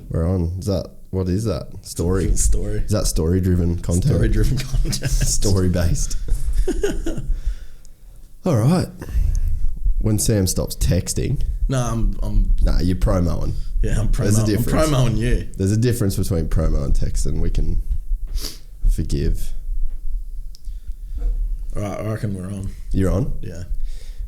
We're on. What is that? Story. Story. Is that story-driven content? Story-driven content. Story-based. All right. When Sam stops texting. No, I'm. Nah, you're promoing. Yeah, I'm promoing. There's a difference. I'm promoing you. There's a difference between promo and text, and we can forgive. All right, I reckon we're on. You're on? Yeah.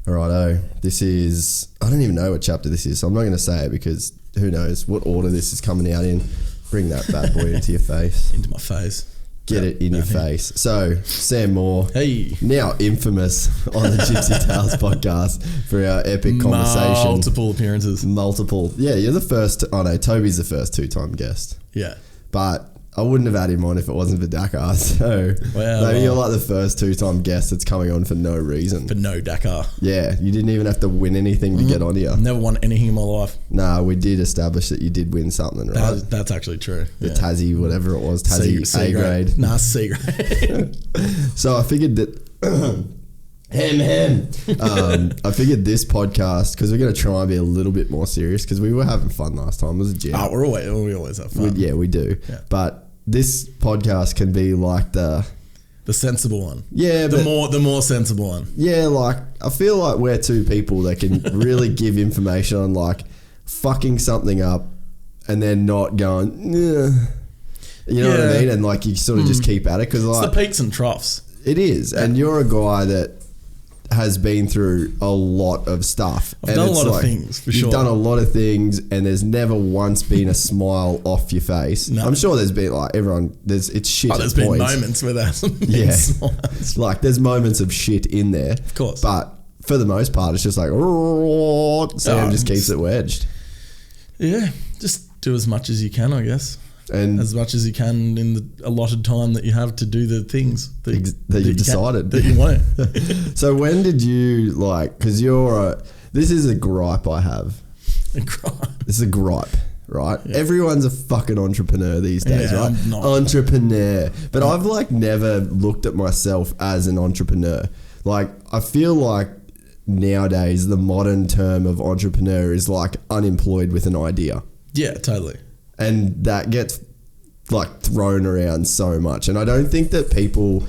All righto. This is... I don't even know what chapter this is, so I'm not going to say it because who knows what order this is coming out in. Bring that bad boy into your face. Into my face. Get it in your face. So, Sam Moore, Hey. now infamous on the Gypsy Tales podcast for our epic conversation. Multiple appearances. Yeah, you're the first... Oh no, Toby's the first two-time guest. Yeah. But I wouldn't have had him on if it wasn't for Dakar. So maybe you're like the first two-time guest that's coming on for no reason. For no Dakar. Yeah, you didn't even have to win anything to get on here. I've never won anything in my life. Nah, we did establish that you did win something, right? That's actually true. The Tassie, whatever it was, Tassie C A grade. Nah, C grade. So I figured that... I figured this podcast, because we're going to try and be a little bit more serious, because we were having fun last time. It was a jam. Oh, we always have fun. We do. Yeah. But this podcast can be like the sensible one. Yeah, the more sensible one. Yeah, like I feel like we're two people that can really give information on like fucking something up and then not going, you know what I mean? And like you sort of just keep at it because like it's the peaks and troughs. It is, and you're a guy that has been through a lot of stuff. I've done a lot of things, for sure. You've done a lot of things, and there's never once been a smile off your face. No. I'm sure there's been like it's shit. There's at been points. moments where there hasn't been smiles. Like there's moments of shit in there, of course. But for the most part, it's just like Sam just keeps it wedged. Yeah, just do as much as you can, I guess. And as much as you can in the allotted time that you have to do the things that you've decided that you want. So when did you like? Because this is a gripe I have. A gripe. This is a gripe, right? Yeah. Everyone's a fucking entrepreneur these days, right? I'm not. Entrepreneur, but I've like never looked at myself as an entrepreneur. Like I feel like nowadays the modern term of entrepreneur is like unemployed with an idea. Yeah, totally. And that gets like thrown around so much. And I don't think that people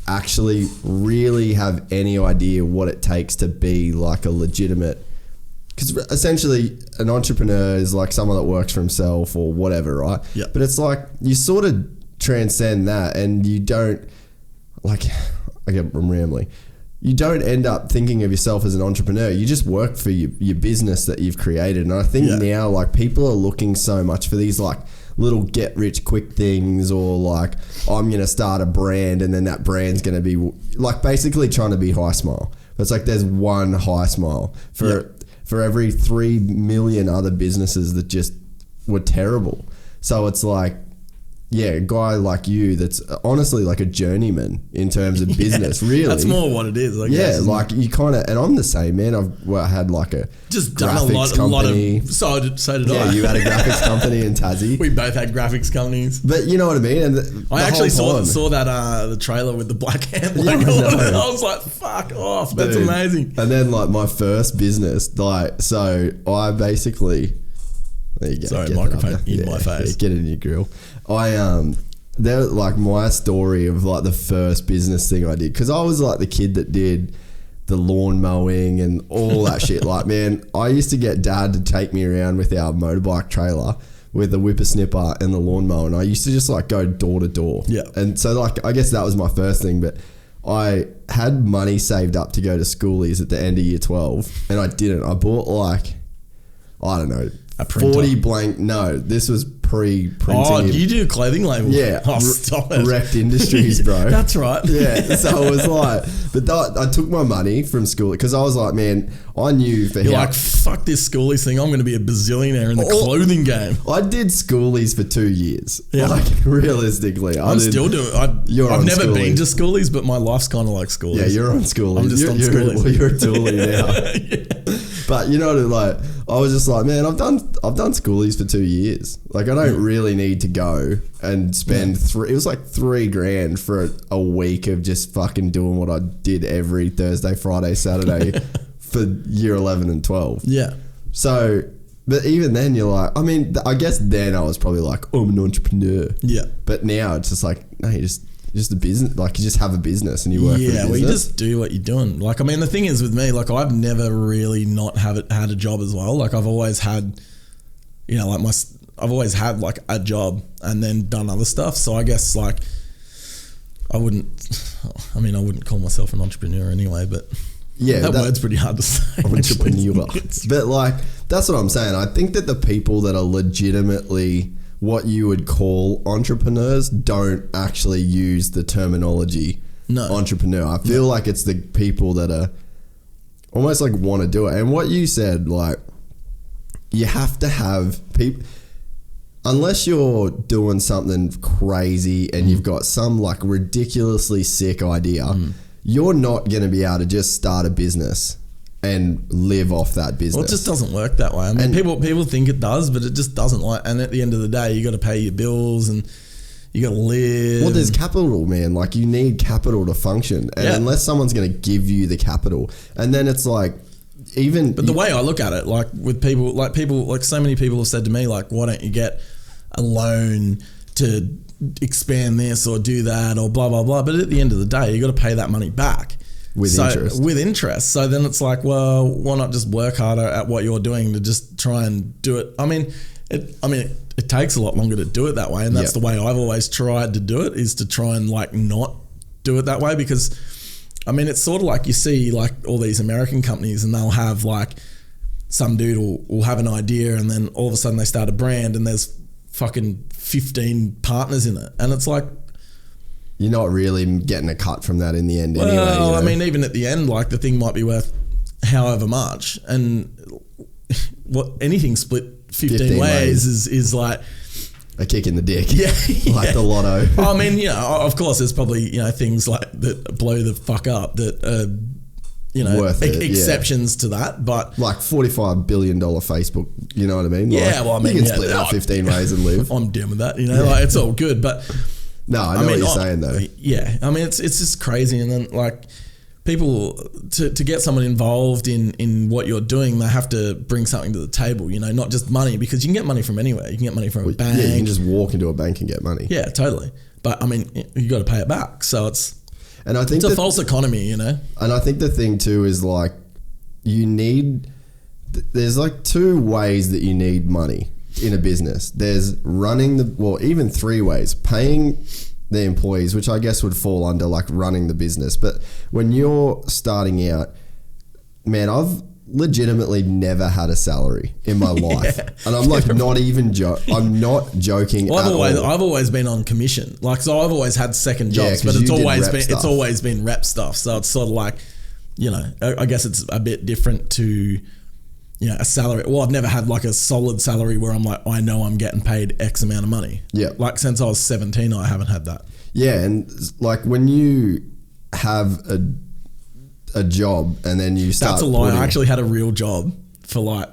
actually really have any idea what it takes to be like a legitimate, because essentially an entrepreneur is like someone that works for himself or whatever, right? Yeah. But it's like you sort of transcend that and you don't like, I'm rambling. You don't end up thinking of yourself as an entrepreneur. You just work for your business that you've created. And I think now like people are looking so much for these like little get rich quick things or like I'm going to start a brand and then that brand's going to be like basically trying to be High Smile. But it's like there's one High Smile for every 3 million other businesses that just were terrible. So it's like, yeah, a guy like you that's honestly like a journeyman in terms of business, really. That's more what it is, I guess. Yeah, like you kind of, and I'm the same, man. I had like a just done graphics a lot company. So did I. Yeah, you had a graphics company in Tassie. We both had graphics companies. But you know what I mean? And I actually saw that the trailer with the black hand logo on it. I was like, fuck off. That's amazing. And then like my first business, like, so I basically... There you go. Sorry, microphone in my face. Yeah, get it in your grill. They're like my story of like the first business thing I did, because I was like the kid that did the lawn mowing and all that shit. Like, man, I used to get dad to take me around with our motorbike trailer with the whippersnipper and the lawnmower, and I used to just like go door to door. Yeah. And so like I guess that was my first thing, but I had money saved up to go to schoolies at the end of year 12, and I didn't. I bought like, I don't know, a printer. 40 blank. No, this was pre-printing. Oh, you do clothing labels? Yeah. Oh, stop it. Wrecked Industries, bro. That's right. Yeah. So I was like, I took my money from school because I was like, man, I knew for You're like, fuck this schoolies thing. I'm going to be a bazillionaire in the clothing game. I did schoolies for 2 years. Yeah. Like realistically, I'm still doing. I've never been to schoolies, but my life's kind of like schoolies. Yeah, you're on schoolies. I'm just on schoolies. You're a toolie now. Yeah. But you know, like I was just like, man, I've done schoolies for 2 years. Like I don't really need to go and spend it was like $3,000 for a week of just fucking doing what I did every Thursday, Friday, Saturday for year 11 and 12. Yeah. So, but even then you're like, I mean, I guess then I was probably like, oh, I'm an entrepreneur. Yeah. But now it's just like, no, you just a business, like you just have a business and you work for a business. Yeah, well, you just do what you're doing. Like, I mean, the thing is with me, like I've never really not had a job as well. Like I've always had, you know, like I've always had like a job and then done other stuff. So I guess like I wouldn't call myself an entrepreneur anyway, but yeah, that word's pretty hard to say. Entrepreneur. But like, that's what I'm saying. I think that the people that are legitimately what you would call entrepreneurs don't actually use the terminology entrepreneur. I feel like it's the people that are almost like want to do it. And what you said, like, you have to have people, unless you're doing something crazy and you've got some like ridiculously sick idea, you're not going to be able to just start a business and live off that business. Well, it just doesn't work that way. I mean, people think it does, but it just doesn't. Like, and at the end of the day, you got to pay your bills and you got to live. Well, there's capital, man. Like you need capital to function, and unless someone's going to give you the capital, and then it's like, but the way I look at it, like with people, like so many people have said to me, like, why don't you get a loan to expand this or do that or blah blah blah? But at the end of the day, you got to pay that money back. With interest. So then it's like, well, why not just work harder at what you're doing to just try and do it? I mean, it takes a lot longer to do it that way, and that's the way I've always tried to do it, is to try and like not do it that way, because I mean, it's sort of like you see like all these American companies and they'll have like some dude will have an idea and then all of a sudden they start a brand and there's fucking 15 partners in it, and it's like, you're not really getting a cut from that in the end anyway. Well, you know? I mean, even at the end, like the thing might be worth however much, and anything split 15 ways is like a kick in the dick. Yeah. Like the lotto. I mean, you know, of course there's probably, you know, things like that blow the fuck up that you know, exceptions to that, but like $45 billion Facebook, you know what I mean? Yeah, like, well, I mean, you can split out 15 ways and live. I'm down with that, you know, like it's all good, but no, I know what you're saying though. Yeah, I mean, it's just crazy, and then like people to get someone involved in what you're doing, they have to bring something to the table, you know, not just money, because you can get money from anywhere. You can get money from a bank. Yeah, you can just walk into a bank and get money. Yeah, totally. But I mean, you got to pay it back. So it's a false economy, you know. And I think the thing too is like there's like two ways that you need money in a business. There's even three ways: paying the employees, which I guess would fall under like running the business. But when you're starting out, man, I've legitimately never had a salary in my life. And I'm like not even I'm not joking at all. I've always been on commission. Like, so I've always had second jobs, but it's always been rep stuff. So it's sort of like, you know, I guess it's a bit different to, you know, a salary. Well, I've never had like a solid salary where I'm like, I know I'm getting paid X amount of money. Yeah. Like since I was 17, I haven't had that. Yeah. And like when you have a job and then you start... That's a lie. I actually had a real job for like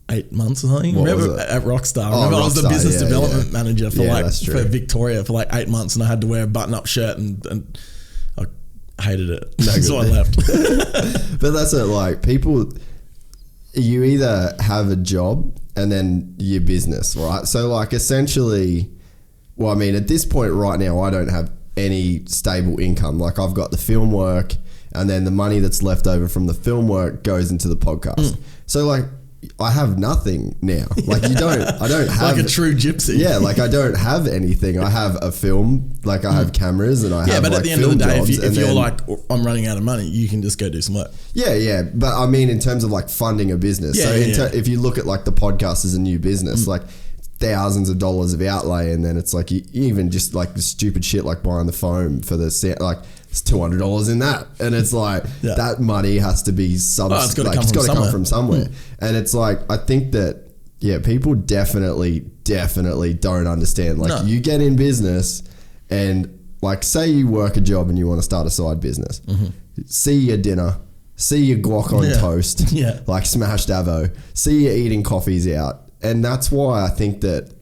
8 months or something. Remember at Rockstar? I was the business development manager for Victoria for like 8 months, and I had to wear a button-up shirt and I hated it. So I left. But that's it. Like people, you either have a job and then your business, right? So like essentially, well, I mean, at this point right now, I don't have any stable income. Like I've got the film work, and then the money that's left over from the film work goes into the podcast. So like I have nothing now. Like I don't have like a true gypsy. Yeah, like I don't have anything. I have a film, like I have cameras, and I have but like at the end of the day, if you're then, like, I'm running out of money, you can just go do some work. Yeah. But I mean, in terms of like funding a business. If you look at like the podcast as a new business, like thousands of dollars of outlay, and then it's like even just like the stupid shit like buying the foam for the set, like it's $200 in that, and it's like that money has to be it's got to come from somewhere. And it's like I think that people definitely don't understand. Like you get in business, and like say you work a job and you want to start a side business, see your dinner, see your guac on toast, like smashed avo, see you eating coffees out. And that's why I think that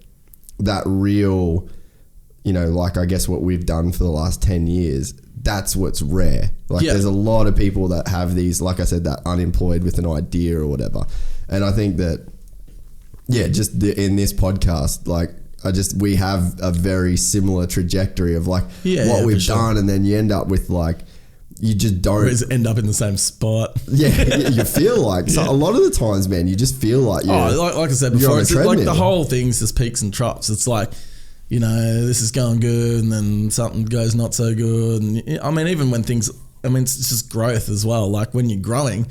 real, you know, like I guess what we've done for the last 10 years, that's what's rare. Like there's a lot of people that have these, like I said, that unemployed with an idea or whatever. And I think that, in this podcast, like we have a very similar trajectory of like what we've done. And then you end up with like, you just don't always end up in the same spot. You feel like so a lot of the times, man, you just feel like like I said before, it's like the whole thing's just peaks and troughs. It's like, this is going good and then something goes not so good. And I mean, even when things, it's just growth as well. Like when you're growing,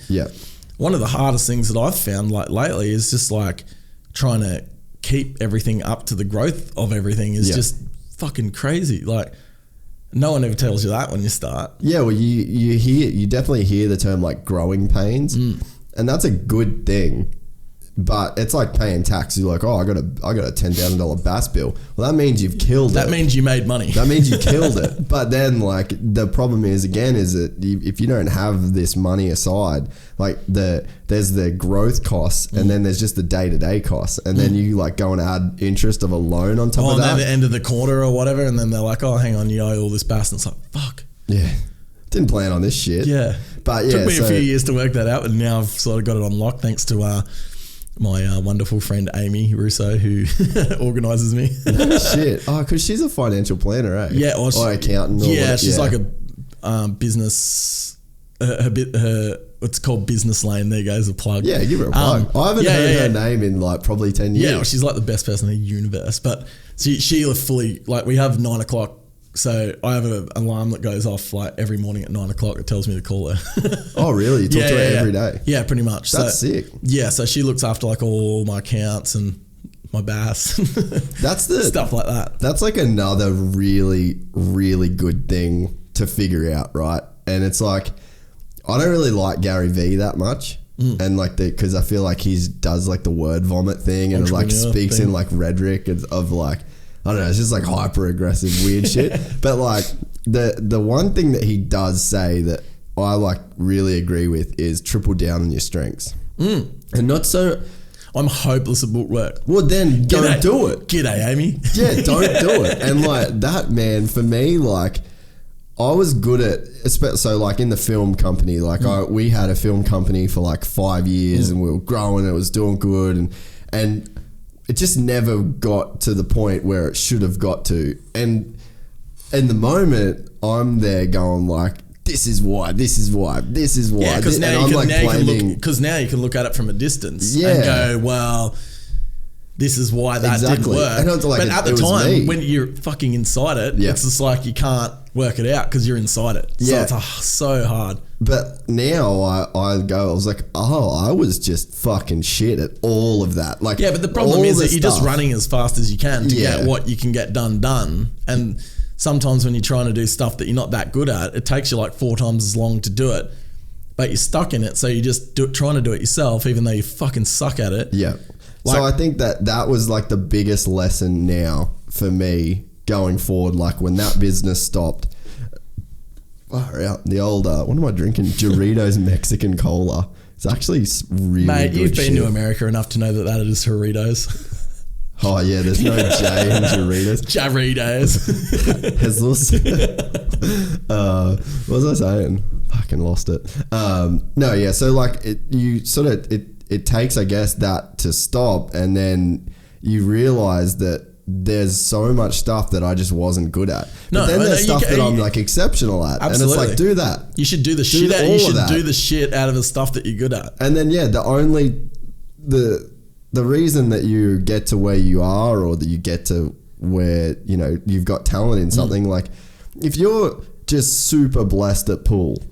one of the hardest things that I've found like lately is just like trying to keep everything up to the growth of everything is just fucking crazy. Like, no one ever tells you that when you start. Yeah, well, you definitely hear the term like growing pains, and that's a good thing. But it's like paying tax. You're like, I got a $10,000 bass bill. Well, that means you've killed it. That means you made money. That means you killed it. But then, like, the problem is that if you don't have this money aside, like there's the growth costs, and then there's just the day-to-day costs, and then you like go and add interest of a loan on top of that. And then the end of the quarter or whatever, and then they're like, hang on, you owe all this bass, and it's like, fuck. Yeah. Didn't plan on this shit. Yeah. But yeah, took me a few years to work that out, and now I've sort of got it on lock thanks to my wonderful friend Amy Russo, who organises me. Shit. Oh, because she's a financial planner, eh? Yeah. Or accountant. Yeah, she's like a business, what's called Business Lane. There goes a plug. Yeah, give her a plug. I haven't heard her name in like probably 10 years. Yeah, well, she's like the best person in the universe. But she fully, like we have 9 o'clock. So I have an alarm that goes off like every morning at 9 o'clock. It tells me to call her. Oh, really? You talk to her every day? Yeah, pretty much. That's sick. Yeah, so she looks after like all my accounts and my bass. That's the stuff like that. That's like another really, really good thing to figure out, right? And it's like, I don't really like Gary Vee that much. And like because I feel like he does like the word vomit thing and like speaks in like rhetoric of like, I don't know, it's just like hyper aggressive weird shit. But like the one thing that he does say that I like really agree with is triple down on your strengths. And not so, I'm hopeless at bookwork. Well, then don't do it. G'day, Amy. Yeah, don't do it. And like that, man, for me, like I was good at, so like in the film company, like we had a film company for like 5 years and we were growing, it was doing good and it just never got to the point where it should have got to. And in the moment, I'm there going like, this is why. Yeah, because now you can look at it from a distance and go, well, this is why that didn't work. And like, but at the time, when you're fucking inside it, it's just like you can't work it out because you're inside it. So it's so hard. I was like, I was just fucking shit at all of that. Like, yeah, but the problem is that you're just running as fast as you can to get what you can get done. And sometimes when you're trying to do stuff that you're not that good at, it takes you like 4 times as long to do it. But you're stuck in it, so you just trying to do it yourself, even though you fucking suck at it. Yeah. Like, so I think that was like the biggest lesson now for me going forward. Like when that business stopped, the old, what am I drinking? Doritos Mexican Cola. It's actually really Mate, good you've been shit. to America enough to know that is Doritos. Oh yeah, there's no J in Doritos. Jesus. What was I saying? Fucking lost it. No, yeah. So like it takes, I guess, that to stop, and then you realize that there's so much stuff that I just wasn't good at. But then there's stuff that I'm like exceptional at. Absolutely. And it's like, do that. You should do the shit out. You should do the shit out of the stuff that you're good at. And then the reason that you get to where you are, or that you get to where, you know, you've got talent in something, like if you're just super blessed at pool,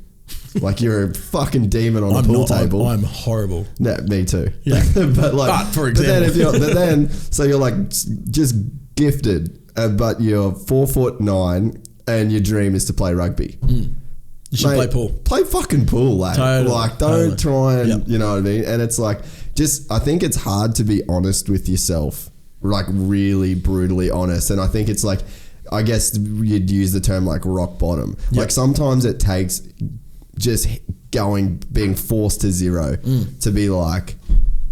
like you're a fucking demon on a pool table. I'm horrible. Yeah, me too. Yeah. but for example, so you're like just gifted, but you're 4'9" and your dream is to play rugby. You should play pool. Play fucking pool, lad. Totally. Like don't try and you know what I mean. And it's like, I think it's hard to be honest with yourself, like really brutally honest. And I think it's like, I guess you'd use the term like rock bottom. Yep. Like sometimes it takes just being forced to zero to be like,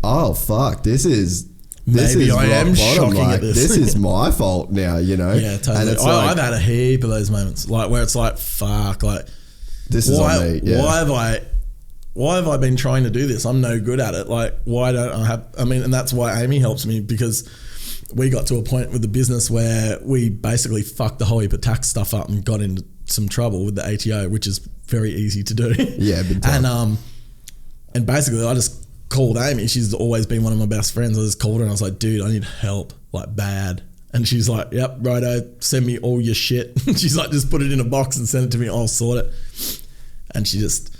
oh fuck, this is maybe I am rock bottom, shocking like, at this. This is my fault now, you know? Yeah, totally. And it's I've had a heap of those moments, like where it's like, fuck, like this is on me. Yeah. Why have I been trying to do this? I'm no good at it. Like, why don't I have? I mean, and that's why Amy helps me, because we got to a point with the business where we basically fucked the whole heap of tax stuff up and got into some trouble with the ATO, which is very easy to do. Yeah, big time. And basically I just called Amy. She's always been one of my best friends. I just called her and I was like, dude, I need help, like bad. And she's like, yep, righto, send me all your shit. She's like, just put it in a box and send it to me. I'll sort it. And she just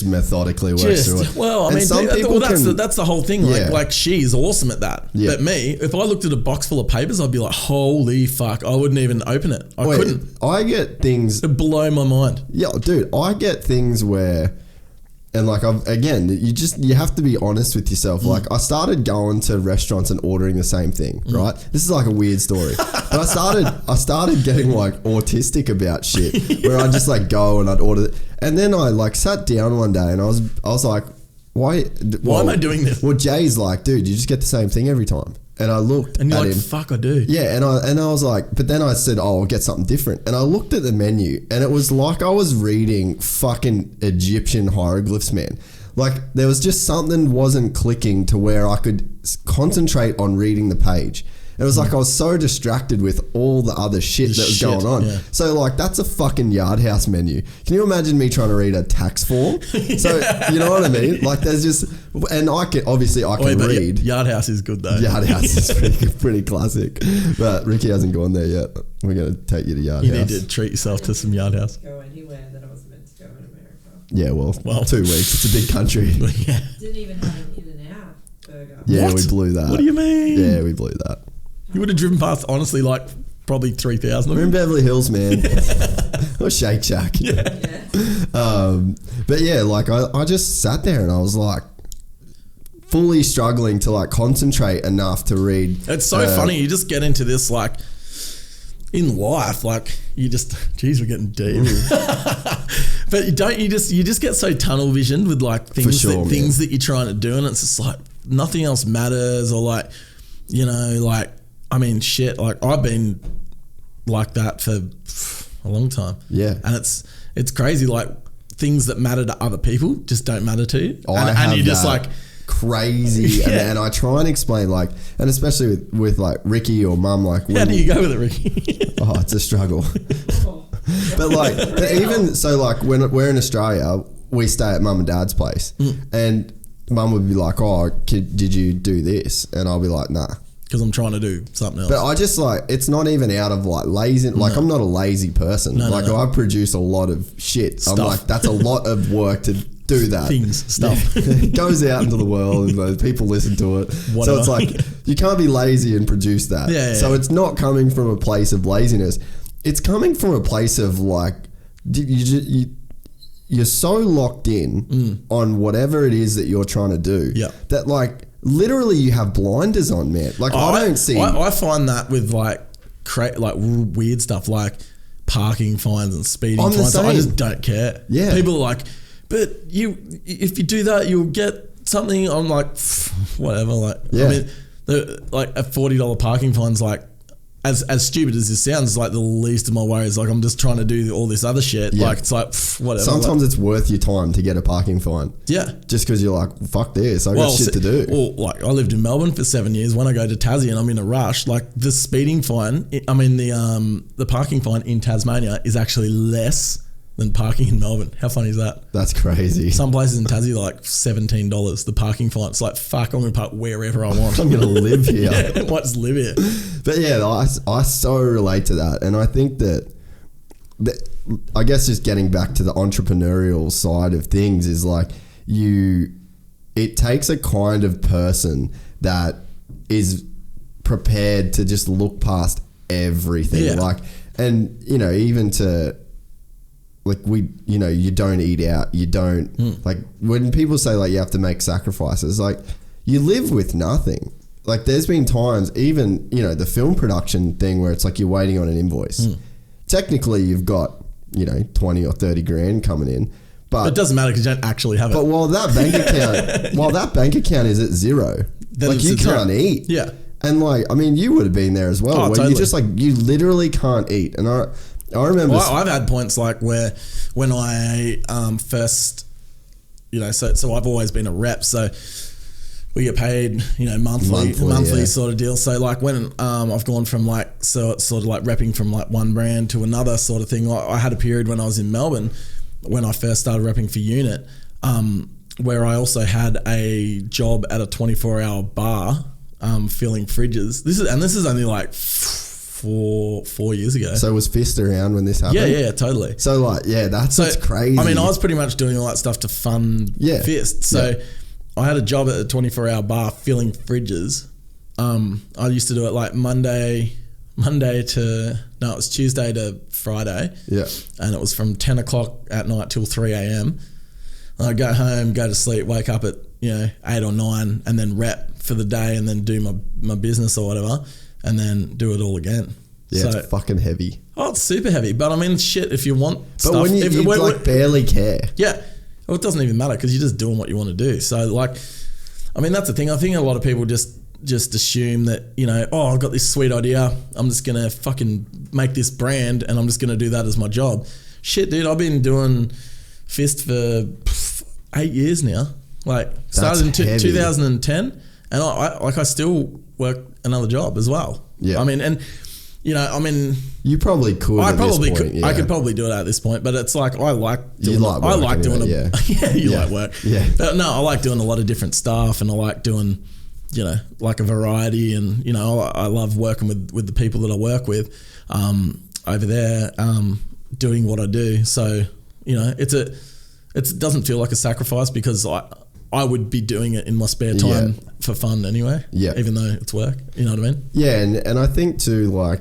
methodically works through it. Well, I and mean, that's the whole thing. Yeah. Like she's awesome at that. Yeah. But me, if I looked at a box full of papers, I'd be like, holy fuck, I wouldn't even open it. I couldn't. I get things. It'd blow my mind. Yeah, dude, I get things where, and like you have to be honest with yourself. Like I started going to restaurants and ordering the same thing, right? This is like a weird story, but I started getting like autistic about shit where I just like go and I'd order it, and then I like sat down one day and I was like, why am I doing this? Well, Jay's like, dude, you just get the same thing every time. And I looked and you're at like, him. fuck, I do. Yeah, and I was like, but then I said, oh, I'll get something different. And I looked at the menu and it was like I was reading fucking Egyptian hieroglyphs, man. Like there was just something wasn't clicking to where I could concentrate on reading the page. It was like I was so distracted with all the other shit that was going on. Yeah. So like that's a fucking Yard House menu. Can you imagine me trying to read a tax form? So you know what I mean? Like there's just, and I can read. Yard House is good though. Yard House is pretty classic. But Ricky hasn't gone there yet. We're going to take you to Yard House. You need to treat yourself to some Yard House. Go anywhere that I was meant to go in America. Yeah, well 2 weeks. It's a big country. Yeah. Didn't even have an In-N-Out burger. Yeah, What? we blew that. What do you mean? Yeah, we blew that. You would have driven past, honestly, like probably 3,000 of We're in them. Beverly Hills, man. Or Shake Shack. Yeah. But yeah, like I just sat there and I was like fully struggling to like concentrate enough to read. It's so funny. You just get into this like in life, like you just, geez, we're getting deep. But you just get so tunnel visioned with like things that you're trying to do, and it's just like nothing else matters, or like, you know, like, I mean, shit, like I've been like that for a long time. Yeah. And it's crazy, like things that matter to other people just don't matter to you. And you're just like crazy. Yeah. And I try and explain, like, and especially with like Ricky or Mum, like, how do you go with it, Ricky? Oh, it's a struggle. But like, even so, like when we're in Australia, we stay at Mum and Dad's place, and Mum would be like, "Oh, did you do this?" And I'll be like, "Nah," because I'm trying to do something else. But I just like, it's not even out of like lazy. Like I'm not a lazy person. No. I produce a lot of shit. Stuff. I'm like, that's a lot of work to do that. Stuff. It goes out into the world and people listen to it. Whatever. So it's like, you can't be lazy and produce that. Yeah. So it's not coming from a place of laziness. It's coming from a place of like, you're so locked in on whatever it is that you're trying to do that like literally you have blinders on, man. Like I don't see. I find that with like weird stuff like parking fines and speeding fines. I just don't care. Yeah. People are like, but if you do that, you'll get something. I'm like, whatever. Like, I mean, like a $40 parking fine's like, as stupid as this sounds, it's like the least of my worries. Like I'm just trying to do all this other shit. Like it's like whatever. Sometimes it's worth your time to get a parking fine. Yeah. Just because you're like, fuck this, I got shit to do. Or like I lived in Melbourne for 7 years. When I go to Tassie and I'm in a rush, like the speeding fine, the parking fine in Tasmania is actually less than parking in Melbourne. How funny is that? That's crazy. Some places in Tassie are like $17, the parking fine. It's like, fuck, I'm going to park wherever I want. I'm going to live here. I might just live here. But yeah, I so relate to that. And I think that I guess just getting back to the entrepreneurial side of things is like it takes a kind of person that is prepared to just look past everything. Yeah. Like, and you know, even to like you don't eat out, you don't like when people say like you have to make sacrifices, like you live with nothing. Like there's been times, even, you know, the film production thing where it's like you're waiting on an invoice. Technically you've got, you know, 20 or 30 grand coming in, but it doesn't matter because you don't actually have it. But while that bank account is at zero, Then like you can't eat. Yeah. And like, I mean, you would have been there as well, Oh, where totally. you just like, you literally can't eat. And I remember. Well, I've had points like where when I first, you know, so I've always been a rep, so we get paid, you know, monthly yeah. sort of deal. So like when I've gone from like sort of like repping from like one brand to another sort of thing. I had a period when I was in Melbourne when I first started repping for Unit, where I also had a job at a 24-hour bar filling fridges. This is only like 4 years ago. So was FIST around when this happened? Yeah, totally. So like, yeah, that's crazy. I mean, I was pretty much doing all that stuff to fund FIST. So I had a job at a 24-hour bar filling fridges. I used to do it like it was Tuesday to Friday. Yeah. And it was from 10 o'clock at night till 3 a.m. I'd go home, go to sleep, wake up at, 8 or 9 and then rep for the day and then do my business or whatever and then do it all again. Yeah, so, it's fucking heavy. Oh, it's super heavy. But I mean, shit, if you want stuff. But when you like barely care. Yeah. Well, it doesn't even matter because you're just doing what you want to do. So like, I mean, that's the thing. I think a lot of people just assume that, I've got this sweet idea. I'm just going to fucking make this brand and I'm just going to do that as my job. Shit, dude, I've been doing FIST for 8 years now. Like started in 2010 and I still work another job as well. Yeah. I mean, and you probably could. I could probably do it at this point, but it's like I like doing like work. Yeah. But no, I like doing a lot of different stuff, and I like doing, like a variety, and I love working with the people that I work with over there, doing what I do. So it doesn't feel like a sacrifice because I would be doing it in my spare time for fun anyway. Yeah. Even though it's work. You know what I mean? Yeah, and I think too, like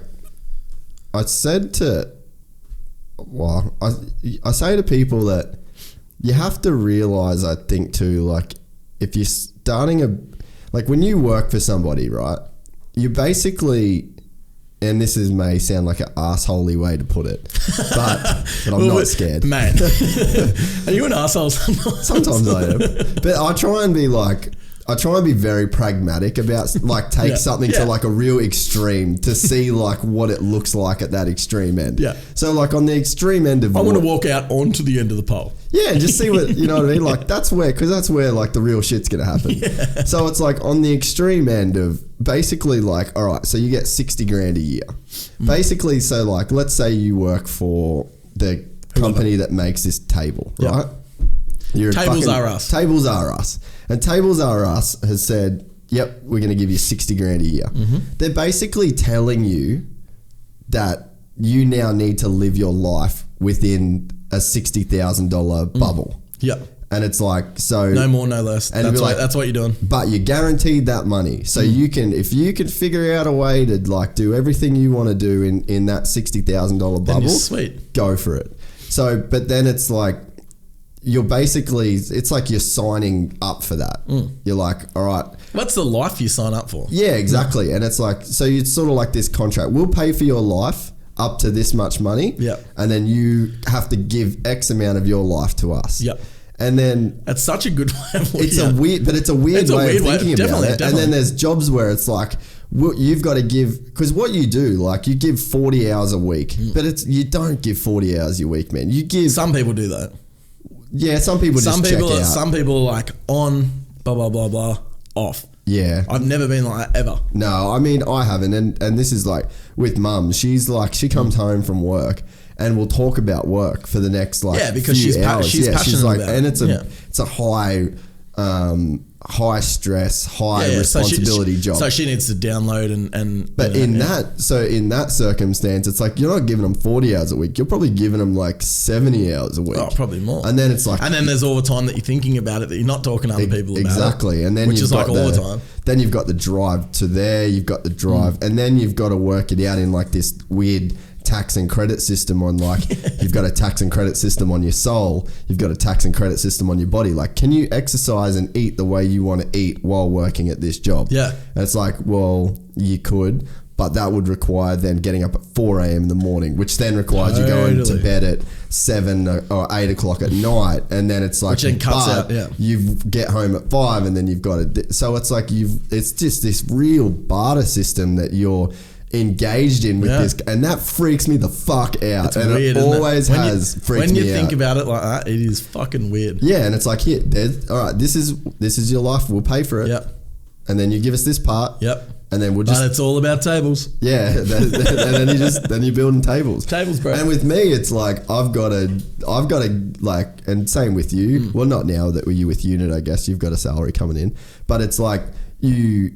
I say to people that you have to realize, I think too, like if you're starting like when you work for somebody, right, you basically, and this may sound like an assholey way to put it, but I'm not scared. Man, are you an asshole sometimes? Sometimes I am. But I try and be very pragmatic about like take something to like a real extreme to see like what it looks like at that extreme end. Yeah. So like on the extreme end of I want to walk out onto the end of the pole. Yeah, and just see what, you know what I mean? Like that's where like the real shit's going to happen. Yeah. So it's like on the extreme end of basically like, all right, so you get 60 grand a year. Basically, so like, let's say you work for the company that makes this table, right? Tables Are Us. Tables Are Us. And Tables Are Us has said, yep, we're going to give you 60 grand a year. Mm-hmm. They're basically telling you that you now need to live your life within a $60,000 bubble. Yep. And it's like, so no more, no less. And that's what you're doing. But you're guaranteed that money. So you can, if you can figure out a way to like do everything you want to do in that $60,000 bubble, sweet. Go for it. So, but then it's like, it's like you're signing up for that. You're like, all right. That's the life you sign up for. Yeah, exactly. And it's like, so it's sort of like this contract. We'll pay for your life up to this much money. Yeah. And then you have to give X amount of your life to us. Yep. And then that's such a good way of it's a weird way of thinking about it. And then there's jobs where it's like, you've got to give, because what you do, like you give 40 hours a week, but you don't give 40 hours a week, man. You give. Some people do that. Yeah, some people just check out. Some people are like on, blah, blah, blah, blah, off. Yeah. I've never been like that ever. No, I mean, I haven't. And this is like with mum, she's like, she comes home from work and we'll talk about work for the next like because few she's hours. She's passionate about it. And it's a high stress, high responsibility job. So she needs to download and but in that circumstance, it's like you're not giving them 40 hours a week. You're probably giving them like 70 hours a week. Oh, probably more. And then it's like, and then there's all the time that you're thinking about it that you're not talking to other people about. Exactly. And then which is like all the time. Then you've got the drive to there. You've got the drive, and then you've got to work it out in like this weird tax and credit system on like you've got a tax and credit system on your soul, you've got a tax and credit system on your body. Like, can you exercise and eat the way you want to eat while working at this job? Yeah. And it's like, well, you could, but that would require then getting up at 4 a.m. in the morning, which then requires you going to Totally. bed at 7 or 8 o'clock at night, and then it's like, Which then cuts but out, yeah. you get home at 5, and then you've got to. So it's like it's just this real barter system that you're engaged in with Yeah. this, and that freaks me the fuck out. It's and weird, it isn't it? always When has freaked When you me think out. about it like that, it is fucking weird. Yeah, and it's like, here, all right, this is your life. We'll pay for it. Yep. And then you give us this part. Yep. And then we'll But just it's all about tables. yeah. And then you're building tables. Tables, bro. And with me, it's like I've got to like, and same with you. Well, not now that you with unit, I guess you've got a salary coming in, but it's like you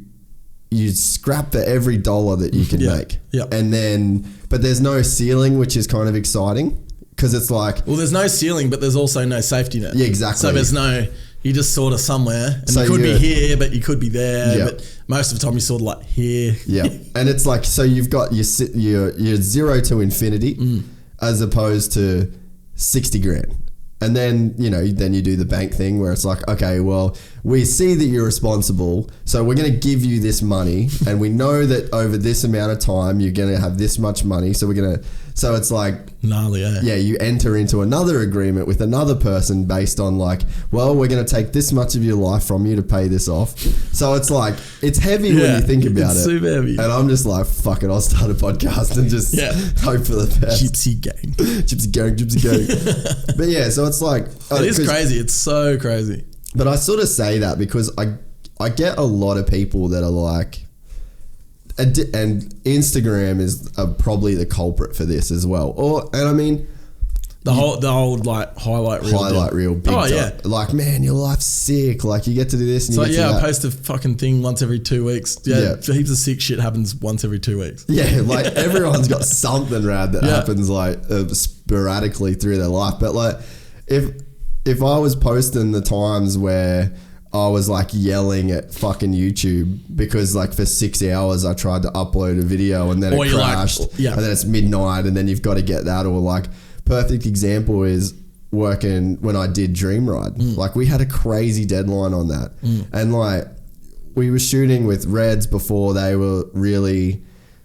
scrap for every dollar that you can make. Yeah. And then, but there's no ceiling, which is kind of exciting because it's like, Well, there's no ceiling, but there's also no safety net. Yeah, exactly. So there's no, you're just sort of somewhere, and So you could be you're- here, but you could be there. Yeah. But most of the time, you're sort of like here. yeah. And it's like, so you've got your 0 to infinity as opposed to 60 grand. And then, then you do the bank thing where it's like, okay, well, we see that you're responsible, so we're going to give you this money, and we know that over this amount of time, you're going to have this much money. So so it's like, Gnarly, eh? yeah, you enter into another agreement with another person based on like, well, we're going to take this much of your life from you to pay this off. So it's like, it's heavy when you think about it's it. super heavy. And I'm just like, fuck it, I'll start a podcast and just hope for the best. Gypsy gang. Gypsy gang. But yeah, so it's like... It is crazy. It's so crazy. But I sort of say that because I get a lot of people that are like... And Instagram is probably the culprit for this as well. And I mean... The old like highlight reel. Big Oh, time. yeah. Like, man, your life's sick. Like, you get to do this and So you get to I that. post a fucking thing once every 2 weeks. Yeah, heaps of sick shit happens once every 2 weeks. Yeah, like everyone's got something rad that Yeah. happens like sporadically through their life. But like, if I was posting the times where I was like yelling at fucking YouTube because like for 6 hours I tried to upload a video and then Or it you're like- crashed, yeah. and then it's midnight and then you've got to get that, or like perfect example is working when I did Dream Ride. Like we had a crazy deadline on that, and like we were shooting with Reds before they were really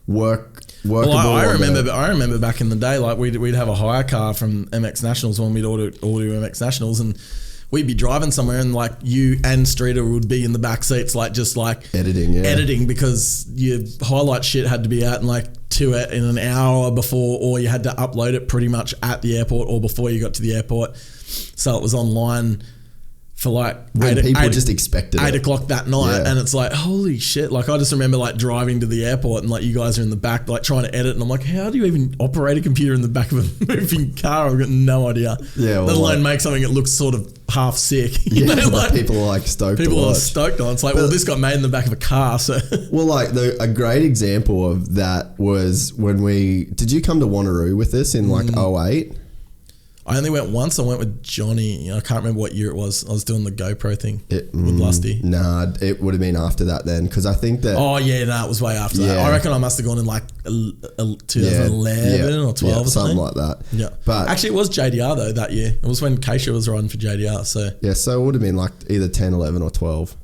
workable. Well, I on remember. the- I remember back in the day, like we'd have a hire car from MX Nationals when we'd all do MX Nationals, and we'd be driving somewhere, and like you and Streeter would be in the back seats, like just like editing because your highlight shit had to be out in like in an hour before, or you had to upload it pretty much at the airport or before you got to the airport, so it was online for like when people just expected 8 it. o'clock that night. Yeah. And it's like, holy shit. Like I just remember like driving to the airport and like you guys are in the back like trying to edit, and I'm like, how do you even operate a computer in the back of a moving car? I've got no idea. Yeah, well, let alone like- make something that looks sort of half sick. Yeah, but like, people are like stoked to people are watch. stoked on. It's like, well, this got made in the back of a car, so Well, like a great example of that was when did you come to Wanneroo with us in like 08? I only went once. I went with Johnny. I can't remember what year it was. I was doing the GoPro thing with Lusty. Nah, it would have been after that then, because I think that... Oh yeah, no, it was way after that. Yeah. I reckon I must have gone in like 2011 or 12 or something like that. Yeah, But actually, it was JDR though that year. It was when Keisha was riding for JDR. So yeah, so it would have been like either 10, 11 or 12.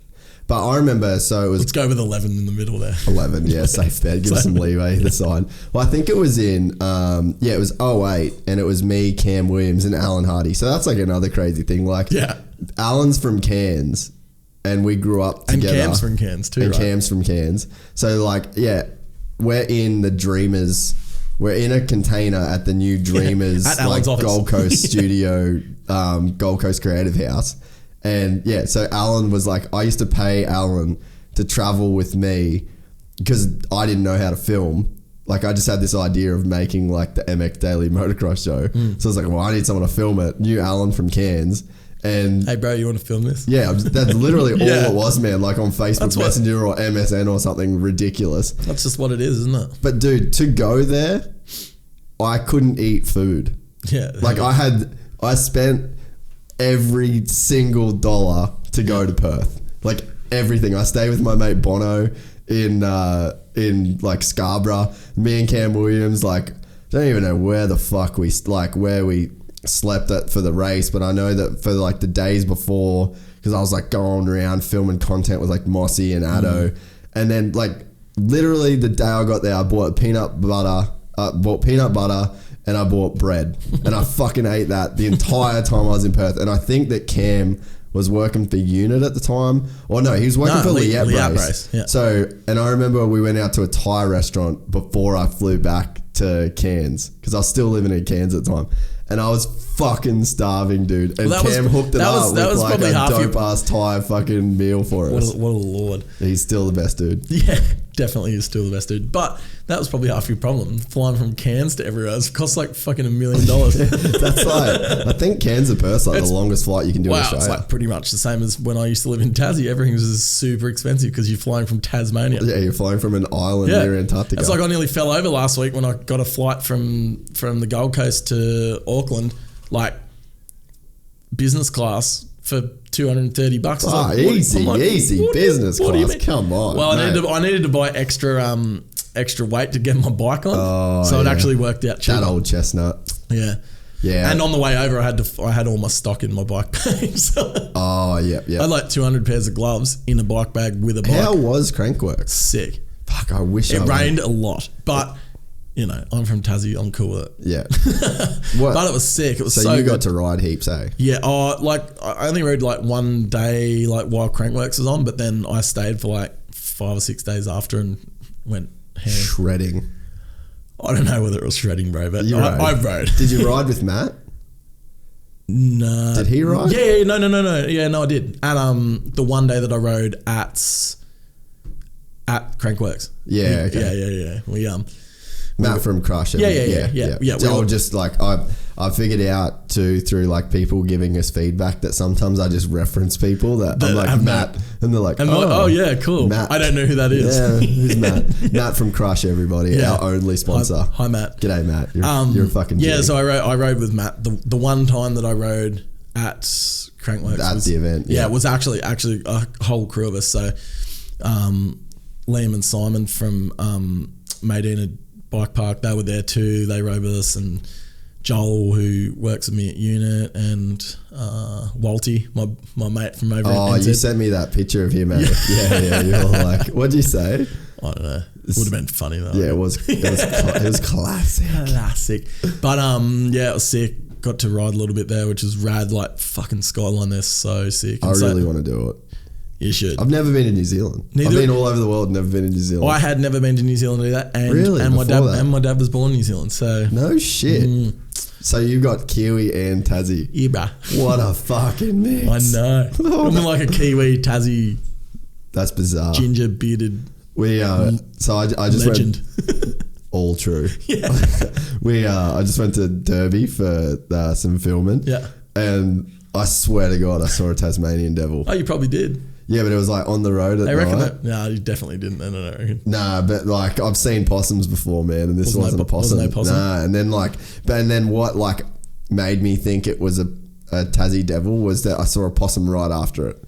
But I remember, so it was let's go with 11 in the middle there. 11, yeah, safe bet. Give us some leeway either side. Well, I think it was in, it was 08, and it was me, Cam Williams, and Alan Hardy. So that's like another crazy thing. Like, Yeah. Alan's from Cairns, and we grew up And together. Cam's from Cairns too, And right? Cam's from Cairns. So like, yeah, we're in the Dreamers. We're in a container at the new Dreamers At Alan's like office. Gold Coast studio, Gold Coast Creative House. And yeah, so Alan was like, I used to pay Alan to travel with me because I didn't know how to film. Like I just had this idea of making like the MX Daily Motocross show. So I was like, well, I need someone to film it. Knew Alan from Cairns. And Hey bro, you want to film this? yeah, that's literally all Yeah. it was, man. Like on Facebook That's what- Messenger or MSN or something ridiculous. That's just what it is, isn't it? But dude, to go there, I couldn't eat food. Yeah. Like I spent every single dollar to go to Perth. Like everything. I stayed with my mate Bono in like Scarborough. Me and Cam Williams, like, don't even know where the fuck we slept at for the race, but I know that for like the days before, because I was like going around filming content with like Mossy and Addo, and then like literally the day I got there, I bought peanut butter and I bought bread. And I fucking ate that the entire time I was in Perth. And I think that Cam was working for Unit at the time. Or no, he was working for Liat Brace. Yeah. So, and I remember we went out to a Thai restaurant before I flew back to Cairns because I was still living in Cairns at the time. And I was fucking starving, dude. And Cam hooked it up with like a dope-ass Thai fucking meal for us. What a lord. He's still the best dude. Yeah, definitely is still the best dude. But that was probably half your problem. Flying from Cairns to everywhere. It costs like fucking $1 million. That's like, I think Cairns to Perth's like the longest flight you can do in Australia. It's like pretty much the same as when I used to live in Tassie. Everything was super expensive because you're flying from Tasmania. Yeah, you're flying from an island near Antarctica. It's like I nearly fell over last week when I got a flight from the Gold Coast to Auckland, like business class for $230. Oh, easy business class. Come on. Well, I needed to buy extra weight to get my bike on, so it actually worked out cheaper. That old chestnut. Yeah. Yeah. And on the way over, I had all my stock in my bike bag. So yeah. I had like 200 pairs of gloves in a bike bag with a bike. How was Crankworks? Sick. Fuck, I wish it rained a lot, but you know, I'm from Tassie, I'm cool with it. Yeah. But it was sick. It was so you good. got to ride heaps, eh? Yeah. Like I only rode like one day, like while Crankworks was on, but then I stayed for like 5 or 6 days after and went ham. Shredding. I don't know whether it was shredding, bro, but I rode. Did you ride with Matt? No. Did he ride? Yeah, no. Yeah, no, I did. At the one day that I rode at Crankworks. Yeah, okay. Yeah. We Matt from Crush. Yeah. So just like I figured out too through like people giving us feedback that sometimes I just reference people that I'm like Matt, and they're like, oh yeah, cool. Matt. I don't know who that is. Yeah, who's Matt? Matt from Crush, everybody, our only sponsor. Hi Matt. G'day Matt. You're a fucking yeah. G. So I rode with Matt. The one time that I rode at Crankworks at the event. Yeah, it was actually a whole crew of us. So Liam and Simon from Maydena Bike Park, they were there too. They rode with us, and Joel, who works with me at Unit, and Walty, my mate from over in NZ. You sent me that picture of him, mate. Yeah. You're like, what'd you say? I don't know. It would have been funny though. Yeah, it was classic. Classic. But yeah, it was sick. Got to ride a little bit there, which is rad. Like fucking skyline there, so sick. I really want to do it. You should. I've never been to New Zealand. I've been all over the world, never been to New Zealand. I had never been to New Zealand either. And, really? And my dad was born in New Zealand. So no shit. So you've got Kiwi and Tassie. Yeah, bruh. What a fucking mix. I know. I'm like a Kiwi, Tassie. That's bizarre. Ginger bearded. So I just legend. went. All true. Yeah. I just went to Derby for some filming. Yeah. And I swear to God, I saw a Tasmanian devil. Oh, you probably did. Yeah, but it was like on the road at night. I reckon that. No, you definitely didn't. No, I reckon. Nah, but like I've seen possums before, man, and this wasn't a possum. Wasn't no possum? Nah, and then what like made me think it was a Tassie devil was that I saw a possum right after it.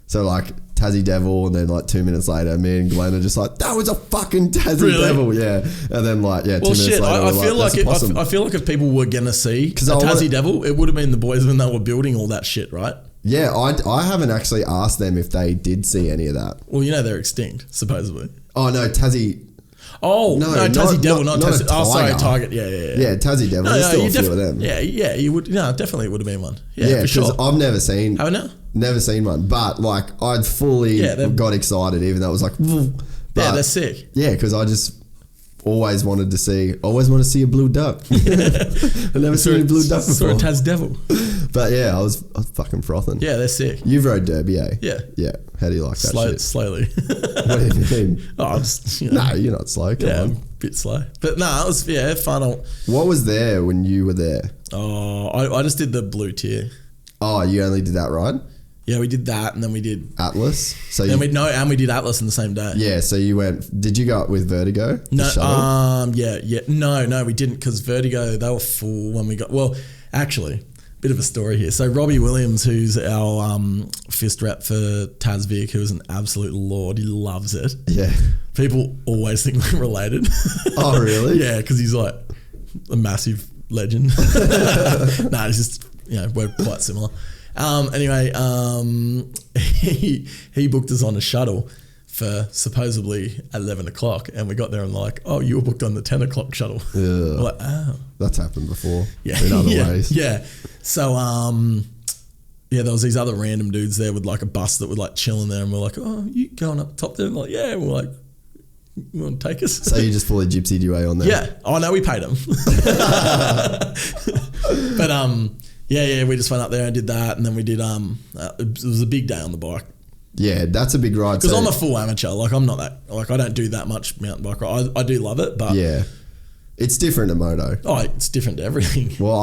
So like Tassie devil, and then like 2 minutes later, me and Glenn are just like, that was a fucking Tassie devil, yeah. And then like 2 minutes later, I feel like if people were gonna see a Tassie devil, it would have been the boys when they were building all that shit, right? Yeah, I haven't actually asked them if they did see any of that. Well, you know they're extinct, supposedly. Oh no, Tassie. Oh no, Tassie devil, not Tassie. Oh, sorry, Tiger. Yeah. Yeah, Tassie devil. There's still a few of them. Yeah, you would. No, definitely it would have been one. Yeah, for because sure. I've never seen. Oh no. Never seen one, but like I'd fully got excited, even though it was like. Yeah, they're sick. Yeah, because I just always wanted to see a blue duck. I've never seen a blue duck before. Saw a Tas devil. But yeah, I was fucking frothing. Yeah, they're sick. You've rode Derby, eh? Yeah. Yeah. How do you like that shit? Slowly. What do you mean? I'm just, No, you're not slow. Come on. I'm a bit slow. But no, it was fun. What was there when you were there? Oh, I just did the blue tier. Oh, you only did that ride? Yeah, we did that, and then we did Atlas. So and we did Atlas in the same day. Yeah, so you went. Did you go up with Vertigo? No, no, we didn't because Vertigo they were full when we got. Well, actually, bit of a story here. So Robbie Williams, who's our FIST rep for Tasvic, who is an absolute lord, he loves it. Yeah, people always think we're related. Oh, really? Yeah, because he's like a massive legend. No, he's just we're quite similar. Anyway, he booked us on a shuttle for supposedly 11 o'clock, and we got there and like, oh, you were booked on the 10 o'clock shuttle. Yeah. We're like, oh. That's happened before. Yeah. In other ways. Yeah. So, there was these other random dudes there with like a bus that were like chilling there, and we're like, oh, you going up top there? And like, yeah. And we're like, you want to take us? So you just fully gypsied your way on there? Yeah. Oh, no, we paid them. But, we just went up there and did that, and then we did, it was a big day on the bike. Yeah, that's a big ride. Because I'm a full amateur. Like, I'm not that, like, I don't do that much mountain bike ride. I do love it, but. Yeah. It's different to moto. Oh, it's different to everything. Well,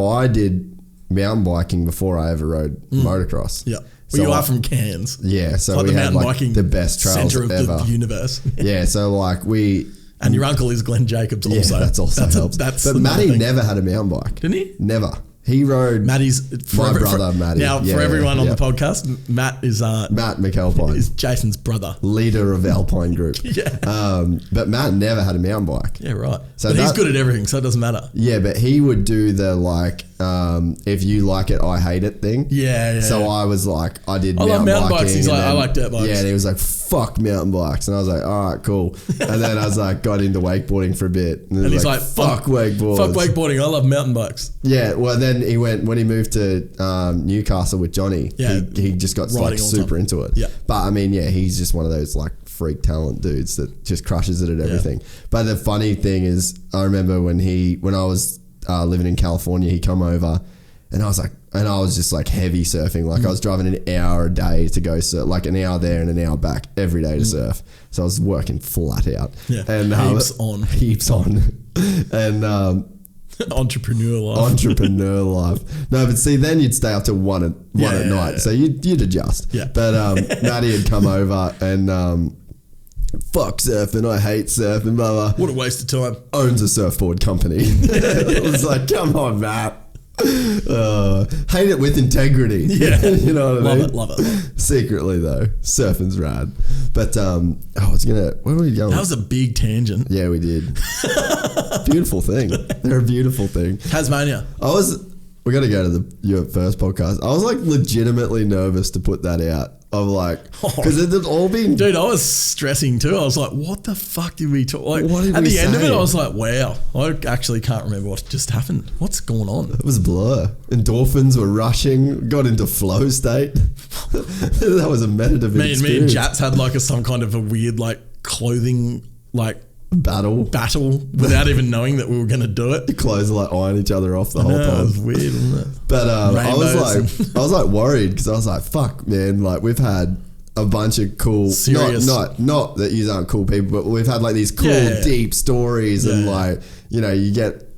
I did mountain biking before I ever rode motocross. Yeah. So Well, you are from Cairns. Yeah, so like we the had mountain like biking the best trails centre of ever. the universe. Yeah, so like we. And your uncle is Glenn Jacobs also. Yeah, that's also helps. But Matty never had a mountain bike. Didn't he? Never. He rode. Matty's my brother, Matty. Now, Yeah, for everyone on yeah. the podcast, Matt is Matt McAlpine. is Jason's brother. Leader of Alpine Group. Yeah. But Matt never had a mountain bike. Yeah, right. So but he's good at everything, so it doesn't matter. Yeah, but he would do the like, if you like it, I hate it thing. Yeah. So I was like, I did I love mountain bikes. He's and like, I like dirt bikes. Yeah, and he was like, fuck mountain bikes. And I was like, all right, cool. And then I was like, got into wakeboarding for a bit. And he's like, fuck wakeboards. Fuck wakeboarding. I love mountain bikes. Yeah, well then he went, when he moved to Newcastle with Johnny, he just got like super into it. Yeah. But I mean, yeah, he's just one of those like freak talent dudes that just crushes it at everything. But the funny thing is, I remember when I was living in California, he come over and I was just like heavy surfing. Like I was driving an hour a day to go surf, like an hour there and an hour back every day to surf. So I was working flat out. Yeah. And heaps on. And entrepreneur life. Entrepreneur life. No, but see, then you'd stay up till one at night. So you'd adjust. Yeah. But Matty had come over and fuck surfing, I hate surfing, blah, blah. What a waste of time. Owns a surfboard company. It was like, come on, Matt. Hate it with integrity. Yeah. You know what I mean? Love it. Secretly though, surfing's rad. But where were we going? That was a big tangent. Yeah, we did. Beautiful thing. They're a beautiful thing. Tasmania. We got to go to your first podcast. I was like legitimately nervous to put that out. Of like, because it had all been. Dude, I was stressing too. I was like, what the fuck did we talk? Like, what did at we the end of say? it, I was like, wow, I actually can't remember what just happened. What's going on? It was a blur. Endorphins were rushing. Got into flow state. That was a meditative Me and experience. Jats had like some kind of a weird like clothing like battle without even knowing that we were going to do it. Your clothes are like eyeing each other off the whole It time. was weird, wasn't it? But I Rainbows. was like worried because I was like, fuck, man. Like we've had a bunch of cool, Serious. not that you aren't cool people, but we've had like these cool, deep stories and like, you know, you get.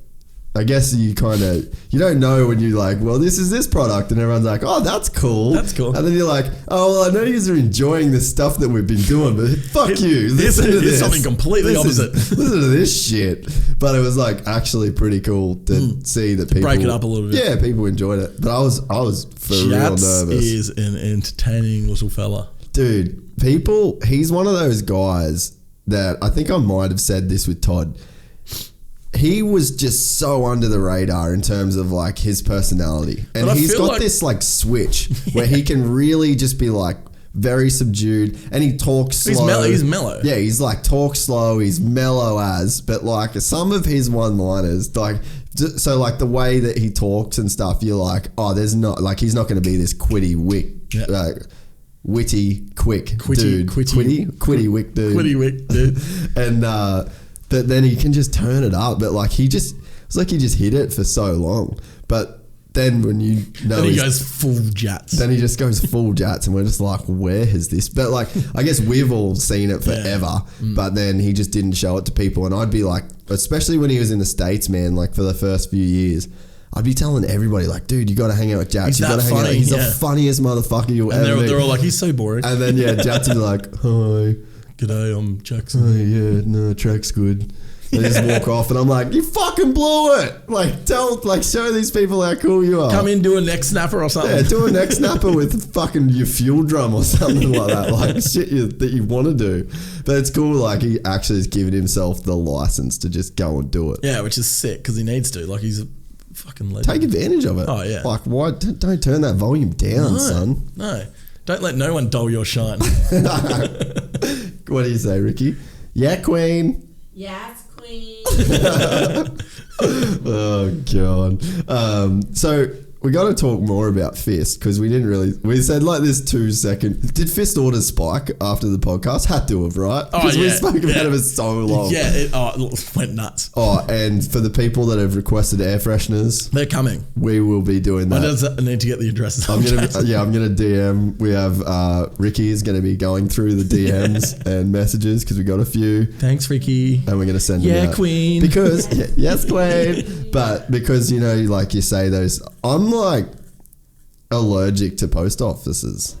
I guess you don't know when you're like, well, this is this product, and everyone's like, oh, that's cool. That's cool. And then you're like, oh, well, I know you are enjoying the stuff that we've been doing, but fuck you. This Listen to is something completely opposite. Listen to this shit. But it was like actually pretty cool to see that people break it up a little bit. Yeah, people enjoyed it. But I was for real Jats nervous. is an entertaining little fella. Dude, he's one of those guys that I think I might have said this with Todd. He was just so under the radar in terms of like his personality. And he's got this like switch where he can really just be like very subdued and he talks slow. He's mellow. Yeah, he's like talks slow, he's mellow but like some of his one-liners, like so like the way that he talks and stuff, you're like, oh, there's not like he's not going to be this witty quick dude. Quitty wick dude. And but then he can just turn it up. But like it's like he just hit it for so long. But then when you know, then he goes full Jats. Then he just goes full Jats, and we're just like, where has this? But like, I guess we've all seen it forever. But then he just didn't show it to people, and I'd be like, especially when he was in the States, man. Like for the first few years. I'd be telling everybody, like, dude, you got to hang out with Jats. You got to hang out. He's the funniest motherfucker you'll ever meet. They're all like, he's so boring. And then Jats is like, hi. G'day, I'm Jackson. Oh yeah, no, track's good. They just walk off, and I'm like, you fucking blew it. Like, show these people how cool you are. Come in, do a neck snapper or something. Yeah, do a neck snapper with fucking your fuel drum or something like that. Like shit that you want to do. But it's cool. Like he actually has given himself the license to just go and do it. Yeah, which is sick because he needs to. Like he's a fucking legend. Take advantage of it. Oh yeah. Like why? Don't turn that volume down, son. No. Don't let no one dull your shine. What do you say, Ricky? Yeah, Queen. Yes, queen. Oh God. So we got to talk more about FIST because we didn't really. We said like this 2 second. Did FIST orders spike after the podcast? Had to have, right? Because we spoke about it for so long. Yeah, it went nuts. Oh, and for the people that have requested air fresheners, they're coming. We will be doing that. I need to get the addresses. I'm gonna DM. We have Ricky is going to be going through the DMs and messages because we got a few. Thanks, Ricky. And we're going to send them out. Queen. Because yes, Queen. But because like you say those, I'm like allergic to post offices.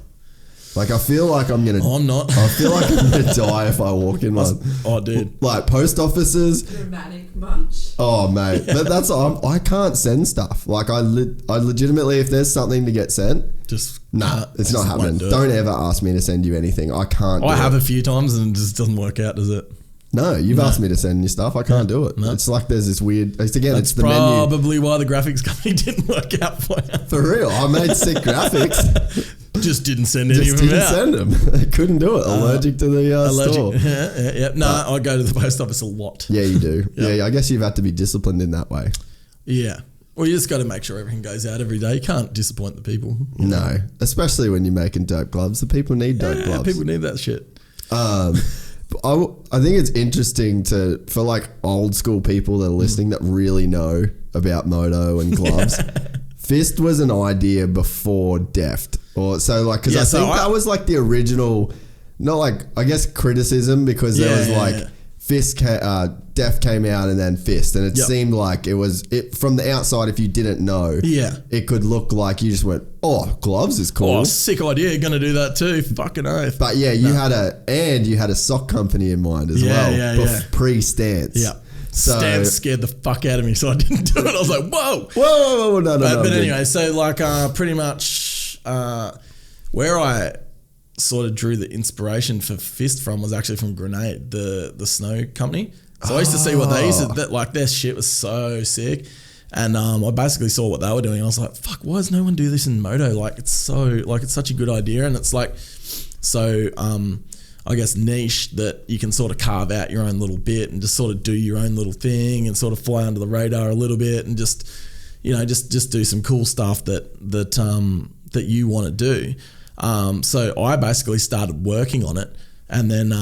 Like I feel like I'm gonna. I'm not. I feel like I'm gonna die if I walk in one. Oh, dude. Like post offices. Dramatic much. Oh, mate. Yeah. That's I can't send stuff. Like I legitimately, if there's something to get sent, it's it's not happening. Do Don't ever ask me to send you anything. I can't. I have a few times and it just doesn't work out, does it? No, you've asked me to send you stuff. I can't do it. No. It's like there's this weird. It's the That's menu. probably why the graphics company didn't work out for you. For real, I made sick graphics. Just didn't send any Just of them didn't out. send them. I couldn't do it. Allergic to the store. Yeah. No, I go to the post office a lot. Yeah, you do. Yep. Yeah, I guess you've had to be disciplined in that way. Yeah. Well, you just got to make sure everything goes out every day. You can't disappoint the people. No, especially when you're making dope gloves. The people need dope gloves. People need that shit. I think it's interesting for like old school people that are listening that really know about moto and gloves. FIST was an idea before Deft, because I think that was like the original, not like I guess criticism because there was FIST, Deft came out and then FIST, and it seemed like it from the outside. If you didn't know, it could look like you just went, "Oh, gloves is cool." Oh, sick idea! You're gonna do that too. Fucking oath. But you had a sock company in mind as well, pre-Stance. Yeah. So, Stance scared the fuck out of me, so I didn't do it. I was like, "Whoa, no." But anyway, so like pretty much where I sort of drew the inspiration for FIST from was actually from Grenade, the snow company. So I used to see what they used to, like their shit was so sick. And I basically saw what they were doing. I was like, fuck, why does no one do this in moto? Like it's such a good idea. And it's like, so I guess niche that you can sort of carve out your own little bit and just sort of do your own little thing and sort of fly under the radar a little bit and just, just do some cool stuff that you want to do. So I basically started working on it, and then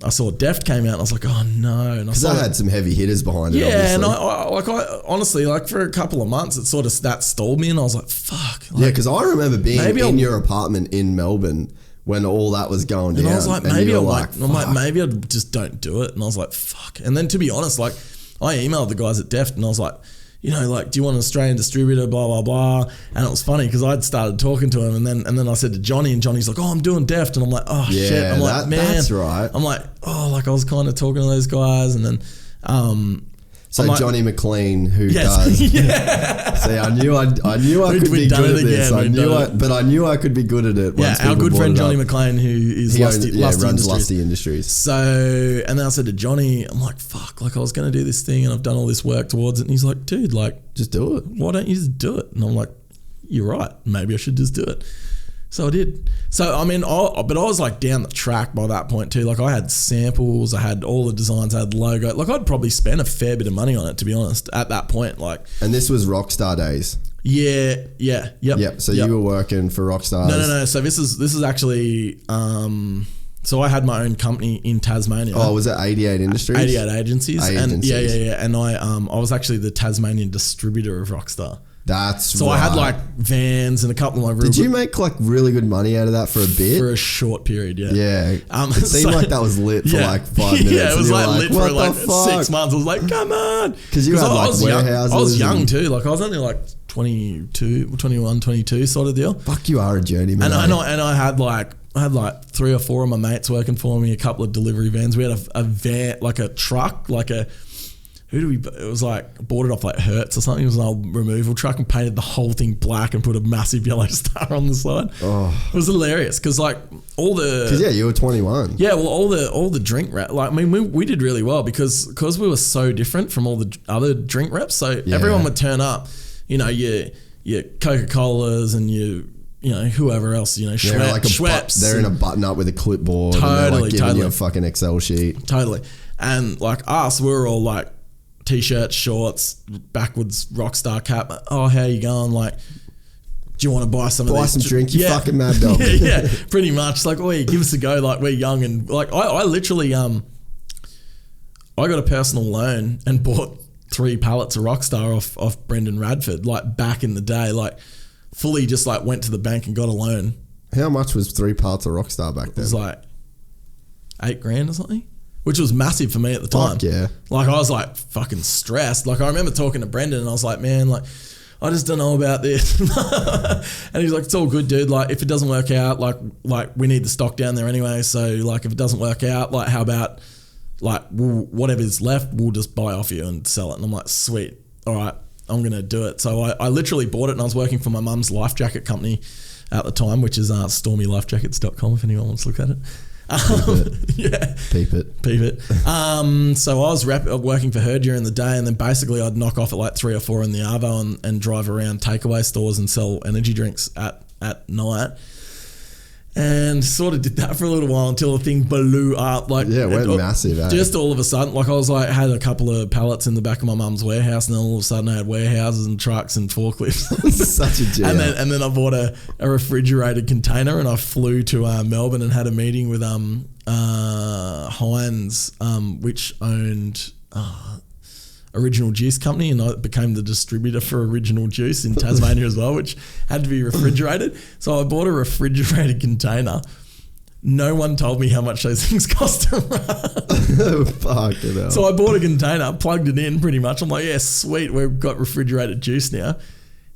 I saw Deft came out, and I was like, "Oh no!" Because I had some heavy hitters behind it. Yeah, obviously. and I honestly, like for a couple of months, it sort of that stalled me, and I was like, "Fuck!" Like, yeah, because I remember being in your apartment in Melbourne when all that was going down, and I was like, maybe maybe I just don't do it, and I was like, "Fuck!" And then to be honest, like I emailed the guys at Deft, and I was like, do you want an Australian distributor, blah, blah, blah. And it was funny because I'd started talking to him and then I said to Johnny, and Johnny's like, oh, I'm doing Deft. And I'm like, oh, shit. I'm like, man. That's right. I'm like, oh, like I was kind of talking to those guys. And then... so like, Johnny McLean, who does... Yeah. See, I knew I could be good at this. But I knew I could be good at it. Yeah, our good friend Johnny McLean, who is runs Lusty Industries. So, and then I said to Johnny, I'm like, fuck, like I was going to do this thing and I've done all this work towards it. And he's like, dude, like... Just do it. Why don't you just do it? And I'm like, you're right. Maybe I should just do it. So I did. So, I mean, but I was like down the track by that point too. Like I had samples, I had all the designs, I had logo. Like I'd probably spent a fair bit of money on it, to be honest, at that point. Like, and this was Rockstar days. Yeah. Yep. So you were working for Rockstar. No. So this is actually, so I had my own company in Tasmania. Oh, was it 88 Industries? 88 agencies. And yeah. And I was actually the Tasmanian distributor of Rockstar. So I had like vans and a couple of my Did you make like really good money out of that for a bit? For a short period, yeah. Yeah. It seemed like that was lit for like 5 minutes. Yeah, it was like lit for like fuck? 6 months. I was like, come on. Because you had like warehouses. I was young too. Like I was only like 22 sort of deal. Fuck, you are a journeyman. And I had like 3 or 4 of my mates working for me, a couple of delivery vans. We had a van, like a truck, like a... it was like, bought it off like Hertz or something. It was an old removal truck and painted the whole thing black and put a massive yellow star on the side. Oh. It was hilarious because like all the... Because you were 21. Yeah, well, all the drink reps, like, I mean, we did really well because we were so different from all the other drink reps. So everyone would turn up, your Coca-Colas and your you know, whoever else, you know, Schweppes. They're in a button up with a clipboard. And they're like giving you a fucking Excel sheet. Totally. And like us, we're all like t-shirts, shorts, backwards rockstar cap. Oh, how you going? Like, do you want to buy some of these? Buy some drink, you fucking mad dog. yeah, pretty much. It's like, oh, yeah, give us a go. Like, we're young. And like, I literally, I got a personal loan and bought 3 pallets of Rockstar off Brendan Radford, like back in the day, like fully just like went to the bank and got a loan. How much was 3 pallets of Rockstar back then? It was like $8,000 or something, which was massive for me at the time. Fuck yeah. Like I was like fucking stressed. Like I remember talking to Brendan and I was like, man, like I just don't know about this. And he's like, it's all good, dude. Like if it doesn't work out, like we need the stock down there anyway. So like if it doesn't work out, like how about like whatever's left, we'll just buy off you and sell it. And I'm like, sweet. All right, I'm going to do it. So I literally bought it and I was working for my mum's life jacket company at the time, which is stormylifejackets.com if anyone wants to look at it. Yeah. Peep it. So I was working for her during the day, and then basically I'd knock off at like 3 or 4 in the Arvo and drive around takeaway stores and sell energy drinks at night. And sort of did that for a little while until the thing blew up. Like, yeah, it went massive. Just all of a sudden, like I was like, had a couple of pallets in the back of my mum's warehouse, and then all of a sudden I had warehouses and trucks and forklifts. Such a gem. And then I bought a refrigerated container, and I flew to Melbourne and had a meeting with Heinz, which owned Original Juice Company, and I became the distributor for Original Juice in Tasmania as well, which had to be refrigerated. So I bought a refrigerated container. No one told me how much those things cost to run. Fucking hell. So I bought a container, plugged it in pretty much. I'm like, yeah, sweet, we've got refrigerated juice now.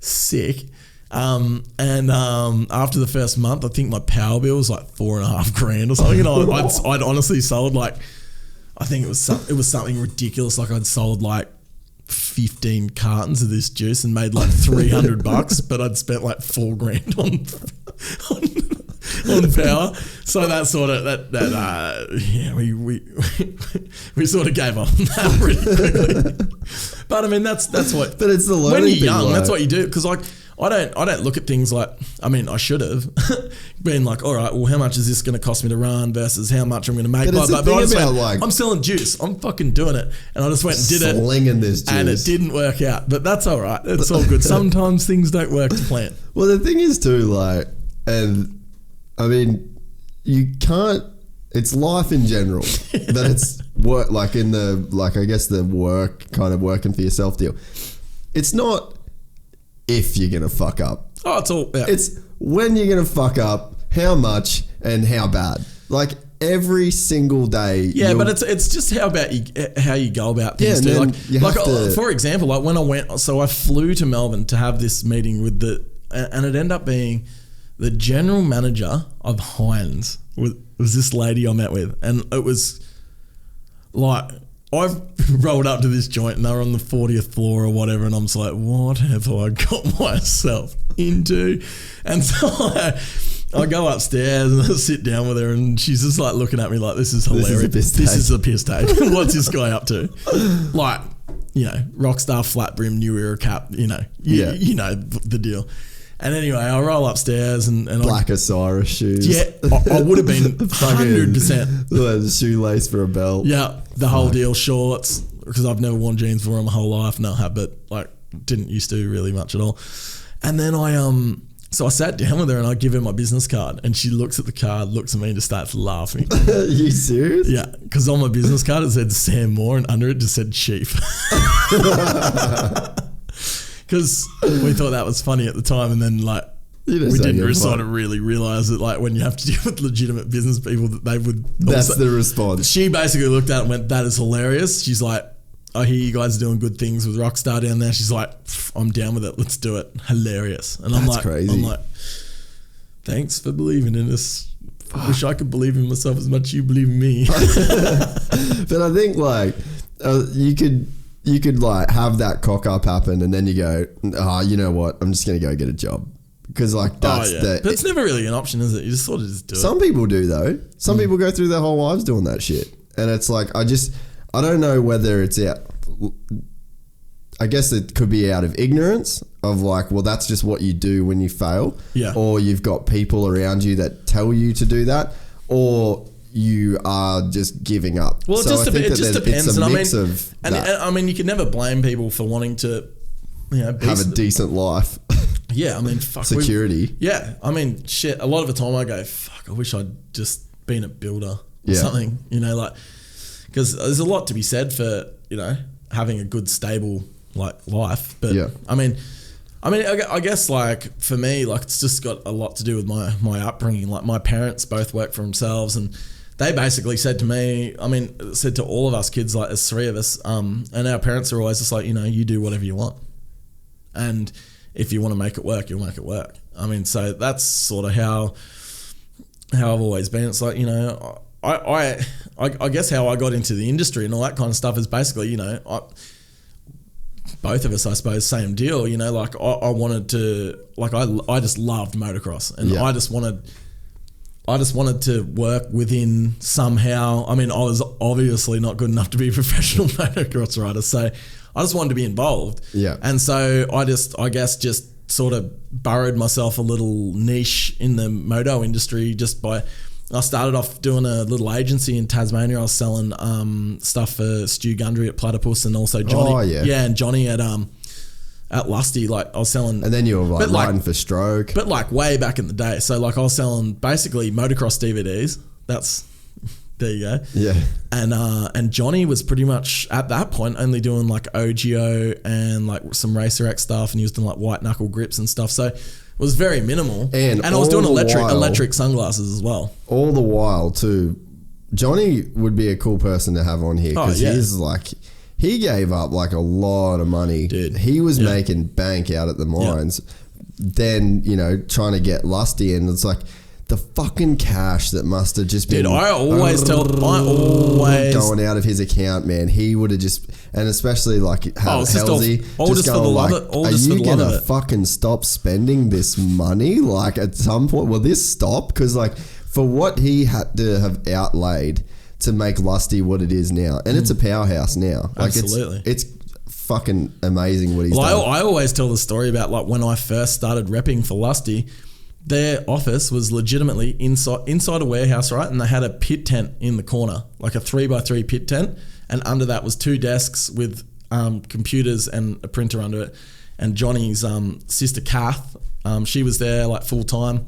Sick. And after the first month, I think my power bill was like $4,500 or something. And I'd honestly sold like, I think it was something ridiculous. Like I'd sold like 15 cartons of this juice and made like $300, but I'd spent like $4,000 on power. So that sort of we sort of gave up on that pretty quickly. But I mean that's what. But it's the learning when you're thing, young. like, That's what you do, because like. I don't look at things like, I mean, I should have been like, all right, well, how much is this going to cost me to run versus how much I'm going to make? But I just went, I'm selling juice. I'm fucking doing it. And I just went and did it. Slinging this juice. And it didn't work out. But that's all right. It's all good. Sometimes things don't work to plan. Well, the thing is too, like, and I mean, you can't, it's life in general. That it's work, like in the, like, I guess the work, kind of working for yourself deal. It's not if you're going to fuck up. Oh, it's all... Yeah. It's when you're going to fuck up, how much, and how bad. Like, every single day. Yeah, but it's just how you go about things too. Like for example, like when I went... So I flew to Melbourne to have this meeting with and it ended up being the general manager of Heinz was this lady I met with. And it was like... I've rolled up to this joint and they're on the 40th floor or whatever, and I'm just like, what have I got myself into? And so I go upstairs and I sit down with her, and she's just like looking at me like, this is hilarious. This is a piss take. What's this guy up to? Like, you know, Rockstar flat brim, New Era cap, you know the deal. And anyway, I roll upstairs and Black Osiris shoes. Yeah, I would have been 100%. The shoelace for a belt. Yeah, the whole deal. Shorts, because I've never worn jeans before in my whole life. No, but like didn't used to really much at all. And then so I sat down with her and I give her my business card, and she looks at the card, looks at me and just starts laughing. Are you serious? Yeah, because on my business card it said Sam Moore and under it just said Chief. Because we thought that was funny at the time, and then like we didn't sort of really realise that like when you have to deal with legitimate business people that they would. That's the response. She basically looked at it and went, "That is hilarious." She's like, "I hear you guys are doing good things with Rockstar down there." She's like, "I'm down with it. Let's do it. Hilarious." And I'm like, crazy. I'm like, thanks for believing in us. I wish I could believe in myself as much as you believe in me. But I think like you could like have that cock up happen, and then you go, you know what? I'm just going to go get a job. Because like that's but it's never really an option, is it? You just sort of just do it. Some people do though. Some people go through their whole lives doing that shit. And it's like, I don't know whether it's out. I guess it could be out of ignorance, of like, well, that's just what you do when you fail. Yeah. Or you've got people around you that tell you to do that, or you are just giving up. Well, it just depends. It's a mix of and that. I mean, you can never blame people for wanting to, have a decent life. Yeah, I mean, fuck. Security. Yeah, I mean, shit. A lot of the time I go, fuck, I wish I'd just been a builder or something, like, because there's a lot to be said for, having a good, stable, like, life. But, I guess, like, for me, like, it's just got a lot to do with my upbringing. Like, my parents both work for themselves, and they basically said to me, said to all of us kids, like, there's three of us, and our parents are always just like, you do whatever you want. And if you want to make it work, you'll make it work. So that's sort of how I've always been. It's like, I guess how I got into the industry and all that kind of stuff is basically, both of us, I suppose, same deal. Like I wanted to, like I just loved motocross, and I just wanted to work within somehow. I was obviously not good enough to be a professional motocross rider, so I just wanted to be involved. Yeah. And so I guess just sort of burrowed myself a little niche in the moto industry I started off doing a little agency in Tasmania. I was selling stuff for Stu Gundry at Platypus, and also Johnny. Oh, yeah. Yeah, and Johnny at Lusty. Like I was selling. And then you were like riding for Stroke. But like way back in the day. So like I was selling basically motocross DVDs. There you go. Yeah. And Johnny was pretty much at that point only doing like OGO and like some Racer X stuff, and he was doing like white knuckle grips and stuff. So it was very minimal. And I was doing electric sunglasses as well. All the while too, Johnny would be a cool person to have on here, because he's like, he gave up like a lot of money. Dude. He was making bank out at the mines. Then, trying to get Lusty, and it's like, the fucking cash that must have just been... Dude, I always going out of his account, man. He would have just... And especially like Halsey, just going like, are you going to fucking stop spending this money? Like at some point, will this stop? Because like for what he had to have outlaid to make Lusty what it is now, and it's a powerhouse now. Like absolutely. It's fucking amazing what he's done. I always tell the story about like when I first started repping for Lusty. Their office was legitimately inside a warehouse, right? And they had a pit tent in the corner, like a 3x3 pit tent. And under that was 2 desks with computers and a printer under it. And Johnny's sister, Kath, she was there like full time.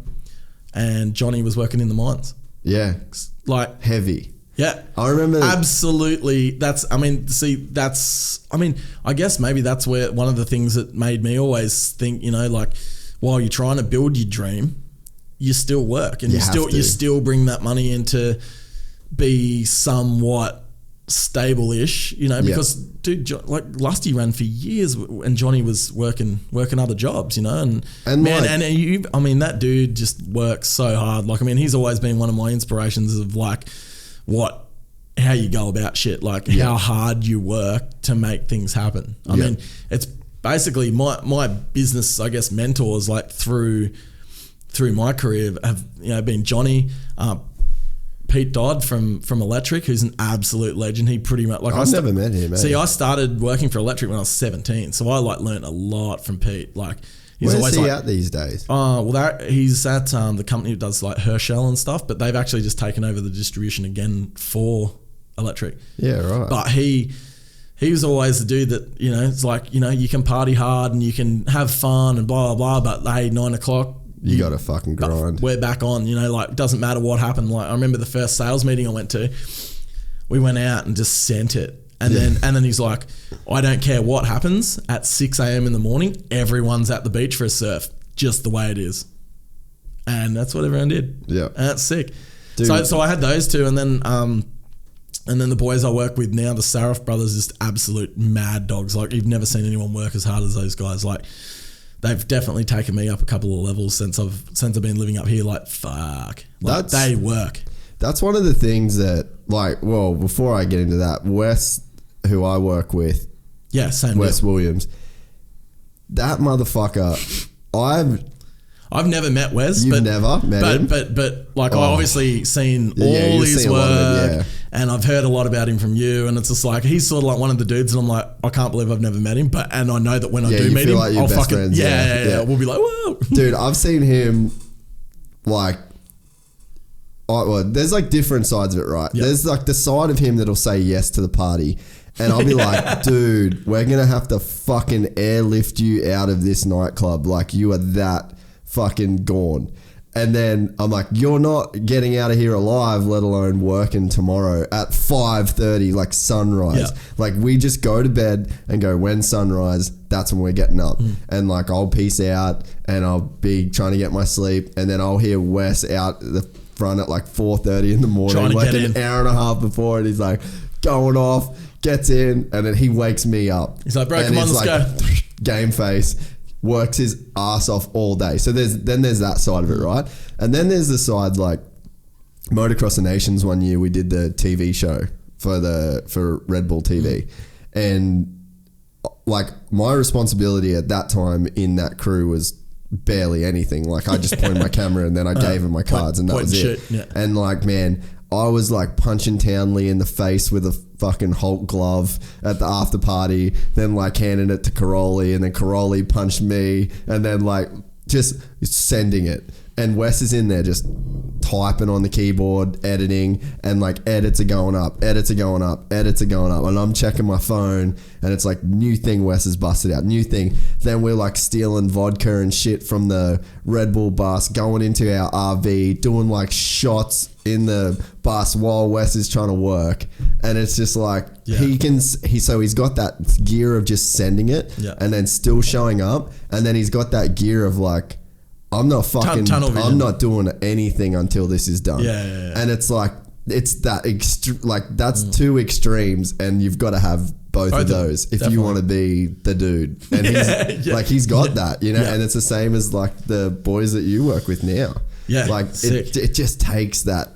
And Johnny was working in the mines. Yeah. Like heavy. Yeah. I remember. Absolutely. I guess maybe that's where one of the things that made me always think, like, while you're trying to build your dream, you still work, and you still bring that money in to be somewhat stable-ish, because dude, like Lusty ran for years, and Johnny was working other jobs, and man, like, that dude just works so hard. Like, he's always been one of my inspirations of like how you go about shit, like how hard you work to make things happen. I mean, it's basically my business, I guess, mentors like through my career have been Johnny, Pete Dodd from Electric, who's an absolute legend. He pretty much like I've never met him. See, I started working for Electric when I was 17, so I like learned a lot from Pete. Like, he's where's always he like, at these days? He's at the company that does like Herschel and stuff, but they've actually just taken over the distribution again for Electric. Yeah, right. But he was always the dude that, it's like, you can party hard and you can have fun and blah, blah, blah, but hey, 9 o'clock, you got to fucking grind. We're back on, like, it doesn't matter what happened. Like, I remember the first sales meeting I went to, we went out and just sent it. And then he's like, I don't care what happens at 6 a.m. in the morning, everyone's at the beach for a surf, just the way it is. And that's what everyone did. Yeah. And that's sick. Dude. So I had those two, and then the boys I work with now, the Saraf brothers, just absolute mad dogs. Like, you've never seen anyone work as hard as those guys. Like, they've definitely taken me up a couple of levels since I've been living up here. Like, fuck. Like, they work. That's one of the things that, like, well, before I get into that, Wes, who I work with, Wes Williams, that motherfucker, I've never met Wes. You've never met him? But like, I've obviously seen all his work. And I've heard a lot about him from you, and it's just like he's sort of like one of the dudes, and I'm like, I can't believe I've never met him, and I know that when I do meet him, like I'll fucking friends, yeah, we'll be like, whoa, dude. I've seen him like, well, there's like different sides of it, right? Yep. There's like the side of him that'll say yes to the party, and I'll be like, dude, we're gonna have to fucking airlift you out of this nightclub, like you are that fucking gone. And then I'm like, you're not getting out of here alive, let alone working tomorrow at 5:30, like sunrise. Yeah. Like we just go to bed and go, when sunrise, that's when we're getting up. And like I'll peace out and I'll be trying to get my sleep, and then I'll hear Wes out the front at like 4:30 in the morning, like an hour and a half before, and he's like going off, gets in, and then he wakes me up. He's like, bro, come on, let's go. Game face. Works his ass off all day. So there's that side of it, right? And then there's the side like Motocross of Nations. One year we did the TV show for Red Bull TV, and like my responsibility at that time in that crew was barely anything. Like I just pointed my camera and then I gave him my cards and that was it. Yeah. And like, man, I was like punching Townley in the face with a fucking Hulk glove at the after party, then like handing it to Caroli, and then Caroli punched me, and then like just sending it. And Wes is in there just typing on the keyboard, editing, and like edits are going up, edits are going up, edits are going up. And I'm checking my phone and it's like new thing Wes has busted out, new thing. Then we're like stealing vodka and shit from the Red Bull bus, going into our RV, doing like shots in the bus while Wes is trying to work. And it's just like, he's got that gear of just sending it and then still showing up. And then he's got that gear of like, I'm not fucking, I'm not doing anything until this is done. And it's like, it's that that's two extremes, and you've got to have both of those if you want to be the dude. And he's got that, you know, and it's the same as like the boys that you work with now. Like it just takes that,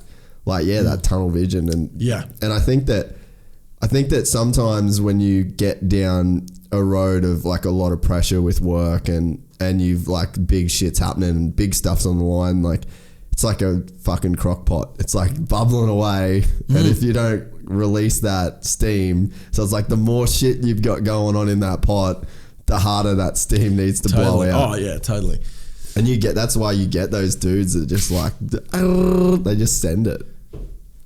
like, that tunnel vision. And and I think that sometimes when you get down a road of like a lot of pressure with work and you've like big shit's happening and big stuff's on the line, like it's like a fucking crock pot. It's like bubbling away. And if you don't release that steam, so it's like the more shit you've got going on in that pot, the harder that steam needs to blow out. Oh yeah, totally. And that's why you get those dudes that just like, they just send it.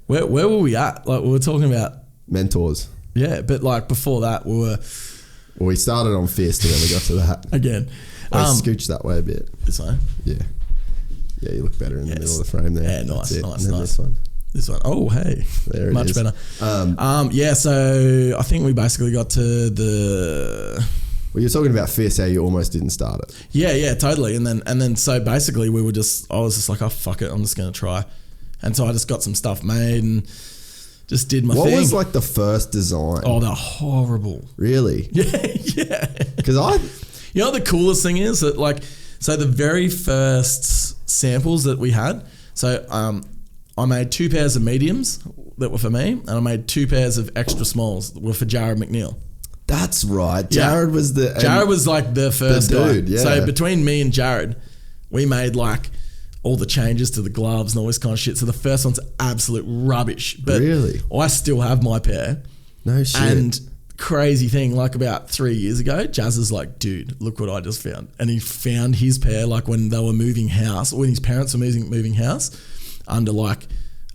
Where were we at? Like we were talking about mentors. Yeah, but like before that we started on FIST and then we got to that. Again. I scooch that way a bit. This way? Yeah. Yeah, you look better in the middle of the frame there. Yeah, nice. This one. This one. Oh, hey. There it Much is. better. So I think we basically got to the... Well, you're talking about FIST, how you almost didn't start it. Yeah, totally. And then so basically I was just like, oh, fuck it, I'm just going to try. And so I just got some stuff made and just did my thing. What was like the first design? Oh, they're horrible. Really? Yeah. Because you know, the coolest thing is that like, so the very first samples that we had, so I made 2 pairs of mediums that were for me, and I made 2 pairs of extra smalls that were for Jared McNeil. That's right. Jared was like the first dude, guy. yeah. So between me and Jared, we made like all the changes to the gloves and all this kind of shit. So the first one's absolute rubbish. But really? I still have my pair. No shit. And crazy thing, like about 3 years ago, Jazz is like, dude, look what I just found. And he found his pair like when they were moving house, when his parents were moving house, under like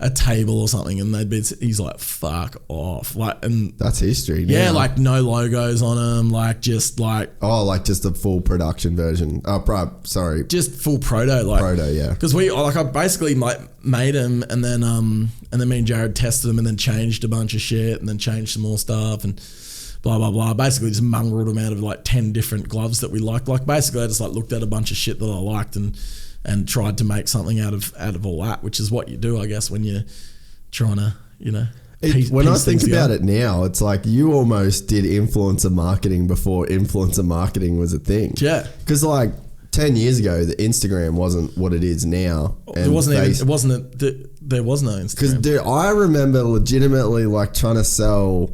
a table or something, and he's like, fuck off. Like, and that's history now. Yeah, like no logos on them, like just like... Oh, like just a full production version. Oh, sorry. Just full proto. Like, proto, yeah. Because I basically like made them and then me and Jared tested them and then changed a bunch of shit and then changed some more stuff and blah, blah, blah. Basically just mongreled them out of like 10 different gloves that we liked. Like basically I just like looked at a bunch of shit that I liked and tried to make something out of all that, which is what you do, I guess, when you're trying to, you know. When I think about it now, it's like you almost did influencer marketing before influencer marketing was a thing. Yeah. Because like 10 years ago, the Instagram wasn't what it is now. There was no Instagram. Because dude, I remember legitimately like trying to sell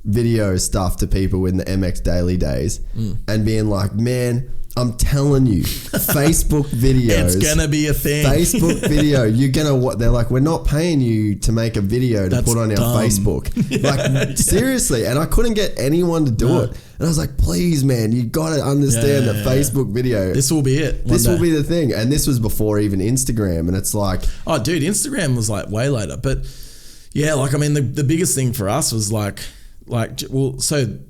video stuff to people in the MX Daily days and being like, man, I'm telling you, Facebook videos. It's gonna be a thing. Facebook video. You're gonna what? They're like, we're not paying you to make a video to put on our dumb. Facebook. Seriously. And I couldn't get anyone to do it. And I was like, please, man, you got to understand that Facebook video. This will be it. This will be the thing. And this was before even Instagram. And it's like, oh, dude, Instagram was like way later. But yeah, like I mean, the biggest thing for us was so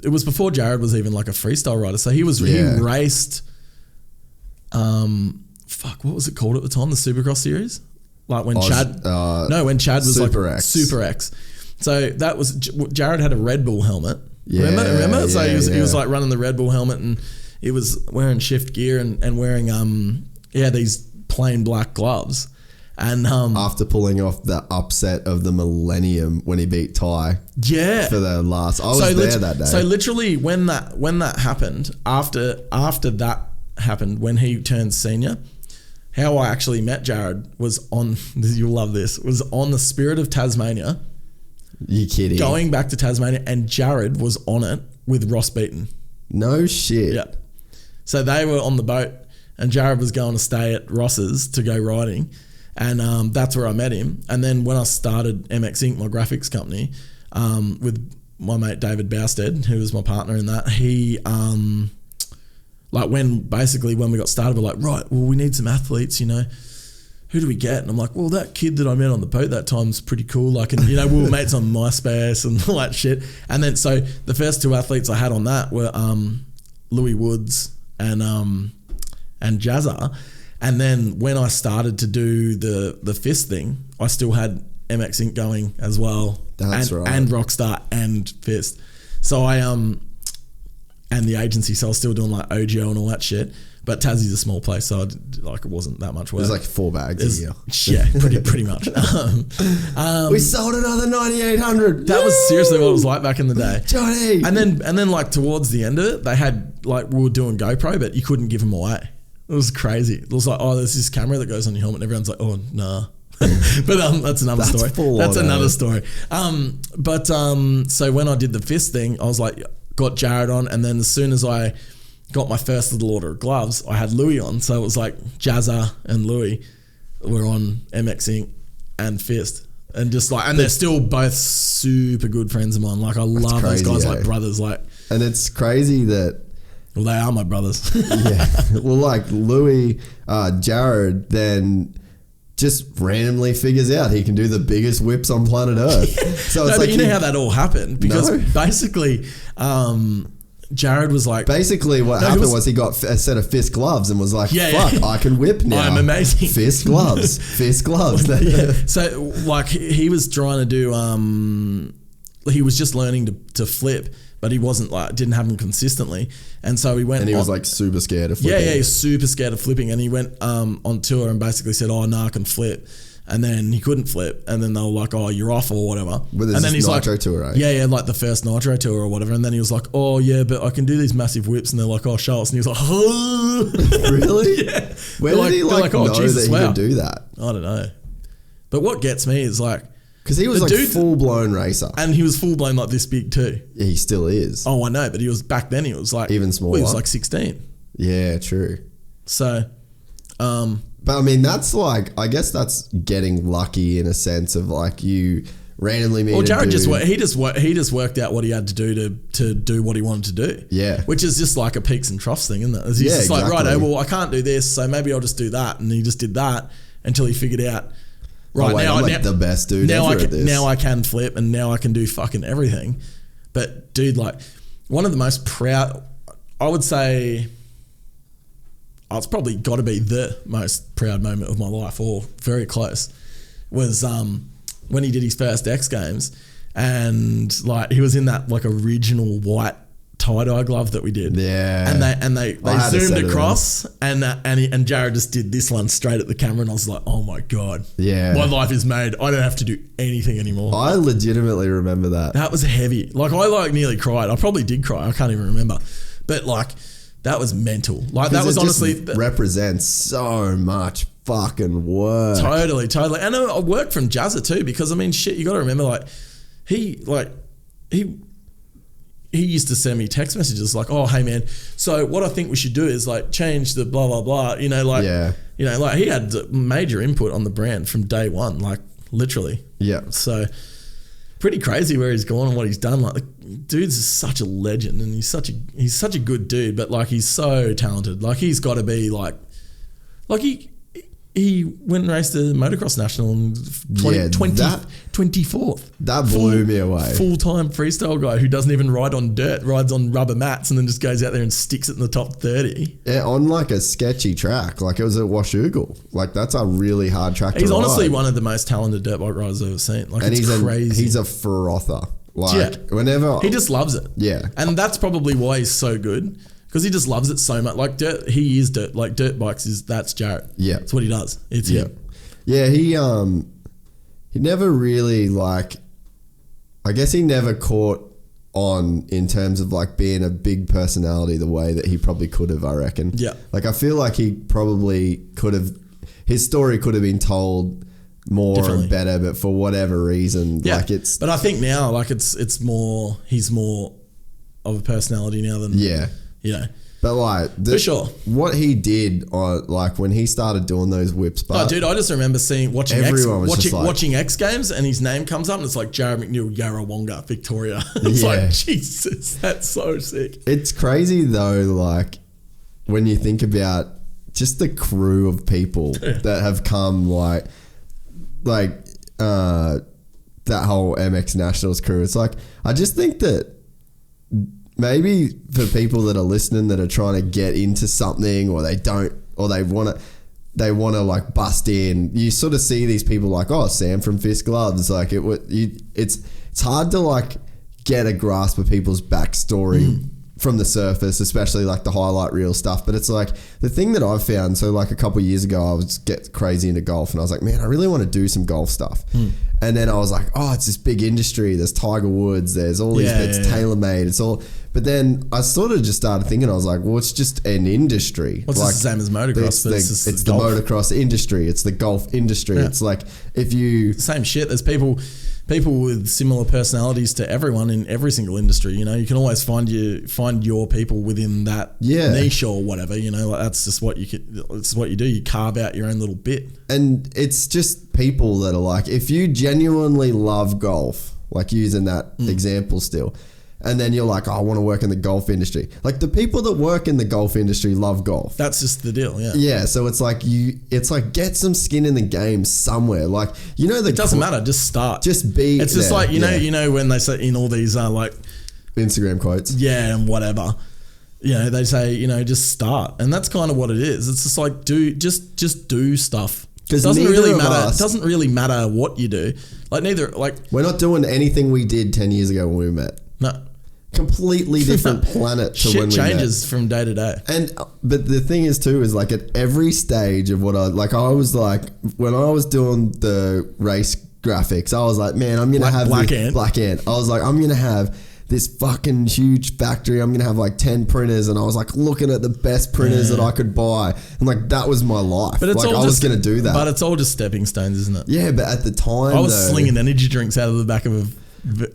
it was before Jared was even like a freestyle rider. So he raced. What was it called at the time? The Supercross series, like when Chad was Super like X. Super X. So that was Jared had a Red Bull helmet. Yeah, remember? So he was like running the Red Bull helmet, and he was wearing shift gear and wearing these plain black gloves. And after pulling off the upset of the millennium when he beat Ty, for the last, I was there that day. So literally, when that happened, after that happened, when he turned senior, how I actually met Jared was on. You'll love this. Was on the Spirit of Tasmania. You kidding? Going back to Tasmania, and Jared was on it with Ross Beaton. No shit. Yeah. So they were on the boat, and Jared was going to stay at Ross's to go riding. And that's where I met him. And then when I started MX Inc., my graphics company, with my mate David Bousted, who was my partner in that, he, when we got started, we're like, right, well, we need some athletes, who do we get? And I'm like, well, that kid that I met on the boat that time's pretty cool. Like, and we were mates on MySpace and all that shit. And then, so the first two athletes I had on that were Louis Woods and Jazza. And then when I started to do the FIST thing, I still had MX Inc. going as well. That's right. And Rockstar and FIST. So I and the agency, so I was still doing like OGO and all that shit. But Tassie's a small place, so it wasn't that much work. It was like 4 bags a year. Yeah, pretty much. We sold another 9,800. That was seriously what it was like back in the day. Johnny. And then like towards the end of it, they had we were doing GoPro, but you couldn't give them away. It was crazy. It was like, oh, there's this camera that goes on your helmet, and everyone's like, oh, nah. But that's another story. That's another story. So when I did the FIST thing, I was like, got Jared on, and then as soon as I got my first little order of gloves, I had Louis on. So it was like Jazza and Louis were on MX Inc. and FIST. And just like, and they're still both super good friends of mine. Like I love those guys like brothers. Like, and it's crazy that, well, they are my brothers. Yeah. Well, like Louis, Jared then just randomly figures out he can do the biggest whips on planet Earth. So it's but you know how that all happened? Because basically, Jared was like... Basically what happened was he got a set of FIST gloves and was like, fuck, I can whip now. I'm amazing. FIST gloves. FIST gloves. Yeah. So like he was trying to do... he was just learning to flip, but he wasn't didn't have them consistently. And so he went... And he was like super scared of flipping. Yeah, he was super scared of flipping. And he went on tour and basically said, oh, no, I can flip. And then he couldn't flip. And then they were like, oh, you're off or whatever. With and then he's Nitro like, tour, right? Yeah, like the first Nitro tour or whatever. And then he was like, oh, yeah, but I can do these massive whips. And they're like, oh, show us. And he was like, oh. Really? Yeah. Where did he know Jesus, that he could do that? I don't know. But what gets me is like... Because he was like full-blown racer. And he was full-blown like this big too. Yeah, he still is. Oh, I know. But he was... Back then he was like... Even smaller. Well, he was like 16. Yeah, true. So... But I mean, that's like... I guess that's getting lucky in a sense of like you randomly meet Jared just worked out what he had to do to do what he wanted to do. Yeah. Which is just like a peaks and troughs thing, isn't it? He's just like, right, well, I can't do this, so maybe I'll just do that. And he just did that until he figured out... Right, I'm like the best dude ever at this. Now I can flip and now I can do fucking everything. But dude, like one of the most proud, I would say, it's probably got to be the most proud moment of my life, or very close, was when he did his first X Games, and like he was in that like original white tie-dye glove that we did. Yeah. And they zoomed across and Jared just did this one straight at the camera, and I was like, oh my God. Yeah. My life is made. I don't have to do anything anymore. I legitimately remember that. That was heavy. Like I like nearly cried. I probably did cry. I can't even remember. But like that was mental. Like that was honestly represents so much fucking work. Totally. And I worked from Jazza too, because I mean shit, you got to remember he he used to send me text messages like, oh, hey man, so what I think we should do is like change the blah, blah, blah, you know, like, you know, like he had major input on the brand from day one, like literally. Yeah. So pretty crazy where he's gone and what he's done. Like the dude's such a legend and he's such a good dude, but like he's so talented. Like he's got to be like he went and raced the motocross national in 24th. That blew me away. Full-time freestyle guy who doesn't even ride on dirt, rides on rubber mats and then just goes out there and sticks it in the top 30. Yeah, on like a sketchy track. Like it was at Washougal. Like that's a really hard track to ride. He's honestly one of the most talented dirt bike riders I've ever seen. Like and it's crazy. He's a frother. Like whenever... He just loves it. Yeah. And that's probably why he's so good. Because he just loves it so much. Like dirt, he is dirt. Like dirt bikes that's Jared. Yeah, that's what he does. It's him. Yeah, he never really like. I guess he never caught on in terms of like being a big personality the way that he probably could have. I reckon. Yeah. Like I feel like he probably could have. His story could have been told more and better, but for whatever reason, like it's. But I think now, like it's more. He's more of a personality now than. Yeah. You know, but like for sure, what he did, like when he started doing those whips. But dude, I just remember watching X Games, and his name comes up, and it's like Jared McNeil, Yarrawonga, Victoria. It's like Jesus, that's so sick. It's crazy though, like when you think about just the crew of people that have come, like that whole MX Nationals crew. It's like I just think that. Maybe for people that are listening that are trying to get into something or they don't, or they want to like bust in, you sort of see these people like, oh, Sam from Fist Gloves. Like it's hard to like get a grasp of people's backstory from the surface, especially like the highlight reel stuff. But it's like the thing that I've found. So like a couple of years ago, I was get crazy into golf and I was like, man, I really want to do some golf stuff. And then I was like, oh, it's this big industry. There's Tiger Woods. There's all these, it's TaylorMade. It's all, but then I sort of just started thinking, I was like, well, it's just an industry. What's like, the same as motocross? It's the motocross industry. It's the golf industry. Yeah. It's like if you... Same shit. There's people with similar personalities to everyone in every single industry. You know, you can always find your people within that niche or whatever. You know, like that's just what it's what you do. You carve out your own little bit. And it's just people that are like, if you genuinely love golf, like using that example still, and then you're like, oh, I want to work in the golf industry. Like the people that work in the golf industry love golf. That's just the deal, yeah. Yeah, so it's like get some skin in the game somewhere. Like, you know, it doesn't matter, just start. Just be It's just there. like, you know when they say in all these like Instagram quotes. Yeah, and whatever. You know, they say, you know, just start. And that's kind of what it is. It's just like just do stuff. It doesn't really matter. It doesn't really matter what you do. Like we're not doing anything we did 10 years ago when we met. No. Completely different planet to when we met. Shit changes from day to day. But the thing is too, is like at every stage of what I was like, when I was doing the race graphics, I was like, man, I'm going to have Black Ant. I was like, I'm going to have this fucking huge factory. I'm going to have like 10 printers. And I was like looking at the best printers that I could buy. And like, that was my life. But it's like, I was going to do that. But it's all just stepping stones, isn't it? Yeah. But at the time, I was slinging energy drinks out of the back of a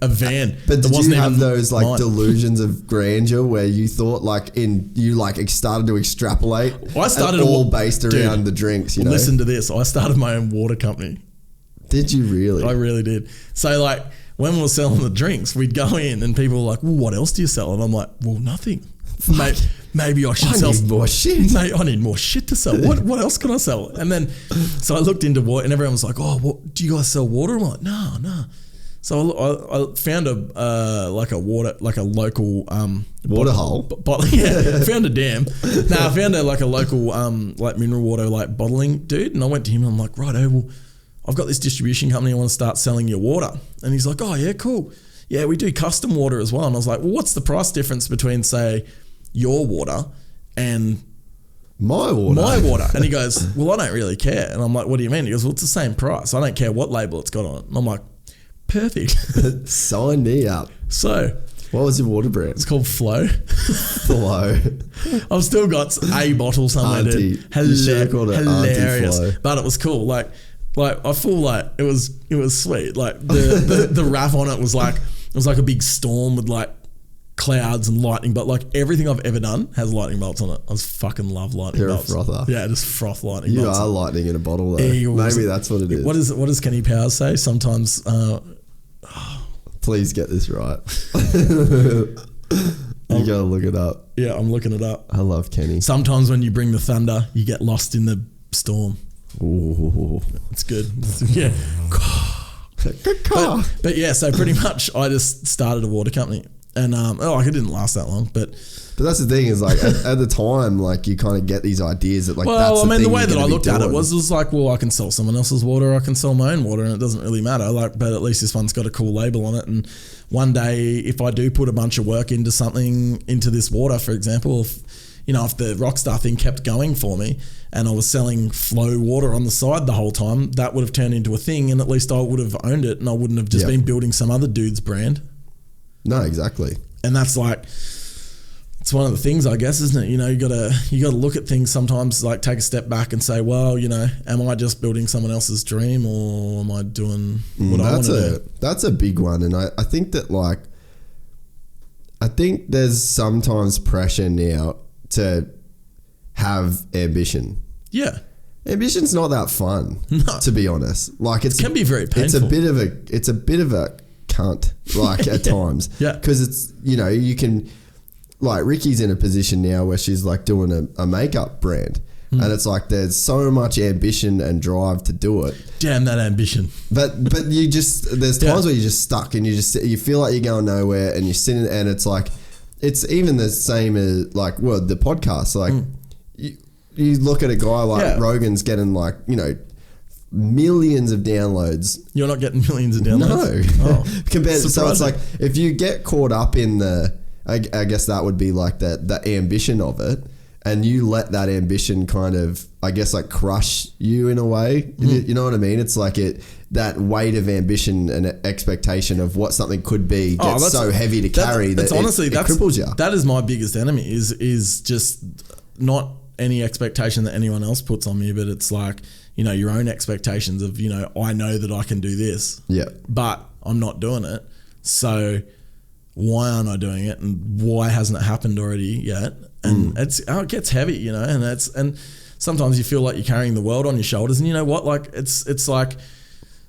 van. But did you have those like delusions of grandeur where you thought you started to extrapolate? I started all based around the drinks, you know? Listen to this. I started my own water company. Did you really? I really did. So like when we were selling the drinks, we'd go in and people were like, well, what else do you sell? And I'm like, well, nothing. Maybe I should sell more shit. Mate, I need more shit to sell. What else can I sell? And then, so I looked into water and everyone was like, oh, what, do you guys sell water? I'm like, no. So I found a local water hole. Found a dam. I found a local like mineral water like bottling dude, and I went to him and I'm like, righto, well, I've got this distribution company. I want to start selling your water, and he's like, oh yeah, cool. Yeah, we do custom water as well. And I was like, well, what's the price difference between say your water and my water? And he goes, well, I don't really care. And I'm like, what do you mean? He goes, well, it's the same price. I don't care what label it's got on it. And I'm like, perfect. Sign me up. So, what was your water brand? It's called Flow. Flow. I've still got a bottle somewhere. Auntie. You should have called it hilarious. Auntie Flow. But it was cool. Like I feel like it was sweet. Like the wrap on it was like a big storm with like clouds and lightning, but like everything I've ever done has lightning bolts on it. I just fucking love lightning You're bolts. a frother. Yeah, just froth lightning You bolts. are lightning in a bottle though. Eagles. Maybe that's what it is. What does Kenny Powers say? Sometimes Please get this right. You gotta look it up. yeah, I'm looking it up. I love Kenny. Sometimes when you bring the thunder, you get lost in the storm. Ooh. It's good. Yeah. But yeah, so pretty much I just started a water company. And it didn't last that long, but that's the thing is like at the time, like you kind of get these ideas that like. well, that's I mean, the way you're that I gonna be looked at it doing. was like, well, I can sell someone else's water, I can sell my own water, and it doesn't really matter. Like, but at least this one's got a cool label on it. And one day, if I do put a bunch of work into something, into this water, for example, if the Rockstar thing kept going for me, and I was selling flow water on the side the whole time, that would have turned into a thing, and at least I would have owned it, and I wouldn't have just been building some other dude's brand. No, exactly. And that's like, it's one of the things, I guess, isn't it? You gotta look at things sometimes, like take a step back and say, well, am I just building someone else's dream, or am I doing what I want to do? That's a big one. And I think that like, I think there's sometimes pressure now to have ambition. Yeah. Ambition's not that fun, to be honest. Like it can be very painful. It's a bit of a cunt, like at times. Yeah. Because it's, you can, like Ricky's in a position now where she's like doing a makeup brand. And it's like there's so much ambition and drive to do it. Damn that ambition. But you just, there's times where you're just stuck and you feel like you're going nowhere, and you're sitting, and it's like, it's even the same as like, well, the podcast. Like you look at a guy like Rogan's getting like, millions of downloads. You're not getting millions of downloads? No. Oh, Compared to, so it's like, if you get caught up in I guess that would be like the ambition of it, and you let that ambition kind of, I guess, like crush you in a way. You know what I mean? It's like that weight of ambition and expectation of what something could be gets so heavy to carry that it cripples you. That is my biggest enemy is just not any expectation that anyone else puts on me, but it's like, your own expectations of, I know that I can do this, but I'm not doing it. So why aren't I doing it, and why hasn't it happened already yet? And it gets heavy, and sometimes you feel like you're carrying the world on your shoulders. And you know what? Like it's like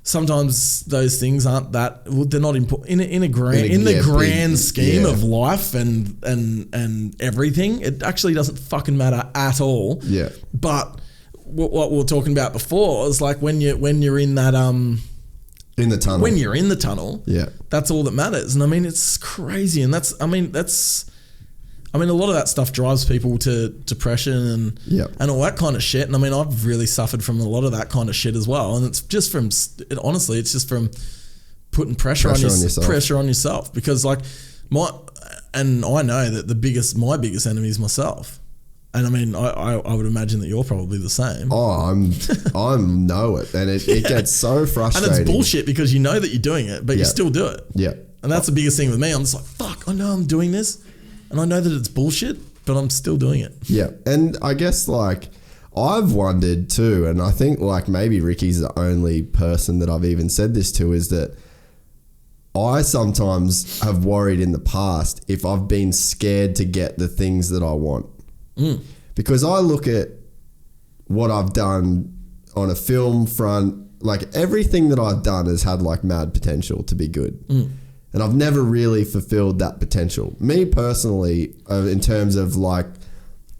sometimes those things aren't that, they're not important in the grand scheme of life and everything. It actually doesn't fucking matter at all. Yeah. But what we were talking about before is like when you're in that in the tunnel. When you're in the tunnel, that's all that matters. And I mean, it's crazy. And a lot of that stuff drives people to depression and all that kind of shit. And I mean, I've really suffered from a lot of that kind of shit as well. And it's just from, honestly, it's just from putting pressure on yourself. Because like I know that my biggest enemy is myself. And I mean, I would imagine that you're probably the same. Oh, I'm know it. And it gets so frustrating. And it's bullshit because you know that you're doing it, but you still do it. Yeah. And that's the biggest thing with me. I'm just like, fuck, I know I'm doing this. And I know that it's bullshit, but I'm still doing it. Yeah. And I guess like I've wondered too, and I think like maybe Ricky's the only person that I've even said this to, is that I sometimes have worried in the past if I've been scared to get the things that I want. Because I look at what I've done on a film front, like everything that I've done has had like mad potential to be good. And I've never really fulfilled that potential. Me personally, in terms of like,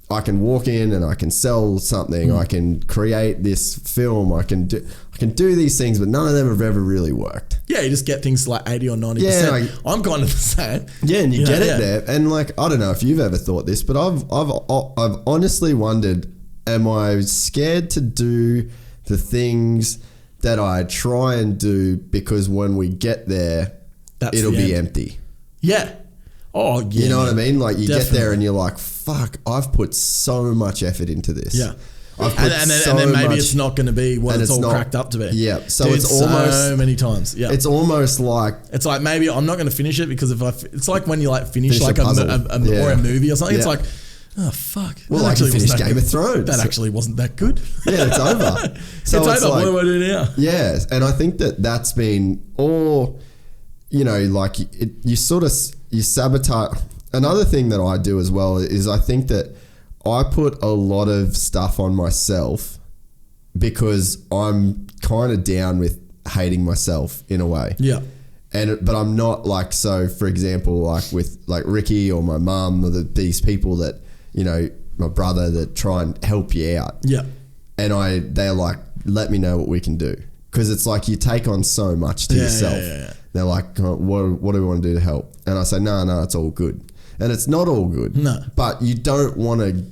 I can walk in and I can sell something, I can create this film, I can do these things, but none of them have ever really worked. Yeah, you just get things to like 80 or 90%. Yeah, I'm kind of the same. Yeah, and you get it there. And like, I don't know if you've ever thought this, but I've honestly wondered, am I scared to do the things that I try and do because when we get there, it'll be empty? Yeah. Oh, yeah. You know what I mean? Like you get there and you're like, fuck, I've put so much effort into this. Yeah. And then maybe it's not going to be what it's all cracked up to be. Yeah. So it's almost so many times. Yeah. It's almost like, it's like maybe I'm not going to finish it because it's like when you like finish like or a movie or something. Yeah. It's like, oh fuck. Well, I can finish Game of Thrones. That actually wasn't that good. Yeah, it's over. So it's over. Like, what do I do now? Yeah. And I think that's been, or, like you sabotage. another thing that I do as well is I think that I put a lot of stuff on myself because I'm kind of down with hating myself in a way. Yeah. But I'm not like, so for example, like with like Ricky or my mum or these people that, you know, my brother that try and help you out. Yeah. And they're like, let me know what we can do. Because it's like you take on so much to yourself. Yeah. They're like, oh, what do we want to do to help? And I say, no, it's all good. And it's not all good. No. But you don't want to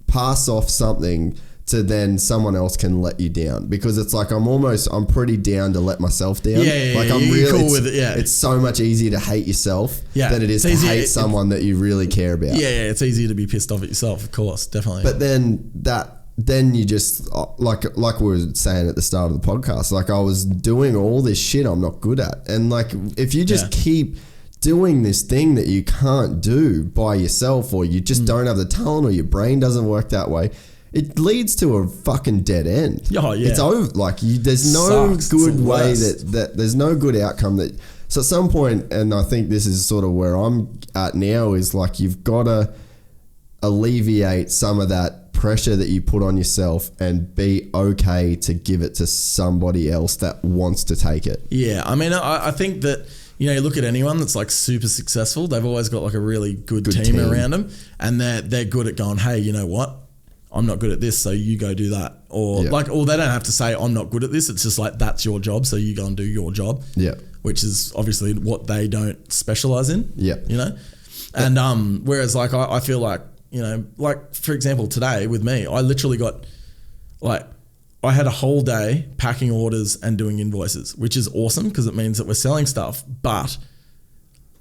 pass off something to then someone else can let you down, because it's like I'm pretty down to let myself down. Like I'm really cool with it. Yeah, it's so much easier to hate yourself than it is to hate someone that you really care about. Yeah, it's easier to be pissed off at yourself, of course, definitely. But then you just like we were saying at the start of the podcast, like I was doing all this shit I'm not good at, and like if you just keep doing this thing that you can't do by yourself, or you just don't have the talent, or your brain doesn't work that way, it leads to a fucking dead end. Oh, yeah. It's over. Like there's no good way that there's no good outcome that. So at some point, and I think this is sort of where I'm at now, is like you've got to alleviate some of that pressure that you put on yourself and be okay to give it to somebody else that wants to take it. Yeah. I mean, I think that, you know, you look at anyone that's like super successful, they've always got like a really good team around them, and they're good at going, hey, you know what? I'm not good at this, so you go do that. Or or they don't have to say I'm not good at this. It's just like, that's your job, so you go and do your job. Yeah. Which is obviously what they don't specialize in. Yeah. You know? And whereas like I feel like, you know, like for example, today with me, I literally got like, I had a whole day packing orders and doing invoices, which is awesome because it means that we're selling stuff, but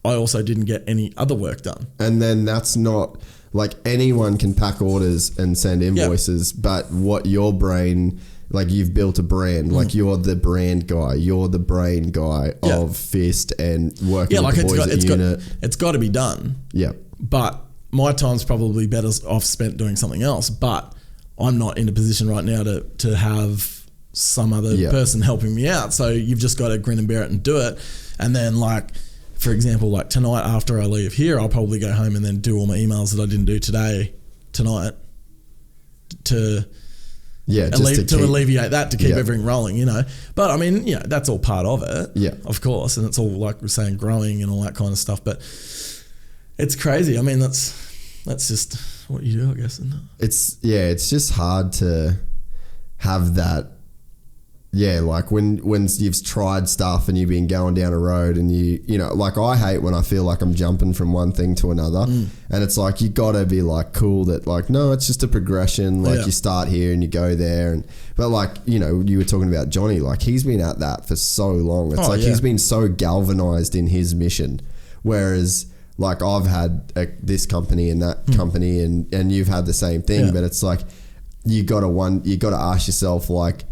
I also didn't get any other work done. And then that's not like, anyone can pack orders and send invoices, but what your brain, like you've built a brand, like you're the brand guy, you're the brain guy of FIST and working with the boys at unit. It's got to be done. Yeah. But my time's probably better off spent doing something else, but I'm not in a position right now to have some other person helping me out. So you've just got to grin and bear it and do it. And then like, for example, like tonight after I leave here, I'll probably go home and then do all my emails that I didn't do tonight to alleviate that, to keep everything rolling, you know. But I mean, you know, that's all part of it. Yeah. Of course. And it's all like we're saying, growing and all that kind of stuff. But it's crazy. I mean, that's just what you do, I guess, isn't it? It's just hard to have that. Yeah, like when you've tried stuff and you've been going down a road and you know, like I hate when I feel like I'm jumping from one thing to another, and it's like you got to be like cool that like, no, it's just a progression. Like you start here and you go there, but like, you know, you were talking about Johnny, like he's been at that for so long. It's he's been so galvanized in his mission, whereas like I've had this company and that company and you've had the same thing, but it's like you got to ask yourself like,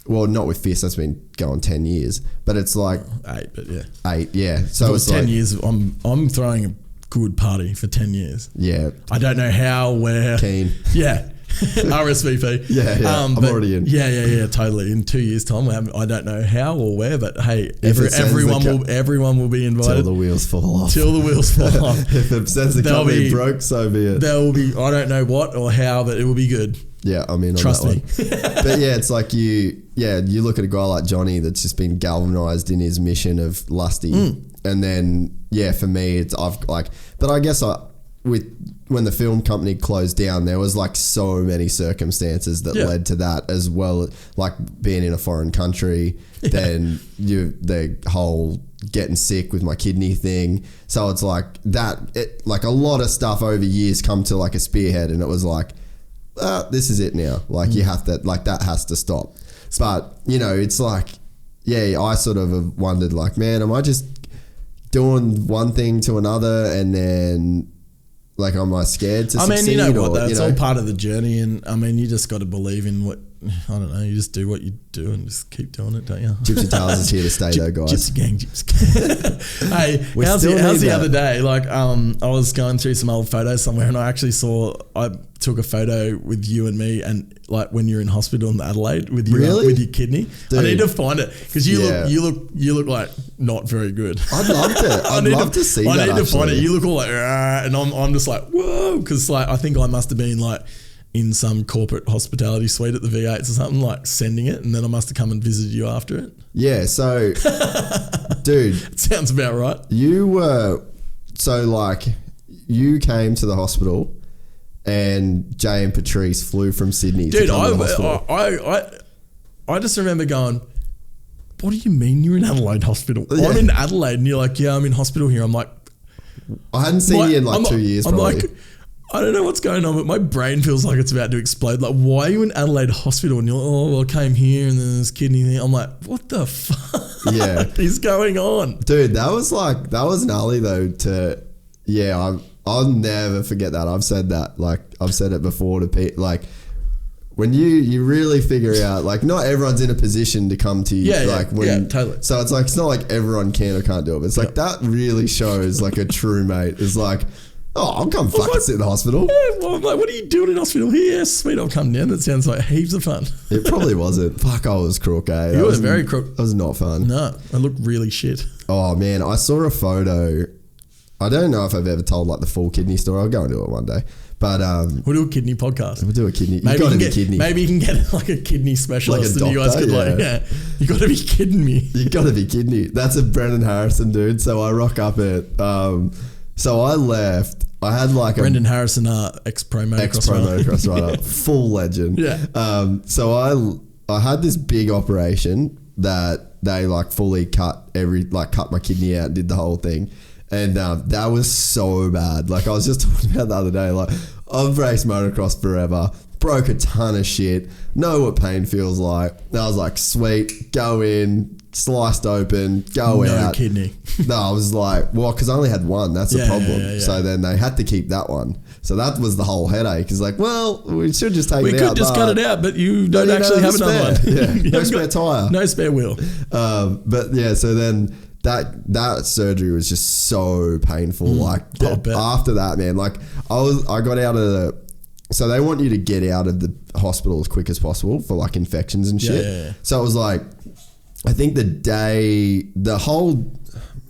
well, not with FIST, that's been going 10 years, but it's like 8, yeah. So it's 10 like, years. I'm throwing a good party for 10 years. Yeah. I don't know how, where. Keen. Yeah. RSVP. I'm already in. Yeah, totally. In 2 years' time, I don't know how or where, but hey, everyone will be invited. Till the wheels fall off. If it says the company broke, so be it. There will be, I don't know what or how, but it will be good. Yeah, I mean, trust me. But yeah, it's like you look at a guy like Johnny that's just been galvanized in his mission of Lusty, and then for me, but I guess when the film company closed down, there was like so many circumstances that led to that, as well, like being in a foreign country, then the whole getting sick with my kidney thing. So it's like like a lot of stuff over years come to like a spearhead, and it was like, this is it now. Like you have to, like that has to stop. But you know, it's like, I sort of have wondered like, man, am I just doing one thing to another and then like, am I scared to succeed? I mean, you know what, that's all part of the journey, and I mean, you just got to believe in what, I don't know, you just do what you do and just keep doing it, don't you? Gypsy Tales is here to stay though, guys. Gypsy gang, Hey, how's the other day? Like, I was going through some old photos somewhere and I actually saw, took a photo with you and me, and like when you're in hospital in Adelaide with your Really? with your kidney. Dude. I need to find it because you Yeah. look like not very good. I'd love to. I'd love to see that. I need to find it. actually. You look all like, "Rah," and I'm just like, whoa, because like I think I must have been like in some corporate hospitality suite at the V8s or something, like sending it, and then I must have come and visited you after it. Yeah. So, dude, It sounds about right. you were you came to the hospital, and Jay and Patrice flew from Sydney to Dude, come to the hospital. I just remember going, what do you mean you're in Adelaide Hospital? Yeah. I'm in Adelaide, and you're like, yeah, I'm in hospital here. I'm like, I hadn't seen you in like I'm 2 years. I'm Probably. like, I don't know what's going on, but my brain feels like it's about to explode. Like, why are you in Adelaide Hospital? And you're like, oh, well, I came here and then this kidney thing. I'm like, what the fuck Yeah. is going on? Dude, that was gnarly though. I'll never forget that. I've said that. Like I've said it before to people. Like when you really figure out, like not everyone's in a position to come to you. Totally. So it's like it's not like everyone can or can't do it. But it's like that really shows like a true mate is like, oh, I'll come fucking sit in the hospital. Yeah, well, I'm like, what are you doing in hospital here? Yeah, sweet, I'll come down. That sounds like heaps of fun. It probably wasn't. Fuck, I was crook, eh? You were very crook. That was not fun. No, I look really shit. Oh man, I saw a photo. I don't know if I've ever told like the full kidney story. I'll go and do it one day. But We'll do a kidney podcast. we'll do a kidney. Maybe You got to you be can kidney. Maybe you can get like a kidney specialist, Like a and you guys doctor, could yeah. you got to be kidding me. You got to be kidney. That's a Brendan Harrison dude. So I rock up at. So I left. I had like Brendan Harrison, ex-pro motocross rider, full legend. Yeah. So I had this big operation that they like fully cut my kidney out and did the whole thing. And that was so bad. Like I was just talking about the other day, like I've raced motocross forever, broke a ton of shit, know what pain feels like. And I was like, sweet, go in, sliced open, go No out. kidney. No, I was like, well, because I only had one. That's the Yeah, problem. yeah. So then they had to keep that one. So that was the whole headache. It's like, well, we should just take We it out. could just cut it out, but you don't you actually know, have the another spare. one. Yeah, You no haven't spare got- tyre. No spare wheel. But yeah, so then that surgery was just so painful. Like I bet. after that, man, like I got out of so they want you to get out of the hospital as quick as possible for like infections and shit. Yeah. So it was like, I think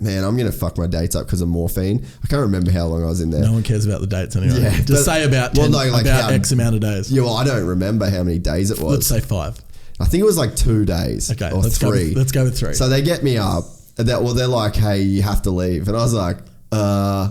man, I'm going to fuck my dates up because of morphine. I can't remember how long I was in there. No one cares about the dates anyway. Yeah, Just but- say about well, 10, no, like about how- X amount of days. Yeah, well, I don't remember how many days it was. Let's say 5. I think it was like 2 days Okay, or let's 3. let's go with 3. So they get me up. And they're like, hey, you have to leave. And I was like, I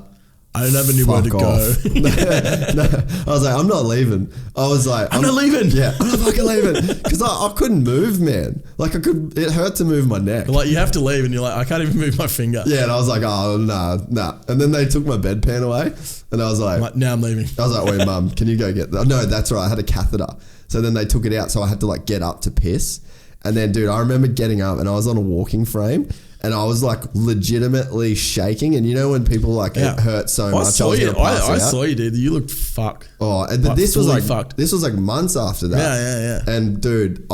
don't have anywhere to fuck go. off. No, I was like, I'm not leaving. I was like, I'm not leaving. Yeah, I'm not fucking leaving. Because I couldn't move, man. Like it hurt to move my neck. Like you have to leave, and you're like, I can't even move my finger. Yeah, and I was like, oh, nah. And then they took my bedpan away. And I was like, Now I'm leaving. I was like, wait, mum, can you go get that? No, that's right. I had a catheter. So then they took it out. So I had to like get up to piss. And then, dude, I remember getting up and I was on a walking frame. And I was like legitimately shaking. And you know when people like it hurt so much, I was going to pass I out. saw you, dude. You looked fucked. Oh, and Like, this was fully like fucked. This was like months after that. Yeah. And dude,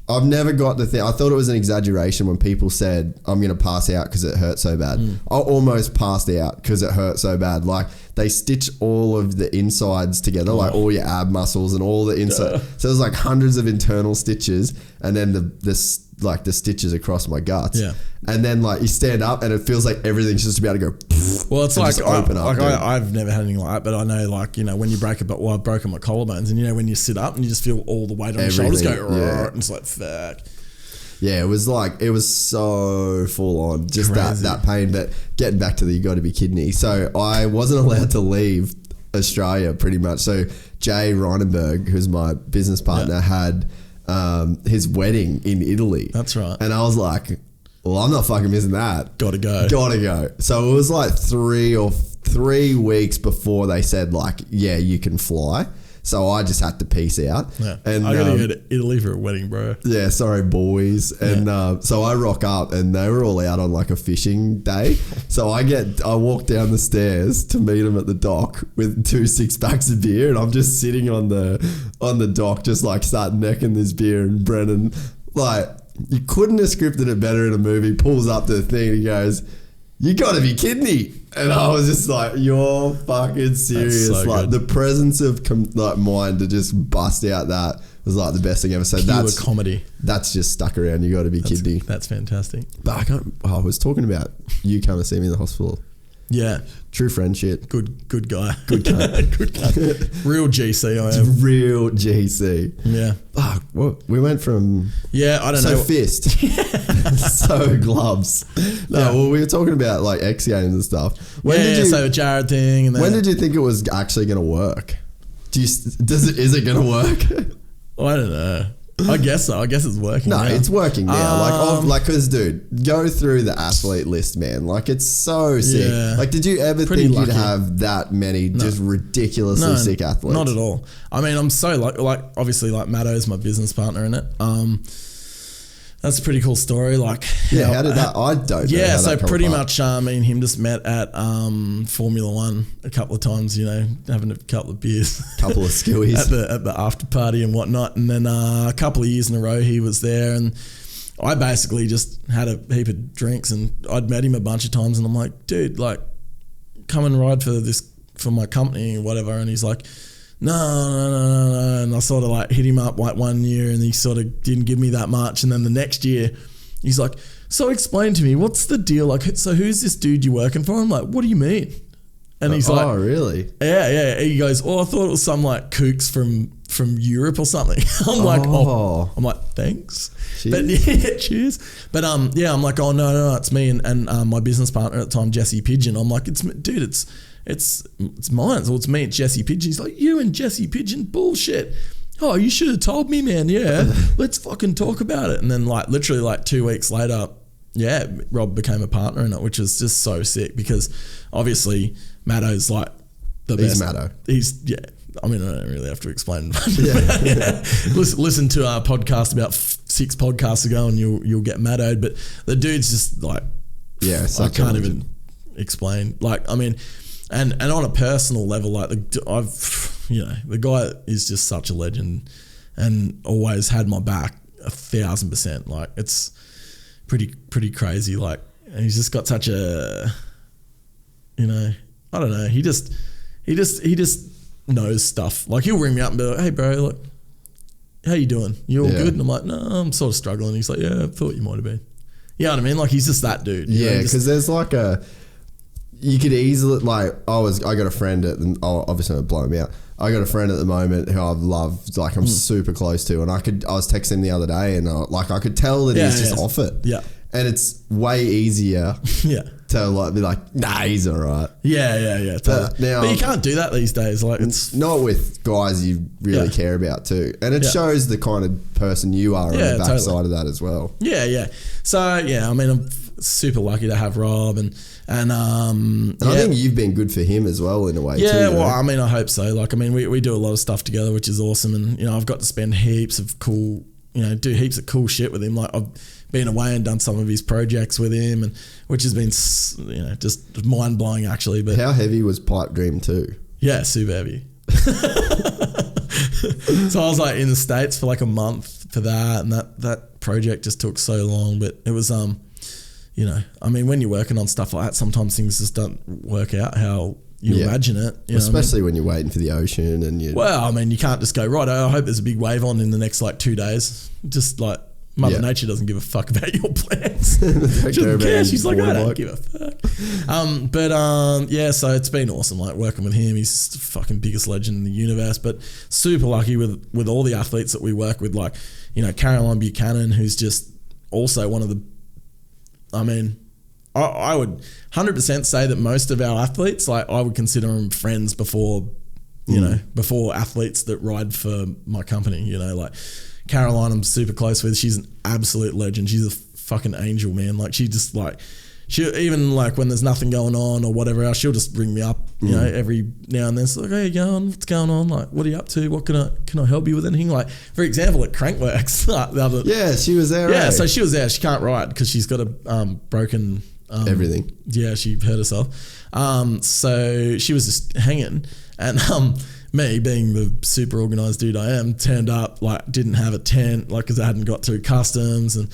I've never got the thing. I thought it was an exaggeration when people said I'm going to pass out because it hurt so bad. I almost passed out because it hurt so bad. Like they stitch all of the insides together, like all your ab muscles and all the inside. So there's like hundreds of internal stitches, and then the stitches across my guts. Yeah. And then like you stand up and it feels like everything's just about to go. Well, it's and like just open up. Dude. I've never had anything like that, but I know like, you know, when you break it, I've broken my collarbones, and you know, when you sit up and you just feel all the weight on your shoulders go, yeah. and it's like, fuck. Yeah, it was so full on, just Crazy. that pain. But getting back to the you got to be kidney. So I wasn't allowed to leave Australia pretty much. So Jay Reinenberg, who's my business partner, had his wedding in Italy. That's right. And I was like, well, I'm not fucking missing that. Gotta go. So it was like 3 weeks before they said like, yeah, you can fly. So I just had to peace out. Yeah. And I gotta go to Italy for a wedding, bro. yeah, sorry, boys. And so I rock up and they were all out on like a fishing day. So I walk down the stairs to meet them at the dock with 2 6-packs of beer, and I'm just sitting on the dock just like starting necking this beer, and Brennan, like, you couldn't have scripted it better in a movie, pulls up to the thing and he goes, you gotta be kidding me. And I was just like, you're fucking serious. so Like good. the presence of like mind to just bust out that was like the best thing ever. So Pure comedy. That's just stuck around. You got to be kidding. That's fantastic. But I was talking about you coming to see me in the hospital. Yeah. True friend shit. Good guy. Good guy. Good guy. Real GC I am. Real GC. Yeah. Fuck. What we went from. Yeah, I don't So know. fist. So gloves. No, Yeah. well, we were talking about like X Games and stuff. So Jared thing and then When did you think it was actually going to work? Is it going to work? Well, I don't know. I guess so. I guess it's working. No, now. it's working now. Cause dude, go through the athlete list, man. Like it's so sick. Yeah. Like, did you ever Pretty think lucky. you'd have that many just ridiculously sick athletes? Not at all. I mean, I'm so like obviously like Matto's my business partner in it. That's a pretty cool story. Like, Yeah, how did that? I don't know. Yeah, how so that come pretty apart. much me and him just met at Formula One a couple of times, you know, having a couple of beers. Couple of skillies. at the after party and whatnot. And then a couple of years in a row he was there and I basically just had a heap of drinks and I'd met him a bunch of times and I'm like, dude, like come and ride for my company or whatever. And he's like, no. And I sort of like hit him up like one year and he sort of didn't give me that much. And then the next year he's like, so explain to me, what's the deal? Like, so who's this dude you working for? I'm like, what do you mean? And he's like, oh, really? yeah. He goes, oh, I thought it was some like kooks from Europe or something. I'm like, I'm like, thanks. Cheers. But yeah, cheers. But I'm like, oh no, it's me and my business partner at the time, Jesse Pigeon. I'm like, it's mine. So it's me, it's Jesse Pigeon. He's like, you and Jesse Pigeon, bullshit. Oh, you should have told me, man. Yeah, let's fucking talk about it. And then like literally like 2 weeks later, yeah, Rob became a partner in it, which is just so sick because obviously Matto's like the best. He's Matto. I mean, I don't really have to explain. Listen to our podcast about 6 podcasts ago, and you'll get Mattoed. But the dude's just like, I can't even explain. Like, I mean, and on a personal level, like the guy is just such a legend, and always had my back 1,000%. Like, it's pretty crazy. Like, and he's just got such a, I don't know. He just knows stuff. Like he'll ring me up and be like, hey bro, like, how you doing? You all good? And I'm like, no, I'm sort of struggling. He's like, yeah, I thought you might have been. You know what I mean? Like he's just that dude. Yeah, because there's like you could easily like, I got a friend obviously I'm blowing me out. I got a friend at the moment who I've loved, like I'm super close to, and I was texting him the other day and I could tell that he's just off it. Yeah. And it's way easier to like be like, nah, he's all right. Yeah. Totally. But you can't do that these days. Like it's not with guys you really care about too. And it shows the kind of person you are on the backside of that as well. Yeah. So yeah, I mean, I'm super lucky to have Rob and I think you've been good for him as well in a way too. Yeah, well, I mean, I hope so. Like, I mean, we do a lot of stuff together, which is awesome. And, I've got to spend heaps of cool, do heaps of cool shit with him. Like I've been away and done some of his projects with him, and which has been, just mind blowing actually. But how heavy was Pipe Dream 2? Yeah, super heavy. So I was like in the States for like a month for that, and that project just took so long. But it was, I mean, when you're working on stuff like that, sometimes things just don't work out how you imagine it. Especially when you're waiting for the ocean and you. Well, I mean, you can't just go, right, I hope there's a big wave on in the next like 2 days. Just like Mother Nature doesn't give a fuck about your plans. She doesn't care. She's like, I don't give a fuck. So it's been awesome, like working with him. He's the fucking biggest legend in the universe, but super lucky with all the athletes that we work with, like, Caroline Buchanan, who's just also one of the, I mean, I would 100% say that most of our athletes, like I would consider them friends before, before athletes that ride for my company, like Caroline I'm super close with. She's an absolute legend. She's a fucking angel, man. Like she just like, she even like when there's nothing going on or whatever else, she'll just ring me up, every now and then. It's like, hey, you going? What's going on? Like, what are you up to? What can I help you with anything? Like, for example, at Crankworks, she was there. Yeah, so she was there. She can't ride because she's got a broken everything. Yeah, she hurt herself. So she was just hanging, and me being the super organised dude I am, turned up, like didn't have a tent, like because I hadn't got through customs, and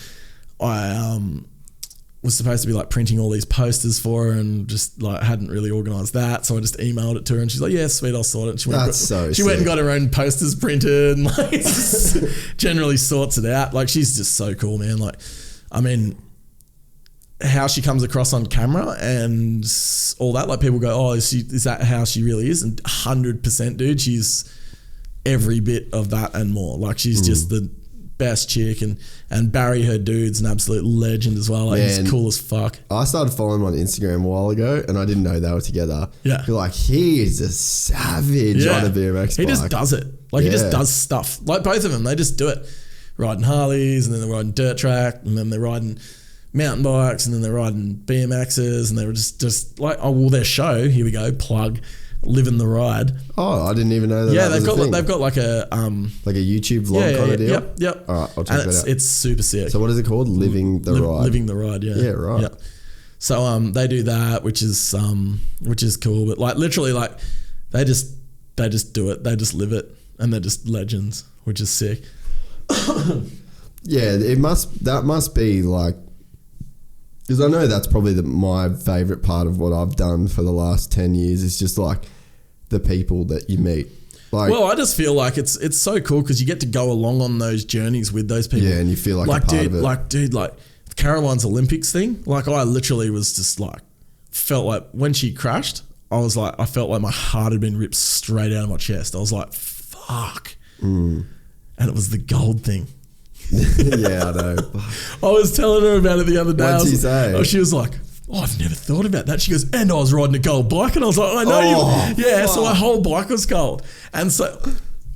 I was supposed to be like printing all these posters for her and just like hadn't really organised that. So I just emailed it to her and she's like, yeah, sweet, I'll sort it. She went and got her own posters printed and like just generally sorts it out. Like she's just so cool, man. Like, I mean, how she comes across on camera and all that, like people go, oh, is that how she really is? And 100%, dude, she's every bit of that and more. Like she's just the best chick, and Barry, her dude's an absolute legend as well. Like he's cool as fuck. I started following him on Instagram a while ago and I didn't know they were together. Yeah. You're like, he is a savage on a BMX bike. He just does it. Like he just does stuff. Like both of them, they just do it. Riding Harleys and then they're riding dirt track and then they're riding mountain bikes and then they're riding BMXs and they were just like, oh, well, their show, here we go, plug, Living the Ride. Oh, I didn't even know that. Yeah, they've got like a YouTube vlog kind of deal. Yep. All right, I'll check that out. It's super sick. So what is it called? Living the Ride. Living the Ride. Yeah. Yeah. Right. Yeah. So they do that, which is cool. But like literally, like they just do it. They just live it, and they're just legends, which is sick. Yeah, that must be like. Because I know that's probably my favourite part of what I've done for the last 10 years is just like the people that you meet. Like, well, I just feel like it's so cool because you get to go along on those journeys with those people. Yeah, and you feel like a part of it. Like Caroline's Olympics thing, like I literally was just like, felt like when she crashed, I felt like my heart had been ripped straight out of my chest. I was like, fuck. And it was the gold thing. Yeah, I know. I was telling her about it the other day. What'd she say? She was like, oh, I've never thought about that. She goes, and I was riding a gold bike. And I was like, I know you. Yeah, so my whole bike was gold. And so,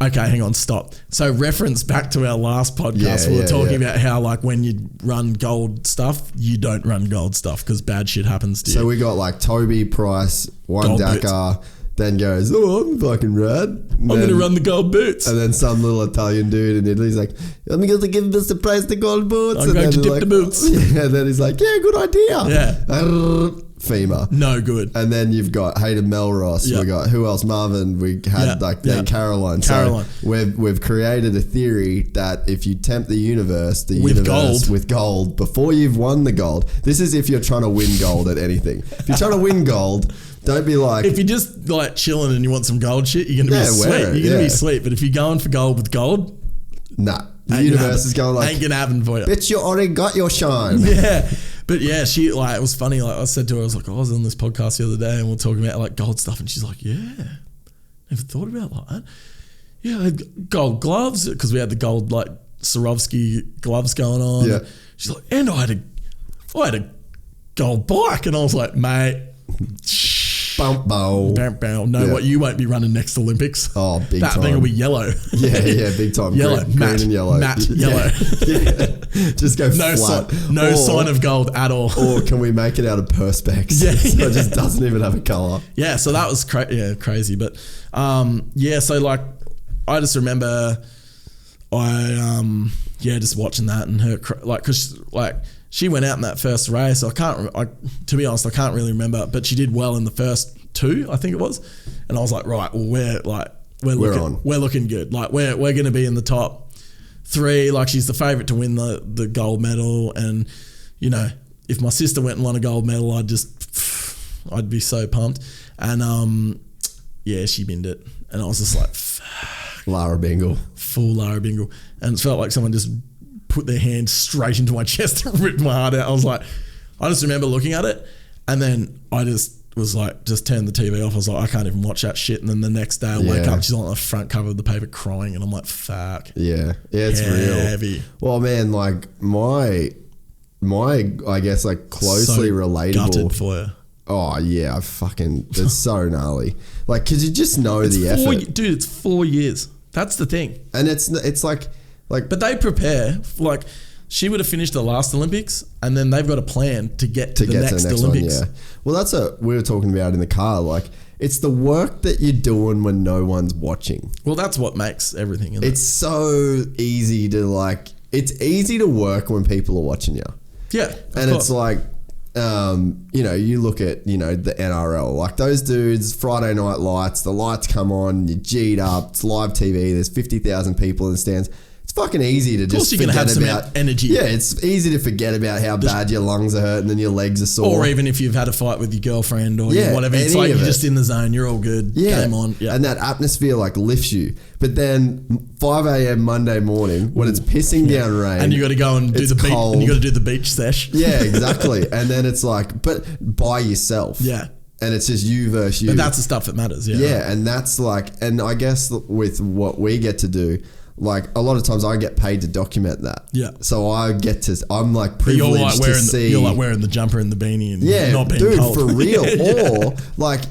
okay, hang on, stop. So reference back to our last podcast. We were talking about how like when you run gold stuff, you don't run gold stuff because bad shit happens to you. So we got like Toby, Price, one Dakar, then goes, oh, I'm fucking rad. I'm going to run the gold boots. And then some little Italian dude in Italy's like, I'm going to give Mr. Price the gold boots. I'm going to dip the boots. Yeah, and then he's like, yeah, good idea. Yeah. FEMA. No good. And then you've got Hayden Melross. We got, who else? Marvin. We had then Caroline. So we've created a theory that if you tempt the universe with gold before you've won the gold, this is if you're trying to win gold at anything. If you're trying to win gold, don't be like... If you're just like chilling and you want some gold shit, you're going to be sweet. You're going to be sweet. But if you're going for gold with gold... Nah. The universe is going like... Ain't going to happen for you. Bitch, you already got your shine. Yeah. But yeah, she like... It was funny. Like I said to her, I was like, I was on this podcast the other day and we were talking about like gold stuff and she's like, yeah. Never thought about it like that. Yeah, I had gold gloves because we had the gold like Swarovski gloves going on. Yeah. She's like, and I had a gold bike. And I was like, mate... Bump bow. No, what you won't be running next Olympics. Oh, big time. That thing will be yellow. Yeah, big time. Yellow, green and yellow. Matte yellow. Yeah. Just go flat. No sign of gold at all. Or can we make it out of Perspex? So it just doesn't even have a colour. Yeah, so that was crazy. But so like I just remember just watching that and her because she went out in that first race. To be honest, I can't really remember, but she did well in the first two, I think it was. And I was like, right, well, we're looking good. Like we're going to be in the top three. Like she's the favourite to win the gold medal. And you know, if my sister went and won a gold medal, I'd be so pumped. And she binned it, and I was just like, fuck. Lara Bingle, full Lara Bingle, and it felt like someone just put their hand straight into my chest and ripped my heart out. I just remember looking at it and then I just was like, just turned the TV off. I was like, I can't even watch that shit. And then the next day I wake up, she's on the front cover of the paper crying and I'm like, fuck. Yeah, it's real. Well, man, like my I guess like closely relatable. Gutted for you. Oh yeah, it's so gnarly. Like, cause you just know the effort. Dude, it's 4 years. That's the thing. And it's like, but they prepare. Like she would have finished the last Olympics, and then they've got a plan to get to the next Olympics. One, yeah. Well, that's what we were talking about in the car. Like it's the work that you're doing when no one's watching. Well, that's what makes everything. It's so easy to it's easy to work when people are watching you. Yeah, and it's like. You look at, the NRL, like those dudes, Friday night lights, the lights come on, you're G'd up, it's live TV, there's 50,000 people in the stands. It's fucking easy to just you're gonna forget have some about energy. Yeah, it's easy to forget about how bad your lungs are hurting and your legs are sore. Or even if you've had a fight with your girlfriend or whatever, it's any like of you're it. just in the zone. You're all good. Game on. Yeah. And that atmosphere like lifts you. But then 5 a.m. Monday morning when it's pissing down rain, and you got to go and do the beach, and you got to do the beach sesh. Yeah, exactly. And then it's like, but by yourself. Yeah. And it's just you versus you. But that's the stuff that matters. Yeah. Yeah, and that's like, and I guess with what we get to do, like a lot of times I get paid to document that. Yeah. So I'm like But privileged to see. You're like wearing the jumper and the beanie and not being dude, cold. for real. Or like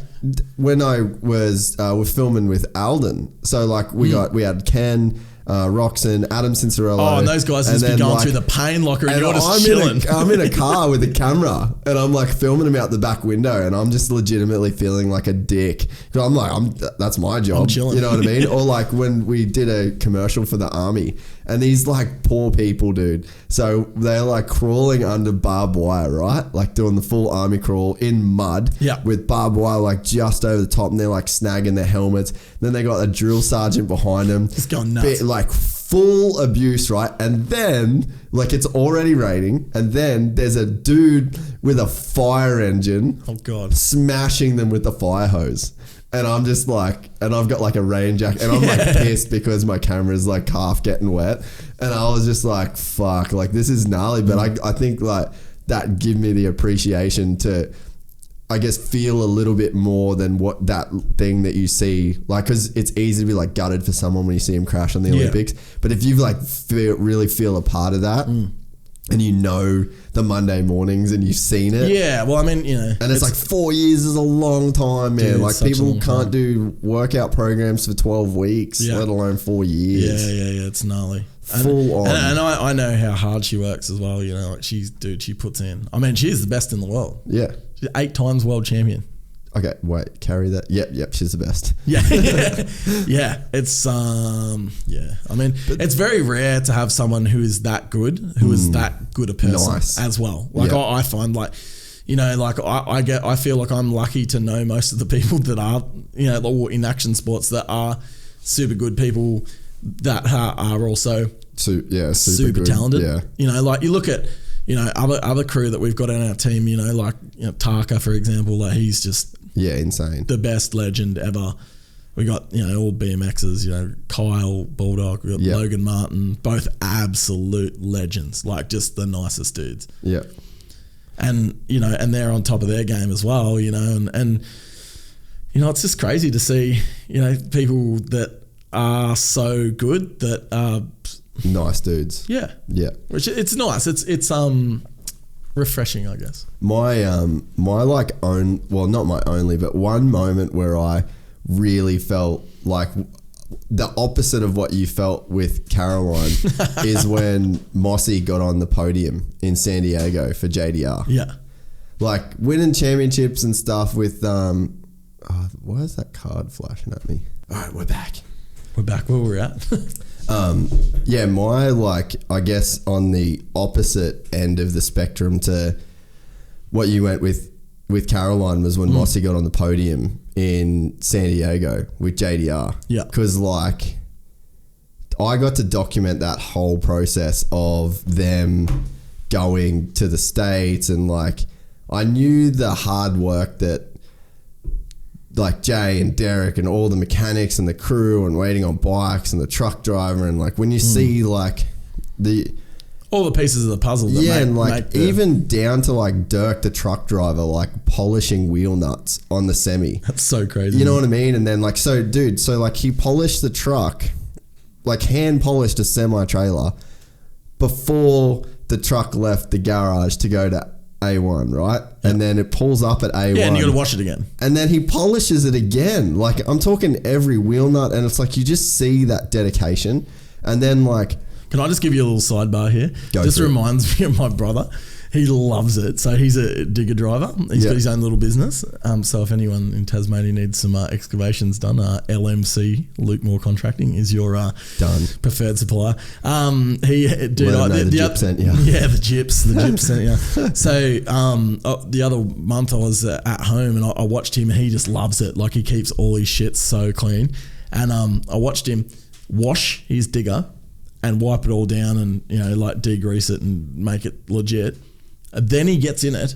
when I was we're filming with Alden, so like we had Ken, Roxanne, Adam Cincerello. Oh, and those guys just be going through the pain locker and you're just chilling. I'm in a car with a camera and I'm like filming them out the back window and I'm just legitimately feeling like a dick. I'm like, that's my job. I'm chilling. You know what I mean? Or like when we did a commercial for the army and these like poor people, dude. So they're like crawling under barbed wire, right? Like doing the full army crawl in mud with barbed wire like just over the top and they're like snagging their helmets. Then they got a drill sergeant behind them. Just going nuts. Like full abuse, right? And then like it's already raining and then there's a dude with a fire engine smashing them with the fire hose. And I'm just like, and I've got like a rain jacket and I'm like pissed because my camera's like half getting wet. And I was just like, fuck, like this is gnarly. But I think like that give me the appreciation to, I guess, feel a little bit more than what that thing that you see, like, because it's easy to be like gutted for someone when you see him crash on the Olympics. But if you've like really feel a part of that and you know the Monday mornings and you've seen it. Yeah, well, I mean, you know. And it's like 4 years is a long time, man. Dude, like people can't do workout programs for 12 weeks, let alone 4 years. Yeah, it's gnarly. Full on. And I know how hard she works as well, you know. Like she puts in. I mean, she's the best in the world. Yeah. She's 8 times world champion. Okay, wait, carry that. Yep, she's the best. Yeah. It's I mean, it's very rare to have someone who is that good, a person as well. Like I find like, you know, like I feel like I'm lucky to know most of the people that are, you know, in action sports that are super good people that are also super talented. Yeah. You know, like you look at, you know, other crew that we've got on our team, you know, like, you know, Taka, for example, like he's just insane, the best legend ever. We got, you know, all BMXers, you know, Kyle Bulldog, we got Logan Martin, both absolute legends, like just the nicest dudes. Yeah. And, you know, and they're on top of their game as well, you know, and you know, it's just crazy to see, you know, people that are so good that are nice dudes. Yeah. Which it's nice. It's refreshing, I guess. My like not my only, but one moment where I really felt like the opposite of what you felt with Caroline is when Mossy got on the podium in San Diego for JDR. Yeah. Like winning championships and stuff with why is that card flashing at me? All right, we're back. We're back where we're at. My like, I guess on the opposite end of the spectrum to what you went with Caroline was when Mossy got on the podium in San Diego with JDR. Yeah. Because like I got to document that whole process of them going to the States and like I knew the hard work that like Jay and Derek and all the mechanics and the crew and waiting on bikes and the truck driver and like when you see like all the pieces of the puzzle that and like even down to like Dirk the truck driver like polishing wheel nuts on the semi. That's so crazy. You know what I mean? And then like so like he polished the truck, like hand polished a semi trailer before the truck left the garage to go to A1, right? Yep. And then it pulls up at A1. Yeah, and you got to wash it again. And then he polishes it again. Like I'm talking every wheel nut, and it's like you just see that dedication. And then like, can I just give you a little sidebar here? Just reminds me of my brother. He loves it. So he's a digger driver. He's got his own little business. So if anyone in Tasmania needs some excavations done, LMC, Luke Moore Contracting, is your preferred supplier. The Gyp sent you. Yeah, the Gyp sent you. So the other month I was at home and I watched him and he just loves it. Like he keeps all his shit so clean. And I watched him wash his digger and wipe it all down and, you know, like degrease it and make it legit. And then he gets in it,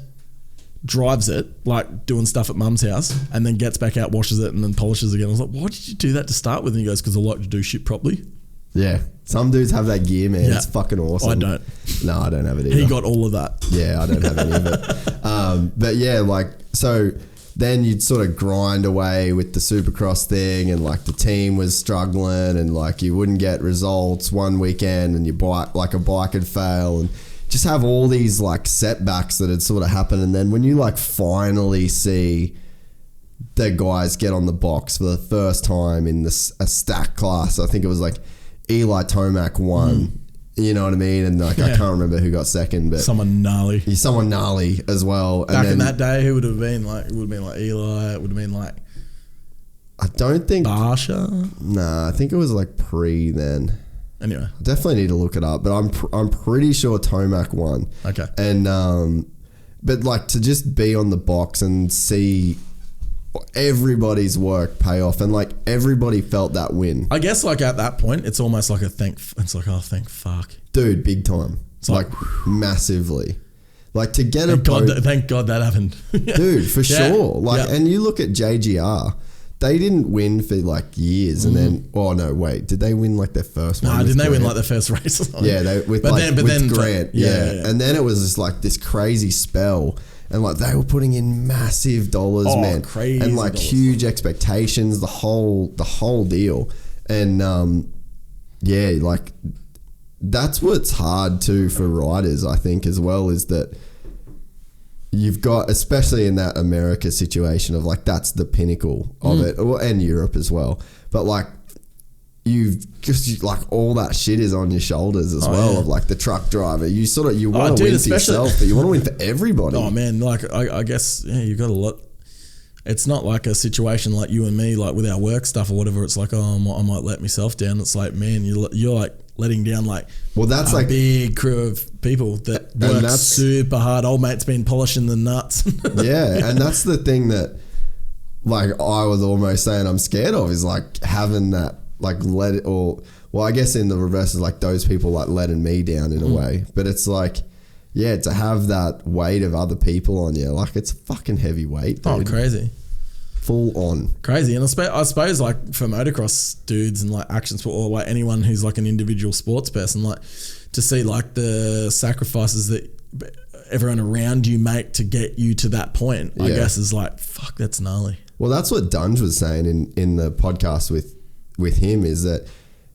drives it, like doing stuff at mum's house, and then gets back out, washes it, and then polishes again. I was like, why did you do that to start with? And he goes, because I like to do shit properly. Yeah. Some dudes have that gear, man. Yeah. It's fucking awesome. I don't. No, I don't have it either. He got all of that. Yeah, I don't have any of it. But yeah, like, so then you'd sort of grind away with the Supercross thing, and like the team was struggling, and like you wouldn't get results one weekend, and your bike, like a bike would fail, and just have all these like setbacks that had sort of happened. And then when you like finally see the guys get on the box for the first time in a stack class, I think it was like Eli Tomac won. You know what I mean? And like, I can't remember who got second, but someone gnarly. Someone gnarly as well. Back in that day, who would have been like? It would have been like Eli. It would have been like, I don't think Barsha. Nah, I think it was like pre then. Anyway, I definitely need to look it up, but I'm pretty sure Tomac won. Okay. And but like to just be on the box and see everybody's work pay off, and like everybody felt that win. I guess like at that point, it's almost like thank fuck, dude, big time. It's like massively. Like to get thank God that happened, dude, for sure. Like, and you look at JGR. They didn't win for like years, and then did they win like their first one? No, didn't they win like their first race? Yeah, with Grant. Yeah. And then it was just like this crazy spell, and like they were putting in massive dollars, man, crazy, and like huge expectations, the whole deal, and like that's what's hard too for riders, I think, as well, is that you've got, especially in that America situation of like, that's the pinnacle of it, and Europe as well. But like, you've just like all that shit is on your shoulders as well, of like the truck driver. You want to win for yourself, but you want to win for everybody. Oh man, like I guess you've got a lot. It's not like a situation like you and me, like with our work stuff or whatever. It's like, I might let myself down. It's like, man, you're like letting down like that's a like big crew of people that work super hard. Old mate's been polishing the nuts. Yeah, and that's the thing that like I was almost saying I'm scared of, is like having that like I guess in the reverse is like those people like letting me down in a way. But it's like, yeah, to have that weight of other people on you, like it's fucking heavy weight, dude. Oh, crazy. Full on. Crazy. And I suppose like for motocross dudes and like action sport, or like anyone who's like an individual sports person, like to see like the sacrifices that everyone around you make to get you to that point, I guess is like, fuck, that's gnarly. Well, that's what Dunge was saying in the podcast with him, is that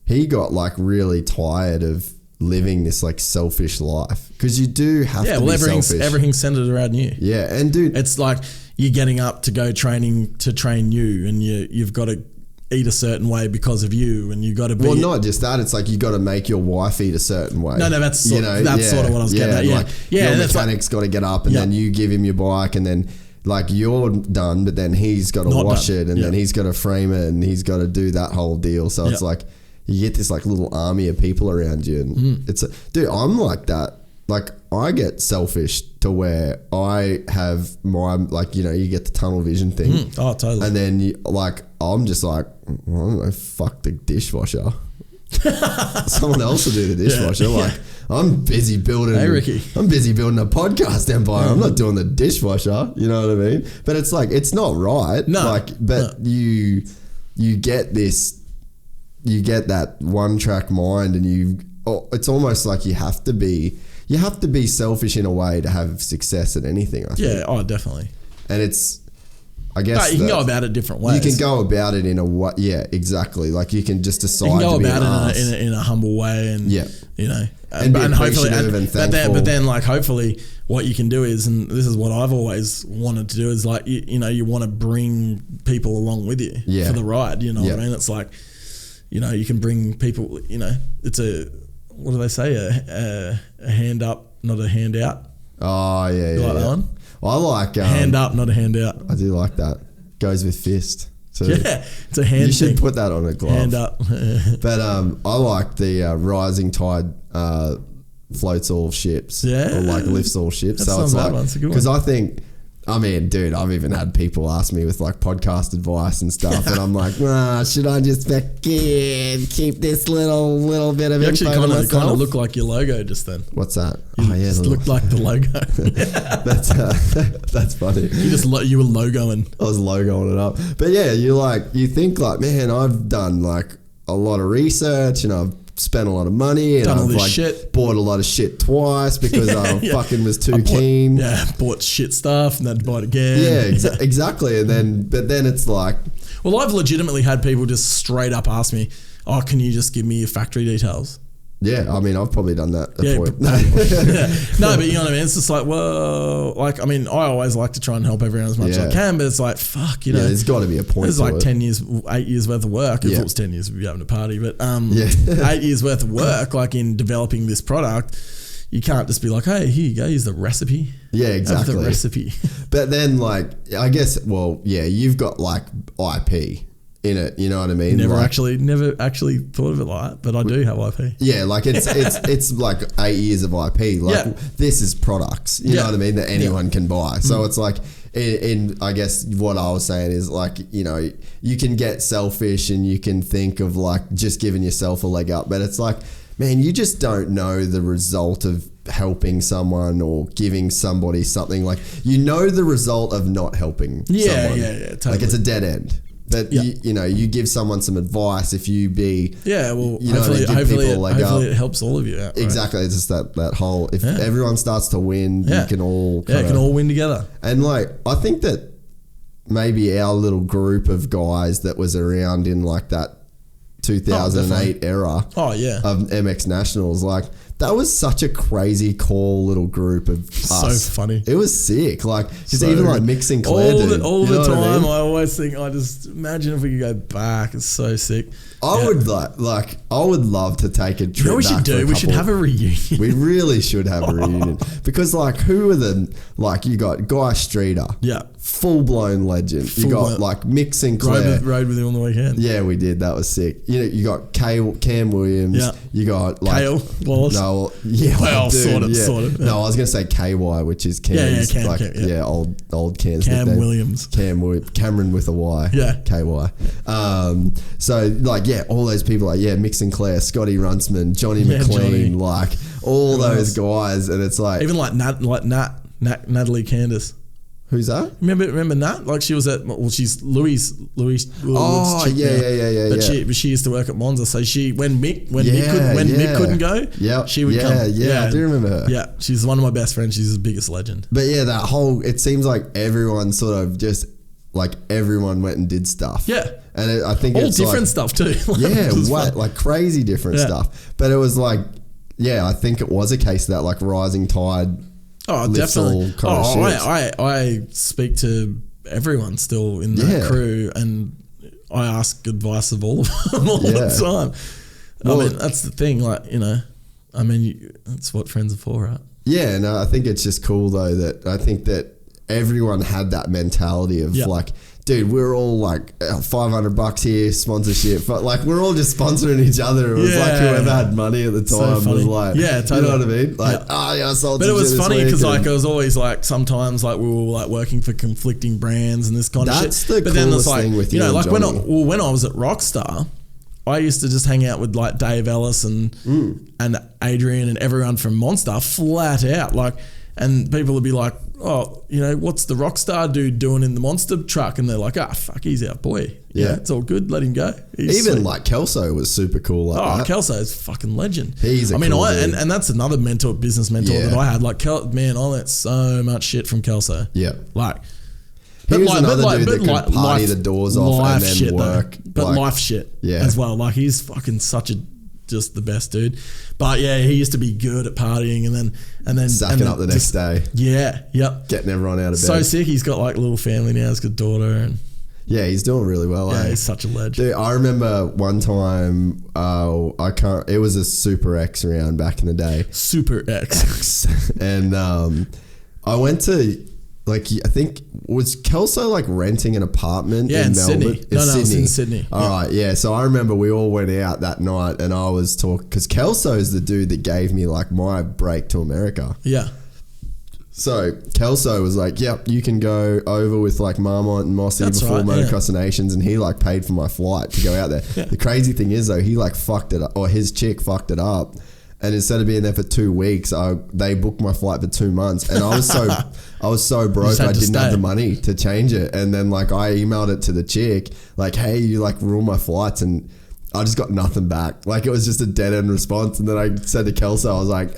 he got like really tired of living this like selfish life, because you do have to be selfish. Everything's centered around you. Yeah, and dude, it's like you're getting up to go training to train you, and you've got to eat a certain way because of you, and you got to be. Well, not just that. It's like you got to make your wife eat a certain way. No, that's sort of what I was getting at. Yeah, like your mechanic's got to get up, and then you give him your bike, and then like you're done, but then he's got to wash it, and then he's got to frame it, and he's got to do that whole deal. So it's like you get this like little army of people around you, and dude, I'm like that. Like I get selfish to where I have my, like, you know, you get the tunnel vision thing. Oh, totally. And then I'm just like, well, I don't know, fuck the dishwasher. Someone else will do the dishwasher. Like I'm busy building. Hey, Ricky. I'm busy building a podcast empire. I'm not doing the dishwasher. You know what I mean? But it's like, it's not right. No. Like, but you get this, you get that one track mind, and it's almost like you have to be selfish in a way to have success at anything, I think. Yeah, oh, definitely. And it's, I guess, you can go about it different ways. You can go about it in a way, yeah, exactly. Like you can just decide to be You can go about it in a humble way, and you know, and hopefully, and thankful. But then, like, hopefully, what you can do is, and this is what I've always wanted to do, is like, you know, you want to bring people along with you for the ride. You know what I mean? It's like, you know, you can bring people. You know, it's what do they say? A hand up, not a hand out. Oh yeah, you like that one? I like hand up, not a hand out. I do like that. Goes with fist. So it's a hand. You should put that on a glove. Hand up. But I like the rising tide floats all ships. Yeah, or like lifts all ships. That's so it's like, because I think I mean, dude, I've even had people ask me with like podcast advice and stuff, and I'm like, nah, should I just fucking keep this little bit of You info actually to myself? kind of look like your logo just then. What's that? You just looked like the logo. That's funny. You were logoing. I was logoing it up. But yeah, you think like, man, I've done like a lot of research and I've spent a lot of money and Done all I've this like shit. bought a lot of shit twice because I fucking was too I keen. bought shit stuff and then bought it again. Yeah, exactly. And then it's like, Well, I've legitimately had people just straight up ask me, "Oh, can you just give me your factory details?" yeah, I mean, I've probably done that. No, but you know what I mean? It's just like, well, like, I mean, I always like to try and help everyone as much as I can, but it's like, fuck, you know. Yeah, there's got to be a point. There's like 10 years, 8 years worth of work. If it was 10 years, we'd be having a party. But 8 years worth of work, like in developing this product, you can't just be like, hey, here you go, here's the recipe. Yeah, exactly. Have the recipe. But then, like, I guess, well, yeah, you've got like IP in it, you know what I mean? Never like, actually thought of it like that, but I do have IP. Yeah, like it's like 8 years of IP. Like this is products, you know what I mean, that anyone can buy. So it's like, in I guess what I was saying is like, you know, you can get selfish and you can think of like just giving yourself a leg up, but it's like, man, you just don't know the result of helping someone or giving somebody something. Like, you know the result of not helping someone. Yeah, totally. Like, it's a dead end. But you know, you give someone some advice if you be well, you know, hopefully it helps all of you out. Right? Exactly. It's just that whole, if everyone starts to win, you can all can all win together. And like, I think that maybe our little group of guys that was around in like that 2008 era of MX Nationals, like, that was such a crazy core little group of us. So funny. It was sick. Like, because even like Mick Sinclair, all the time, I always think, I just imagine if we could go back. It's so sick. I would like I would love to take a trip. You know what we should back do? We should have a reunion. We really should have a reunion because, like, who are the, like, you got Guy Streeter, full blown legend. You got like Mick Sinclair, rode with him on the weekend. Yeah, we did. That was sick. You know, you got Cam Williams. Yeah. You got like Kale Wallace. No, yeah, well, dude, sort of. No, I was gonna say KY, which is Cam's, old Cam's Cam nickname. Williams. Cameron with a Y. Yeah. KY. So like, yeah, all those people, like, Mick Sinclair, Scotty Runtsman, Johnny McLean, like all those guys, and it's like even like Natalie Candace. Who's that? Remember Nat? Like, she was at, well, she's Louis. Oh, yeah. But she used to work at Monza. So she, when Mick couldn't go, she would come. Yeah, I do remember her. Yeah, she's one of my best friends. She's the biggest legend. But yeah, that whole, it seems like everyone sort of just, like, everyone went and did stuff. Yeah. And I think all it's different like, stuff too. like crazy different stuff. But it was like, I think it was a case of that, like, rising tide. Oh, definitely. I speak to everyone still in that crew, and I ask advice of all of them all the time. Well, I mean, that's the thing. Like, you know, I mean, that's what friends are for, right? Yeah, no, I think it's just cool though that I think that everyone had that mentality of like, dude, we're all like $500 here, sponsorship. But like, we're all just sponsoring each other. It was like whoever had money at the time was like, totally. You know what I mean? Like, I sold. But it was funny because like, it was always like, sometimes like we were like working for conflicting brands and this kind of shit. That's the coolest thing with you know, like when I was at Rockstar, I used to just hang out with like Dave Ellis and Adrian and everyone from Monster flat out, like. And people would be like, oh, you know, what's the Rockstar dude doing in the Monster truck? And they're like, fuck, he's our boy. Yeah, it's all good. Let him go. He's even sweet. Like Kelso was super cool. Like that. Kelso's fucking legend. He's cool dude. And that's another business mentor that I had. Like, man, I learnt so much shit from Kelso. Yeah. Like, he was another dude that could party the doors off and then work. But like, life shit as well. Like, he's fucking just the best dude. But yeah, he used to be good at partying and then sacking up the next day. Yeah, yep. Getting everyone out of bed. So sick. He's got like a little family now. He's got a daughter and yeah, he's doing really well. Yeah, he's such a legend. Dude, I remember one time, it was a Super X round back in the day. Super X. And I went to, like, I think, was Kelso like renting an apartment in Melbourne? Sydney. No, it was in Sydney. All right, yeah. So I remember we all went out that night and I was talking, because Kelso's the dude that gave me like my break to America. Yeah. So Kelso was like, yep, you can go over with like Marmont and Mossy before Motocross of Nations, and he like paid for my flight to go out there. The crazy thing is though, he like fucked it up, or his chick fucked it up, and instead of being there for 2 weeks, they booked my flight for 2 months, and I was so broke I didn't have the money to change it, and then like I emailed it to the chick like, hey, you like ruined my flights, and I just got nothing back. Like it was just a dead end response, and then I said to Kelso, I was like,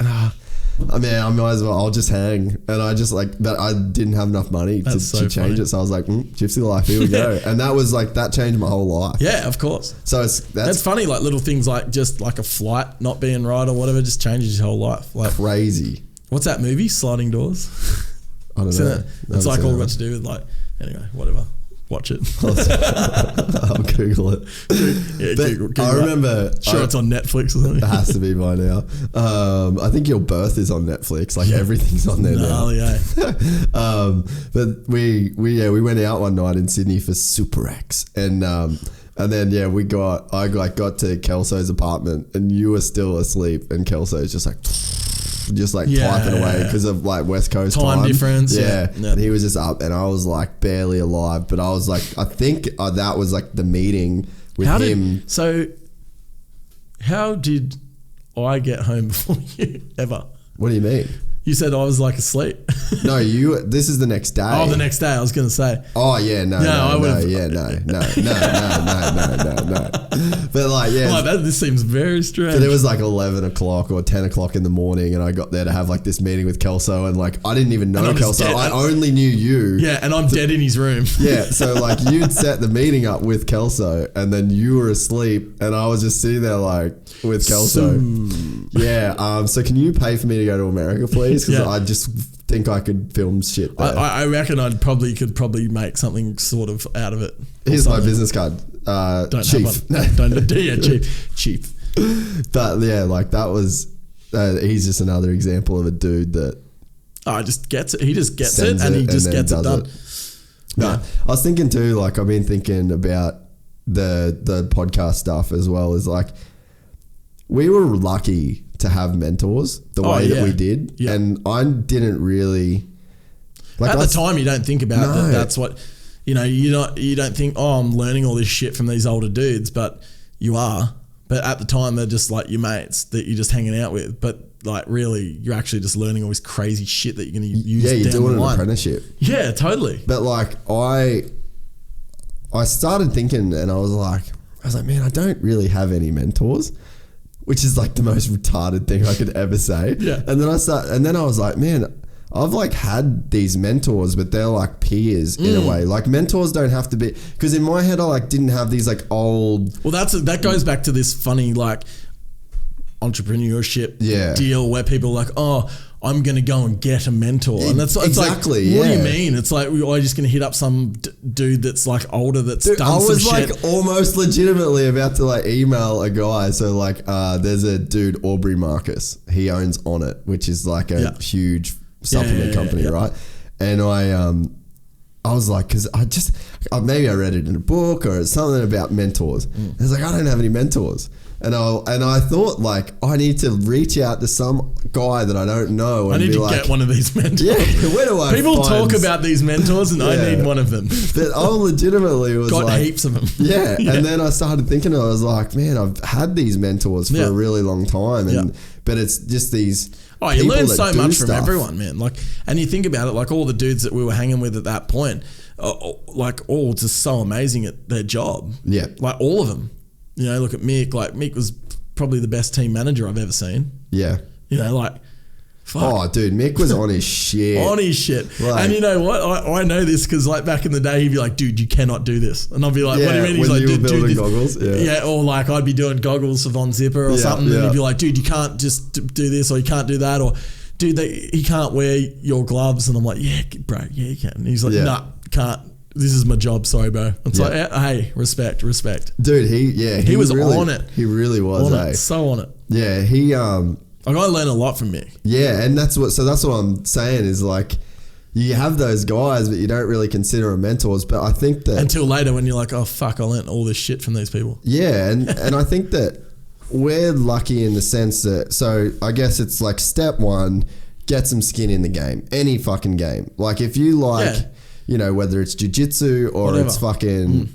I mean, I might as well, I'll just hang. And I just like, that I didn't have enough money to change it. So I was like, gypsy life, here we go. And that was like, that changed my whole life. Yeah, of course. So that's funny, like little things like just like a flight not being right or whatever just changes your whole life. Like crazy. What's that movie? Sliding Doors? I don't know. It's like all got to do with like, anyway, whatever. Watch it. I'll Google it. Yeah, Google I remember. It's on Netflix or something. It has to be by now. I think Your Birth is on Netflix. Like everything's on there now. But we went out one night in Sydney for Super X, and then I got to Kelso's apartment, and you were still asleep, and Kelso's just like typing away because of like West Coast time difference. Yeah. And he was just up, and I was like barely alive, but I was like, I think that was like the meeting with him. So how did I get home before you ever? What do you mean? You said I was like asleep. No, this is the next day. Oh, the next day. I was going to say. Oh yeah, no. But like, yeah. This seems very strange. But it was like 11 o'clock or 10 o'clock in the morning, and I got there to have like this meeting with Kelso, and like I didn't even know Kelso. I only knew you. Yeah, and I'm dead in his room. Yeah, so like you'd set the meeting up with Kelso, and then you were asleep, and I was just sitting there like with Kelso. Yeah. So can you pay for me to go to America, please? Because I just think I could film shit there. I reckon I could probably make something sort of out of it. Here's my business card. Chief. Chief. But yeah, like that was, he's just another example of a dude that just gets it. He just gets it, and he just gets it done. No, I was thinking too, like I've been thinking about the podcast stuff as well, as like we were lucky to have mentors the way that we did, and I didn't really like at the time you don't think about that. That's what you don't think, oh, I'm learning all this shit from these older dudes, but you are. But at the time they're just like your mates that you're just hanging out with, but like really you're actually just learning all this crazy shit that you're going to use. You're doing an apprenticeship. Yeah, totally. But like I started thinking, and I was like, man, I don't really have any mentors, which is like the most retarded thing I could ever say. Yeah. And then I was like, man, I've like had these mentors, but they're like peers in a way. Like mentors don't have to be, because in my head I like didn't have these like old. Well, that goes back to this funny like entrepreneurship deal where people are like, oh, I'm going to go and get a mentor. And that's exactly, like, what do you mean? It's like, I'm just going to hit up some dude that's like older that's done some shit. I was like almost legitimately about to like email a guy. So like there's a dude, Aubrey Marcus. He owns On It, which is like a huge supplement company, right? And I was like, because maybe I read it in a book or something about mentors. I was like, I don't have any mentors. And I thought like, I need to reach out to some guy that I don't know. And I need to get one of these mentors. Yeah, where do I People talk about these mentors, and I need one of them. But I legitimately was got heaps of them. Yeah. And then I started thinking, I was like, man, I've had these mentors for a really long time. But it's just these. Oh, you learn so much from everyone, man. Like, and you think about it, like all the dudes that we were hanging with at that point, like all just so amazing at their job. Yeah. Like all of them. You know, look at Mick. Like Mick was probably the best team manager I've ever seen. Yeah. You know, like, fuck. Oh, dude, Mick was on his shit. On his shit. Like, and you know what? I know this because like back in the day, he'd be like, dude, you cannot do this. And I'll be like, what do you mean? He's like, dude, do this. Goggles? Yeah. Or like I'd be doing goggles for Von Zipper or something. And he'd be like, dude, you can't just do this, or you can't do that, or dude, he can't wear your gloves. And I'm like, yeah, bro, yeah, you can. And he's like, nah, can't. This is my job. Sorry, bro. It's like, hey, respect. Dude, he was really, on it. He really was, so on it. Yeah, he I learned a lot from Mick. Yeah, and that's what I'm saying is like, you have those guys, but you don't really consider them mentors. But I think that until later when you're like, oh fuck, I learned all this shit from these people. Yeah, and I think that we're lucky in the sense that, so I guess it's like step one, get some skin in the game. Any fucking game. Like if you like, you know, whether it's jiu-jitsu or Whatever. it's fucking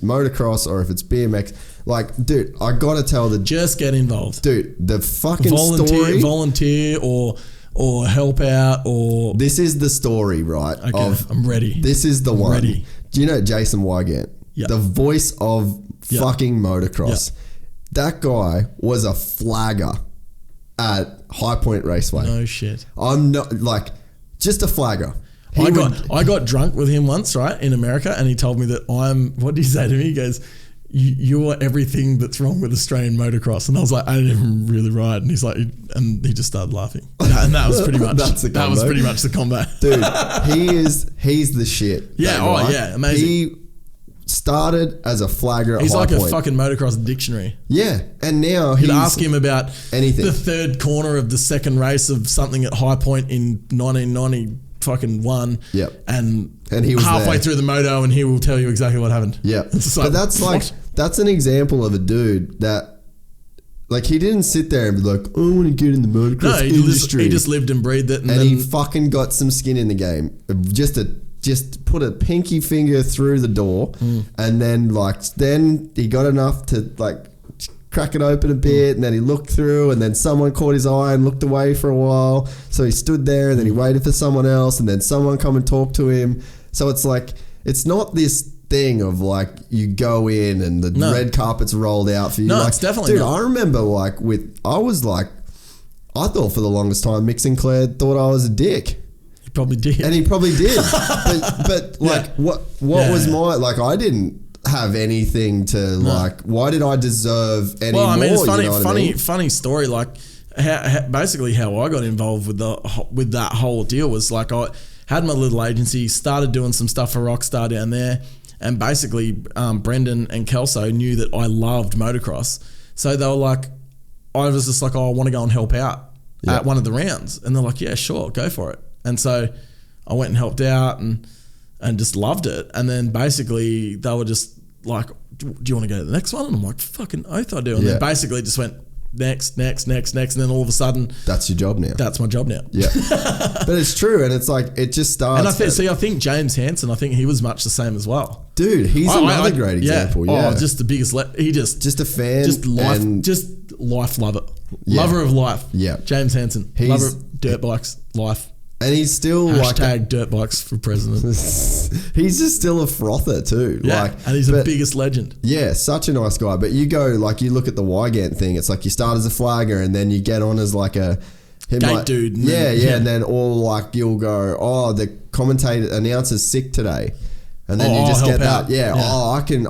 motocross or if it's BMX, like, dude, I gotta tell just get involved. dude, the fucking story. Volunteer or help out or... This is the story, right? Okay, I'm ready. This is the one. Ready. Do you know Jason Wygant? Yep. The voice of fucking motocross. Yep. That guy was a flagger at High Point Raceway. No shit. I'm not like just a flagger. I got drunk with him once, right, in America, and he told me that what did he say to me? He goes, you are everything that's wrong with Australian motocross. And I was like, I didn't even really ride. And he's like, and he just started laughing. And that was pretty much that was pretty much the combo. Dude, he's the shit. Yeah, right? yeah, amazing. He started as a flagger at He's High like Point. a fucking motocross dictionary. Yeah, and now You'd ask him about anything. the third corner of the second race of something at High Point in 1990 fucking one. Yep. And he was halfway there. through the moto and he will tell you exactly what happened. Yeah. It's But that's an example of a dude that, like, he didn't sit there and be like, I want to get in the motocross industry. He just lived and breathed it. And he fucking got some skin in the game. Just put a pinky finger through the door, and then he got enough to like crack it open a bit, and then he looked through, and then someone caught his eye and looked away for a while. So he stood there, and then he waited for someone else, and then someone come and talk to him. So it's like, it's not this thing of like you go in and the red carpet's rolled out for you. No, like, it's definitely dude, not. I remember I thought for the longest time Mick Sinclair thought I was a dick. Probably did. And he probably did. but like, what was my, like, I didn't have anything to like, why did I deserve any more? Well, I mean, it's funny, you know what I mean? funny story. Like, basically how I got involved with that whole deal was like, I had my little agency, started doing some stuff for Rockstar down there, and basically Brendan and Kelso knew that I loved motocross, so they were like, I was just like, oh, I want to go and help out at one of the rounds, and they're like, yeah, sure, go for it. And so I went and helped out and just loved it. And then basically they were just like, do you want to go to the next one? And I'm like, fucking oath I do. And then basically just went next. And then all of a sudden, that's your job now. That's my job now. Yeah. But it's true. And it's like, it just starts. And I think James Hansen, I think he was much the same as well. Dude, he's another great example. Yeah. Oh, just the biggest. Just a fan. Just life lover. Yeah. Lover of life. Yeah. James Hansen. Lover of dirt bikes, life. And he's still #, dirt bikes for president. He's just still a frother too. Yeah, and he's the biggest legend. Yeah, such a nice guy. But you go, like, you look at the Wygant thing, it's like you start as a flagger and then you get on as like a gate dude. And then all like you'll go, oh, the announcer's sick today. And then you just get that. Yeah. Oh, I can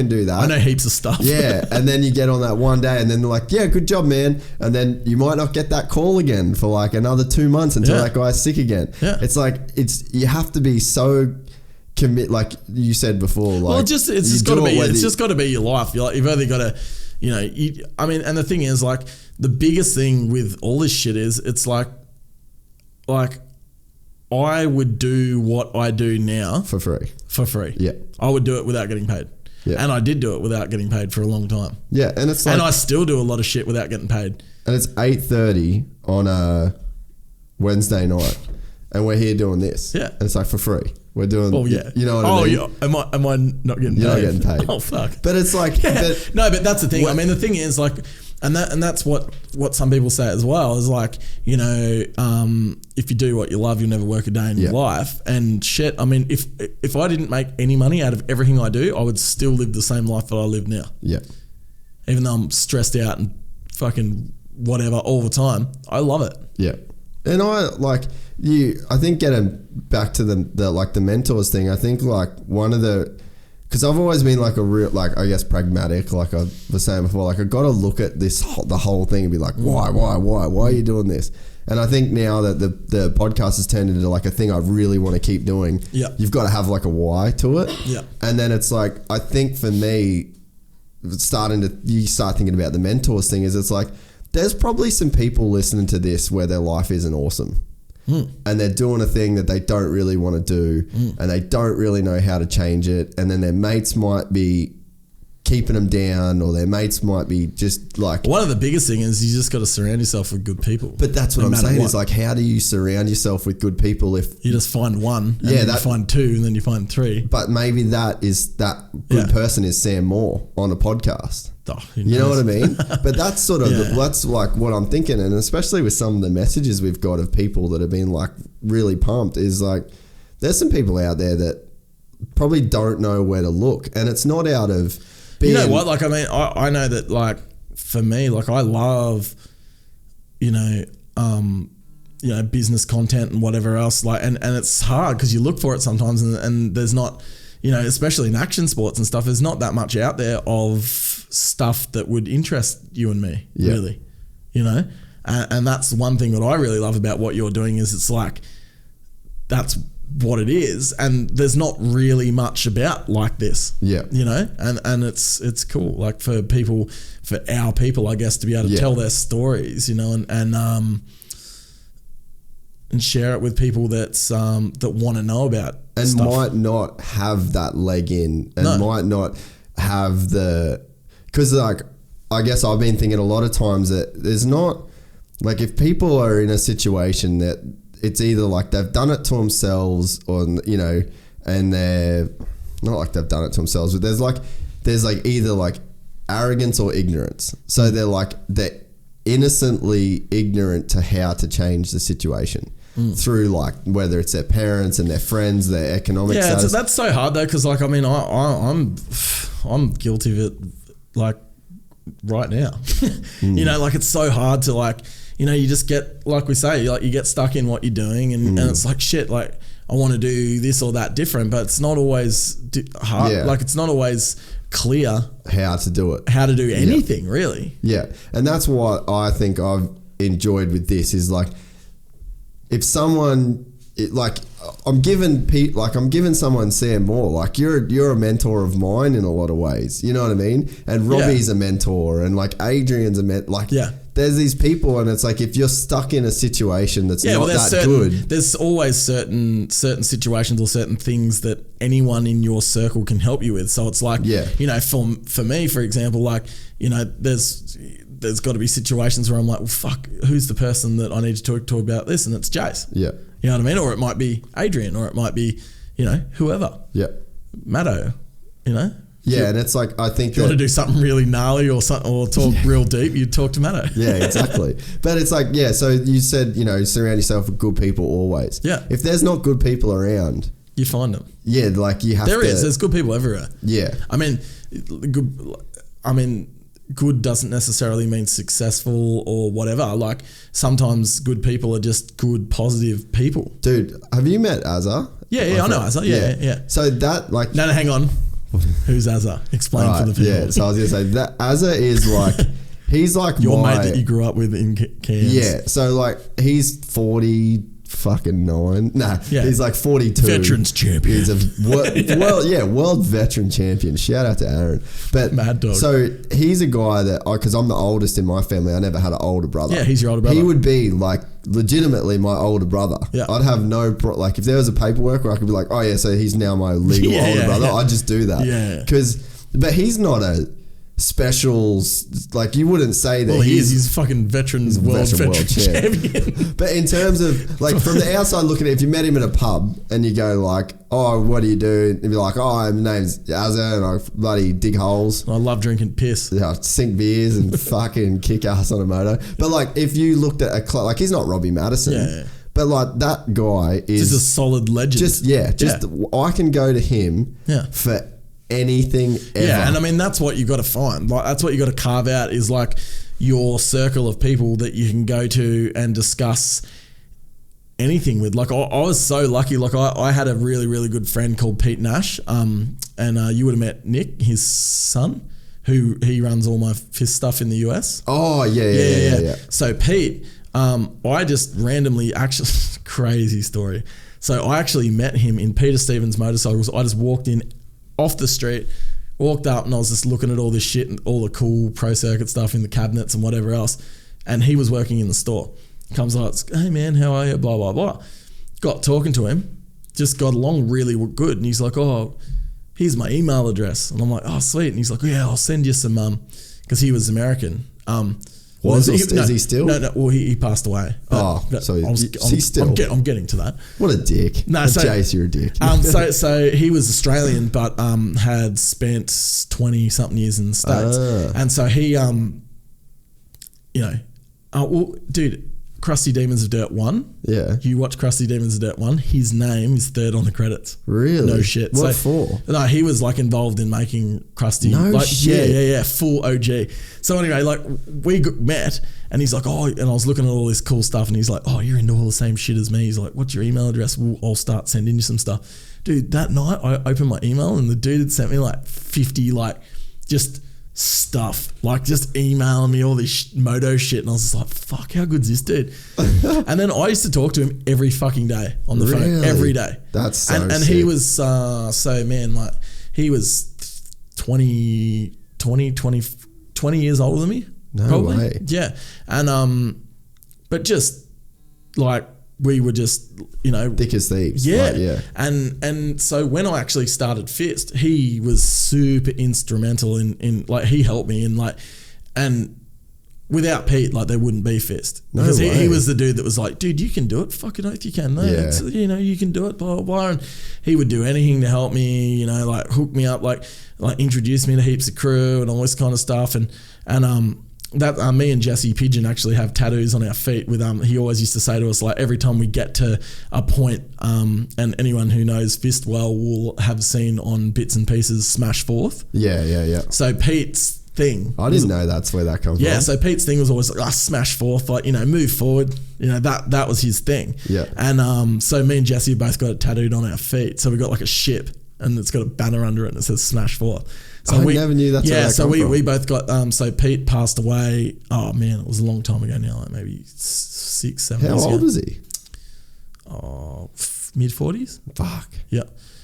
do that. I know heaps of stuff. Yeah. And then you get on that one day and then they're like, yeah, good job, man. And then you might not get that call again for like another 2 months until that guy's sick again. Yeah. It's like, you have to be so commit, like you said before. Like, well, it's just got to be your life. You've either got to, and the thing is, like, the biggest thing with all this shit is it's like I would do what I do now for free. Yeah. I would do it without getting paid. Yeah. And I did do it without getting paid for a long time. Yeah. And it's like, and I still do a lot of shit without getting paid. And it's 8:30 on a Wednesday night and we're here doing this. Yeah. And it's like for free. We're doing, you know what I mean? Yeah. Am I not getting paid? You're not getting paid. Oh, fuck. But it's like, but that's the thing. I mean, the thing is, like, and that's what some people say as well, is like, if you do what you love, you'll never work a day in your life. And shit, I mean, if I didn't make any money out of everything I do, I would still live the same life that I live now. Yeah. Even though I'm stressed out and fucking whatever all the time, I love it. Yeah. And I think getting back to the mentors thing, I think like one of the, because I've always been like a real, like, I guess pragmatic, like I was saying before, like I got to look at the whole thing and be like, why are you doing this? And I think now that the podcast has turned into like a thing I really want to keep doing, you've got to have like a why to it. Yeah. And then it's like, I think for me, you start thinking about the mentors thing, is it's like, there's probably some people listening to this where their life isn't awesome. And they're doing a thing that they don't really want to do, and they don't really know how to change it. And then their mates might be keeping them down, or their mates might be just like. One of the biggest things is you just got to surround yourself with good people. But that's what no I'm matter saying what. is like, how do you surround yourself with good people if You just find one, and Yeah, then that- you find two, and then you find three. But maybe that good person is Sam Moore on a podcast. Oh, who You know knows? what I mean? But that's sort of Yeah. that's like what I'm thinking, and especially with some of the messages we've got of people that have been like really pumped, is like there's some people out there that probably don't know where to look, and it's not out of being. You know what? Like, I mean, I know that, like, for me, like, I love, business content and whatever else. Like, and it's hard because you look for it sometimes, and there's not, especially in action sports and stuff, there's not that much out there of stuff that would interest you and me, really, And that's one thing that I really love about what you're doing is it's like, that's what it is, and there's not really much about like this, and it's cool, like for our people, I guess, to be able to tell their stories, and share it with people that want to know about and stuff. might not have that leg in, and might not have because like I guess I've been thinking a lot of times that there's not, like, if people are in a situation that it's either like they've done it to themselves, or and they're not like they've done it to themselves, but there's like either like arrogance or ignorance. So they're innocently ignorant to how to change the situation through, like, whether it's their parents and their friends, their economic status. That's so hard though, because like, I mean, I'm guilty of it, like, right now. Like, it's so hard to, like, you just get, like we say, like, you get stuck in what you're doing, and it's like, shit, like, I want to do this or that different, but it's not always hard. Yeah. Like, it's not always clear how to do it. how to do anything, really. Yeah, and that's what I think I've enjoyed with this is, like, if someone I'm giving someone Sam Moore, like, you're a mentor of mine in a lot of ways, you know what I mean? And Robbie's a mentor, and like Adrian's a mentor, like, there's these people, and it's like, if you're stuck in a situation that's not that good, there's always certain situations or certain things that anyone in your circle can help you with. So it's like, for me, for example, like, there's got to be situations where I'm like, well, fuck, who's the person that I need to talk to about this? And it's Jace. Yeah. You know what I mean? Or it might be Adrian, or it might be, whoever. Yeah. Mato, Yeah, and it's like, I think If you want to do something really gnarly or talk real deep, you talk to Mato. Yeah, exactly. But it's like, so you said, surround yourself with good people always. Yeah. If there's not good people around, You find them. yeah, like, you have to. There's good people everywhere. Yeah. Good doesn't necessarily mean successful or whatever. Like, sometimes good people are just good, positive people. Dude, have you met Azza? Yeah, I know Azza. Yeah. So that, like... No, hang on. Who's Azza? Explain for the people. Yeah, so I was going to say, that Azza is like... He's like your mate that you grew up with in Cairns. Yeah, so like, he's 49. Nah, Yeah. he's like 42. Veterans champion. He's a world veteran champion. Shout out to Aaron. But Mad dog. So he's a guy that, because I'm the oldest in my family, I never had an older brother. Yeah, he's your older brother. He would be like legitimately my older brother. Yeah. I'd have like, if there was a paperwork where I could be like, oh yeah, so he's now my legal older brother, I'd just do that. Yeah. But he's not a specials, like, you wouldn't say that. Well, he's a fucking veterans world champion. But in terms of, like, from the outside looking at it, if you met him at a pub and you go like, oh, what do you do? And you'd be like, oh, my name's Azza and I bloody dig holes. I love drinking piss. I sink beers and fucking kick ass on a moto. But like, if you looked at like, he's not Robbie Madison. Yeah. But like, that guy is just a solid legend. I can go to him for anything ever. Yeah, and I mean, that's what you got to find. Like, that's what you got to carve out, is like your circle of people that you can go to and discuss anything with. Like, I was so lucky. Like, I had a really, really good friend called Pete Nash, and you would have met Nick, his son, he runs all my FIST stuff in the US. Oh, yeah. So Pete, I just randomly, actually, crazy story. So I actually met him in Peter Stevens Motorcycles. I just walked in off the street, walked up, and I was just looking at all this shit and all the cool pro circuit stuff in the cabinets and whatever else. And he was working in the store. Comes up, hey man, how are you? Blah, blah, blah. Got talking to him, just got along really good. And he's like, oh, here's my email address. And I'm like, oh, sweet. And he's like, yeah, I'll send you some, because he was American. Is he still? No, well, he passed away. So he's still. I'm getting to that. What a dick. No, Jace, you're a dick. So he was Australian, but had spent 20-something years in the States. And so he, dude, Krusty Demons of Dirt 1. Yeah. You watch Krusty Demons of Dirt 1, his name is third on the credits. Really? No shit. What for? No, he was like involved in making Krusty. No shit. Yeah, full OG. So anyway, like we met and he's like, oh, and I was looking at all this cool stuff and he's like, oh, you're into all the same shit as me. He's like, what's your email address? I'll start sending you some stuff. Dude, that night I opened my email and the dude had sent me like 50 like just stuff, like just emailing me all this moto shit, and I was just like, fuck, how good's this dude? And then I used to talk to him every fucking day on the phone, every day. That's so and sick. he was like he was 20 years older than me. No probably. way. Yeah. And but just like we were just, thick as thieves. Yeah. Like, yeah. And so when I actually started FIST, he was super instrumental in like, he helped me and without Pete, like there wouldn't be FIST. No because way. he was the dude that was like, dude, you can do it. Fucking oath you can. No, Yeah. it's, you can do it, blah, blah, blah. And he would do anything to help me, like hook me up, like introduce me to heaps of crew and all this kind of stuff. And that me and Jesse Pigeon actually have tattoos on our feet with he always used to say to us, like, every time we get to a point, and anyone who knows FIST well will have seen on bits and pieces Smash Forth. Yeah. So Pete's thing, I didn't know that's where that comes from. yeah, so Pete's thing was always like, smash forth, like, move forward. That was his thing. Yeah. And so me and Jesse both got it tattooed on our feet. So we got like a ship and it's got a banner under it and it says smash forth. So I never knew that's where that so come we from. both got, so Pete passed away. Oh man, it was a long time ago now, like maybe 6-7 years ago. How old was he? Oh, mid-40s. Fuck. Yeah.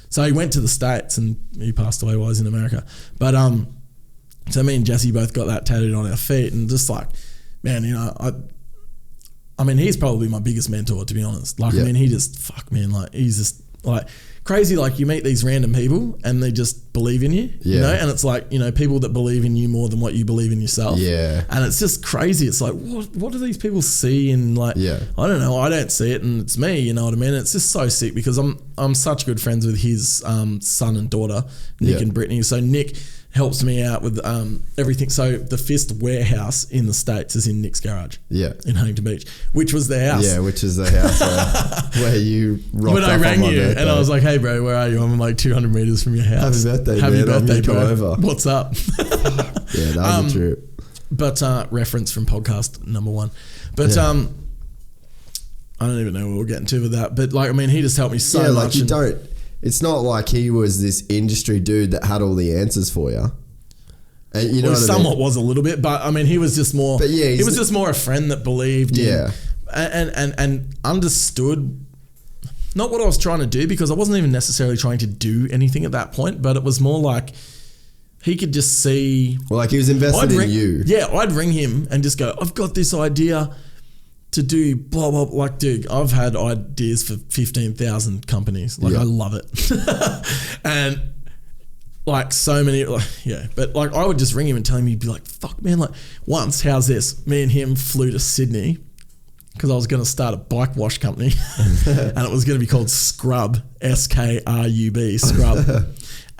So he went to the States and he passed away while he was in America. But so me and Jesse both got that tattooed on our feet, and just like, man, I mean, he's probably my biggest mentor, to be honest. Like, Yeah. I mean, he's just like crazy. Like, you meet these random people and they just believe in you, Yeah. and it's like, people that believe in you more than what you believe in yourself. Yeah. And it's just crazy. It's like, what do these people see in, like, Yeah. I don't know. I don't see it, and it's me, you know what I mean? It's just so sick because I'm such good friends with his son and daughter, Nick Yeah. and Brittany. So Nick helps me out with everything. So the FIST warehouse in the States is in Nick's garage. Yeah. In Huntington Beach, which was their house. Yeah, which is the house where you rocked When I up rang on my you birthday. and I was like, hey bro, where are you? I'm like 200 meters from your house. Happy birthday, Happy man. I'm birthday, your bro. driver. What's up? Yeah, that was a trip. But reference from podcast number 1. But Yeah. I don't even know what we're getting to with that. But like, I mean, he just helped me so Yeah, like much. it's not like he was this industry dude that had all the answers for you. And you know Well, what I somewhat mean? was a little bit, but I mean, he was just more. But yeah, he was just more a friend that believed. Yeah. And understood not what I was trying to do, because I wasn't even necessarily trying to do anything at that point, but it was more like he could just see. Well, like he was invested in you. Yeah, I'd ring him and just go, I've got this idea to do blah, blah, blah. Like, dude, I've had ideas for 15,000 companies. Like, Yeah. I love it. And like so many, like, yeah. But like, I would just ring him and tell him, he'd be like, fuck man, like once, how's this? Me and him flew to Sydney because I was going to start a bike wash company and it was going to be called Scrub, SKRUB, Scrub.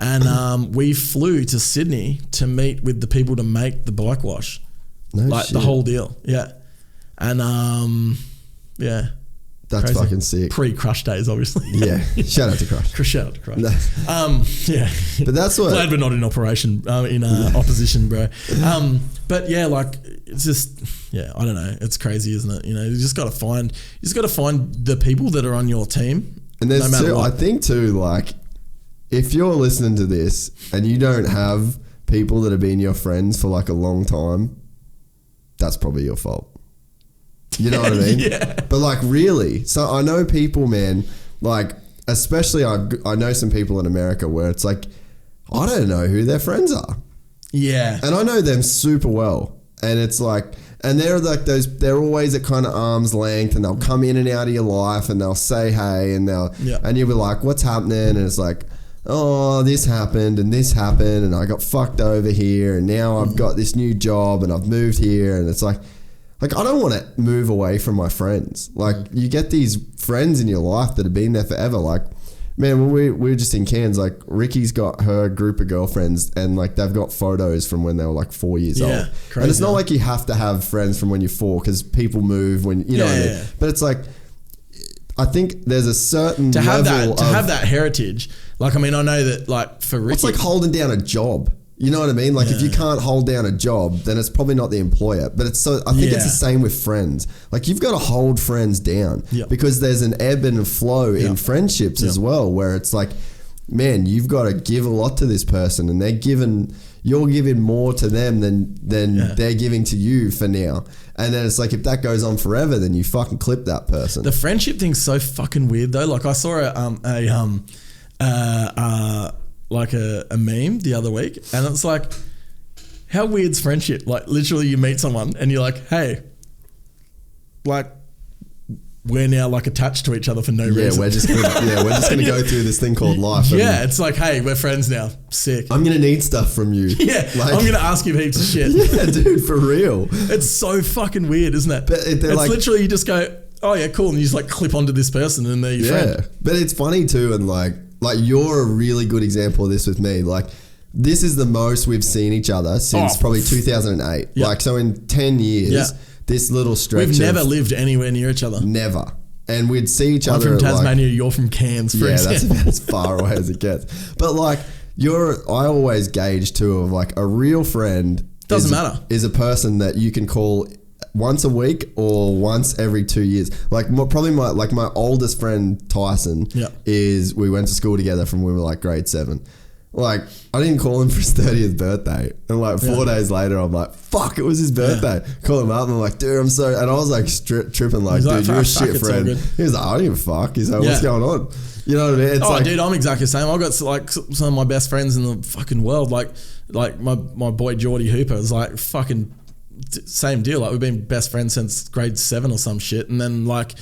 And we flew to Sydney to meet with the people to make the bike wash. No Like shit. the whole deal. Yeah. And yeah. That's Crazy. fucking sick. Pre-Crush days, obviously. Yeah. Shout out to Crush. Shout out to Crush. No. Yeah. But that's what. Glad we're not in operation, in opposition, bro. But yeah, like it's just, yeah, I don't know. It's crazy, isn't it? You just got to find the people that are on your team. And there's no matter two, I what. think too, like if you're listening to this and you don't have people that have been your friends for like a long time, that's probably your fault. You know what I mean? Yeah. But like really, so I know people, man, like especially I know some people in America where it's like, I don't know who their friends are. Yeah. And I know them super well. And it's like, and they're like they're always at kind of arm's length and they'll come in and out of your life and they'll say hey and Yeah. and you'll be like, what's happening? And it's like, oh, this happened and I got fucked over here and now I've got this new job and I've moved here, and it's like I don't want to move away from my friends. Like, you get these friends in your life that have been there forever. Like, man, when we were just in Cairns, like, Ricky's got her group of girlfriends and, like, they've got photos from when they were, like, 4 years old. Crazy. And it's not like you have to have friends from when you're 4, because people move when, you know what I mean? But it's like, I think there's a certain to have level have that heritage. Like, I mean, I know that, like, for Ricky, it's like holding down a job. You know what I mean? Like, if you can't hold down a job, then it's probably not the employer. But it's so, I think it's the same with friends. Like, you've got to hold friends down because there's an ebb and flow in friendships as well, where it's like, man, you've got to give a lot to this person, and you're giving more to them than they're giving to you for now. And then it's like, if that goes on forever, then you fucking clip that person. The friendship thing's so fucking weird though. Like, I saw a meme the other week, and it's like, how weird's friendship? Like, literally you meet someone and you're like, hey, like, we're now like attached to each other for no reason. We're just gonna go through this thing called life. It's like, hey, we're friends now. Sick. I'm gonna need stuff from you. Like, I'm gonna ask you heaps of shit. Yeah, dude, for real. It's so fucking weird, isn't it? But it's like, literally, you just go, oh yeah, cool, and you just like clip onto this person and they're your friend. But it's funny too, and like you're a really good example of this with me. Like, this is the most we've seen each other since probably 2008. Yep. Like, so in 10 years, this little stretch. We've never lived anywhere near each other. Never. And we'd see each other. I'm from Tasmania, you're from Cairns, for example. That's about as far away as it gets. But like, I always gauge too of like, a real friend doesn't matter. Is a person that you can call once a week or once every 2 years. Like, probably my oldest friend Tyson is, we went to school together from when we were like grade 7. Like, I didn't call him for his 30th birthday, and like 4 days later I'm like, fuck, it was his birthday. Call him up and I'm like, dude, I'm so, and I was like tripping like, dude, you're a shit friend. He was like, I don't give a fuck. He's like, what's going on? You know what I mean? It's dude, I'm exactly the same. I've got like some of my best friends in the fucking world, like my boy Geordie Hooper is like fucking same deal. Like, we've been best friends since grade 7 or some shit, and then like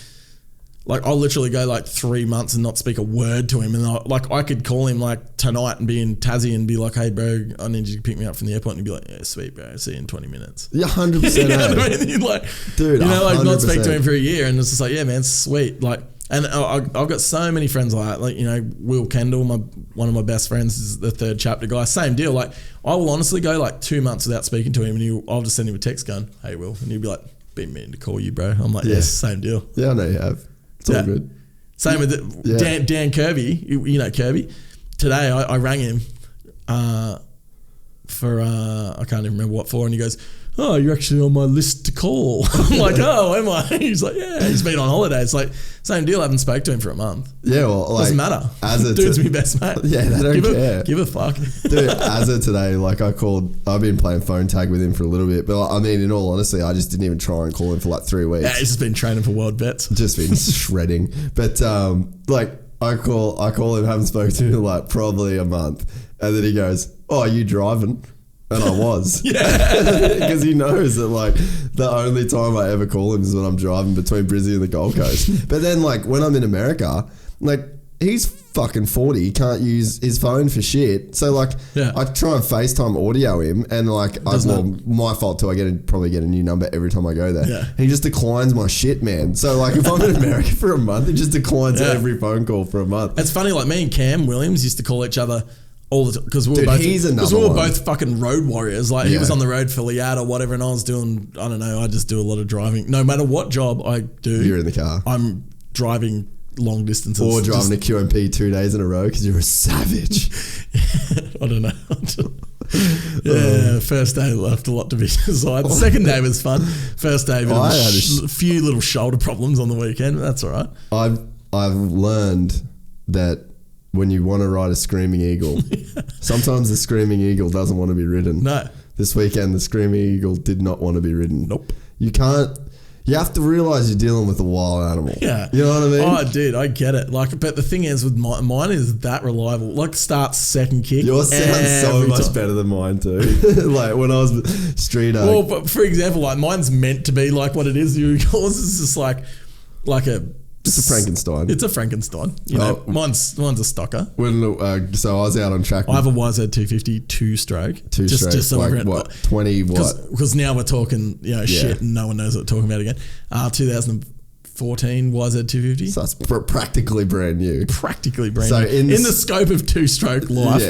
I'll literally go like 3 months and not speak a word to him, and I could call him like tonight and be in Tassie and be like, hey bro, I need you to pick me up from the airport, and he'd be like, yeah, sweet bro, see you in 20 minutes. Yeah, 100%. You know what I mean? You'd like, dude, you know, like 100%. not speak to him for a year, and it's just like, yeah man, sweet. Like, and I've got so many friends like that. Like, you know, Will Kendall, one of my best friends, is the third chapter guy. Same deal. Like, I will honestly go like 2 months without speaking to him, and I'll just send him a text going, hey Will, and he'll be like, been meaning to call you bro. I'm like, yes, same deal. Yeah, I know you have. It's all good. Same with Dan Kirby. You know Kirby. Today I rang him for I can't even remember what for, and he goes, oh, you're actually on my list to call. I'm like, oh, am I? He's like, yeah, he's been on holiday. It's like, same deal, I haven't spoke to him for a month. Yeah, well, like, doesn't matter. Dude's my best mate. Yeah, they don't care. Give a fuck. Dude, as of today, like, I've been playing phone tag with him for a little bit, but I mean, in all honesty, I just didn't even try and call him for like 3 weeks. Yeah, he's just been training for world bets. Just been shredding. But like, I call him, haven't spoken to him in like probably a month, and then he goes, oh, are you driving? And I was. Because he knows that like the only time I ever call him is when I'm driving between Brizzy and the Gold Coast. But then like when I'm in America, like he's fucking 40, he can't use his phone for shit. So like I try and FaceTime audio him, and like my fault too, I probably get a new number every time I go there. Yeah. And he just declines my shit, man. So like if I'm in America for a month, he just declines every phone call for a month. It's funny, like me and Cam Williams used to call each other all the time, because we were both fucking road warriors. Like he was on the road for Liat or whatever, and I was doing, I don't know, I just do a lot of driving. No matter what job I do, you're in the car. I'm driving long distances. Or driving a QMP 2 days in a row because you're a savage. I don't know. First day left a lot to be desired. The second day was fun. First day, I had a few little shoulder problems on the weekend, but that's all right. I've learned that when you want to ride a screaming eagle, sometimes the screaming eagle doesn't want to be ridden. No. This weekend, the screaming eagle did not want to be ridden. Nope. You have to realise you're dealing with a wild animal. Yeah. You know what I mean? Oh, dude, I get it. Like, but the thing is with mine is that reliable. Like, starts second kick. Yours sounds so much better than mine too. Like when I was street. Well, but for example, like mine's meant to be like what it is. Yours is just like a Just a Frankenstein. It's a Frankenstein. You know, mine's a stocker. So I was out on track. I have a YZ250 two-stroke. Two-stroke. Just so like what? 20 what? Because now we're talking, shit, and no one knows what we're talking about again. 2014 YZ250. So it's practically brand new. Practically brand so new. In the scope of two-stroke life,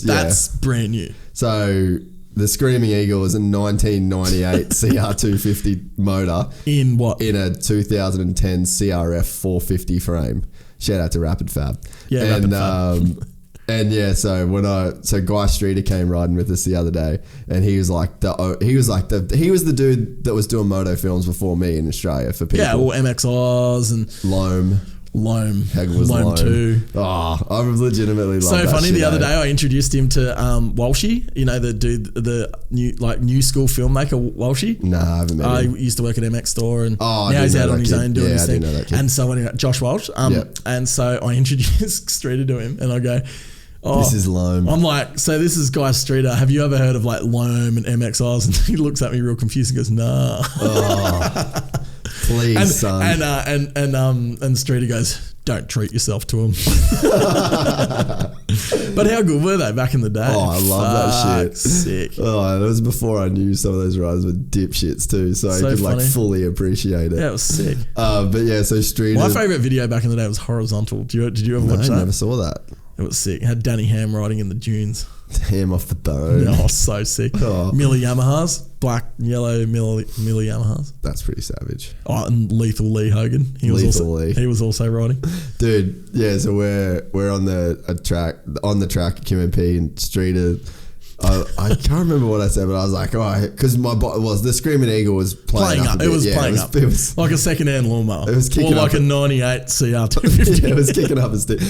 that's brand new. So the Screaming Eagle is a 1998 CR250 motor. In what? In a 2010 CRF 450 frame. Shout out to Rapid Fab. Yeah, Rapid Fab. And yeah, so Guy Streeter came riding with us the other day, and he was the dude that was doing moto films before me in Australia for people. Yeah, all MXRs and Loam. Heck was Loam 2. Oh, I legitimately love that. So funny, shit, the other day I introduced him to Walshy, the dude, the new school filmmaker Walshy. Nah, I haven't met him. He used to work at MX Store, and now he's out on his own doing his thing. I didn't know that kid. And so anyway, Josh Walsh. And so I introduced Streeter to him, and I go, this is Loam. I'm like, so this is Guy Streeter. Have you ever heard of like Loam and MXRs? And he looks at me real confused and goes, nah. Oh, please, son. And Streeter goes, don't treat yourself to them. But how good were they back in the day? Oh, I love that shit. Sick. Oh, that was before I knew some of those riders were dipshits too, so I could funny. fully appreciate it. Yeah, it was sick. But yeah, so Streeter. My favourite video back in the day was Horizontal. Did you ever watch that? I never saw that. It was sick. It had Danny Ham riding in the dunes. Ham off the bone. Oh, so sick. Oh. Milli Yamahas. Black, yellow Milli Yamahas. That's pretty savage. Oh, and Lethal Lee Hogan. He was also riding. Dude, yeah, so we're on the track at QMP, and Streeter, I can't remember what I said, but I was like, because the Screaming Eagle was playing up. It was playing up. It was like a second-hand lawnmower. It was kicking up. Or like a 98 CR250. Yeah, it was kicking up a stick.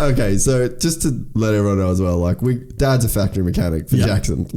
Okay, so just to let everyone know as well, like Dad's a factory mechanic for Jackson.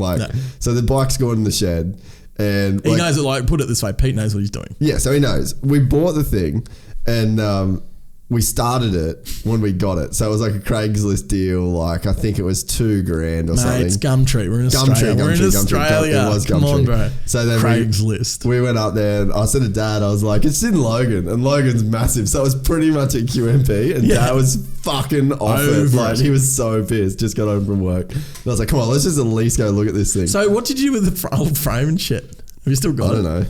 So the bike's going in the shed, and he knows it. Put it this way, Pete knows what he's doing. Yeah, so he knows. We bought the thing, and we started it when we got it. So it was like a Craigslist deal. Like I think it was $2,000 or something. It's Gumtree. We're in Australia. It was Gumtree. Come on, bro. So then Craigslist. We went up there, and I said to Dad, I was like, it's in Logan, and Logan's massive. So it was pretty much at QMP, and Dad was fucking off it. Like he was so pissed. Just got home from work. And I was like, come on, let's just at least go look at this thing. So what did you do with the old frame and shit? Have you still got it? I don't know.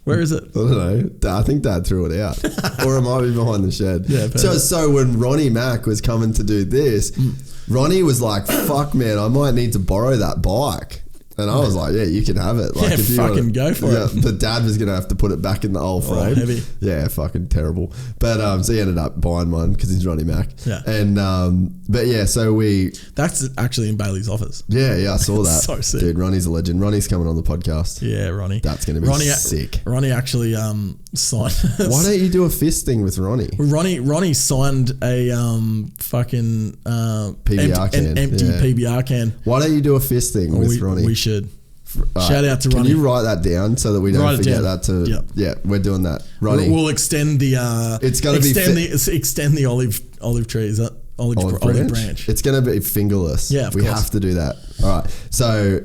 Where is it? I don't know. I think Dad threw it out. Or it might be behind the shed. Yeah, so when Ronnie Mack was coming to do this, Ronnie was like, fuck man, I might need to borrow that bike. And I was like, yeah, you can have it. Like, if you fucking go for it. But Dad was going to have to put it back in the old frame. Oh, heavy. Yeah, fucking terrible. But so he ended up buying one because he's Ronnie Mack. Yeah. And but yeah, so that's actually in Bailey's office. Yeah, I saw that. So sick. Dude, Ronnie's a legend. Ronnie's coming on the podcast. Yeah, Ronnie. That's going to be sick. Ronnie actually signed. Why don't you do a fist thing with Ronnie? Ronnie signed a fucking PBR can. Empty PBR can. Why don't you do a fist thing with Ronnie? We should. Shout out to Ronnie. Can you write that down so that we don't forget that? Yeah, we're doing that. Ronnie, we'll extend the. It's going to extend the olive tree. Is that olive branch? It's going to be fingerless. Yeah, we have to do that. All right. So,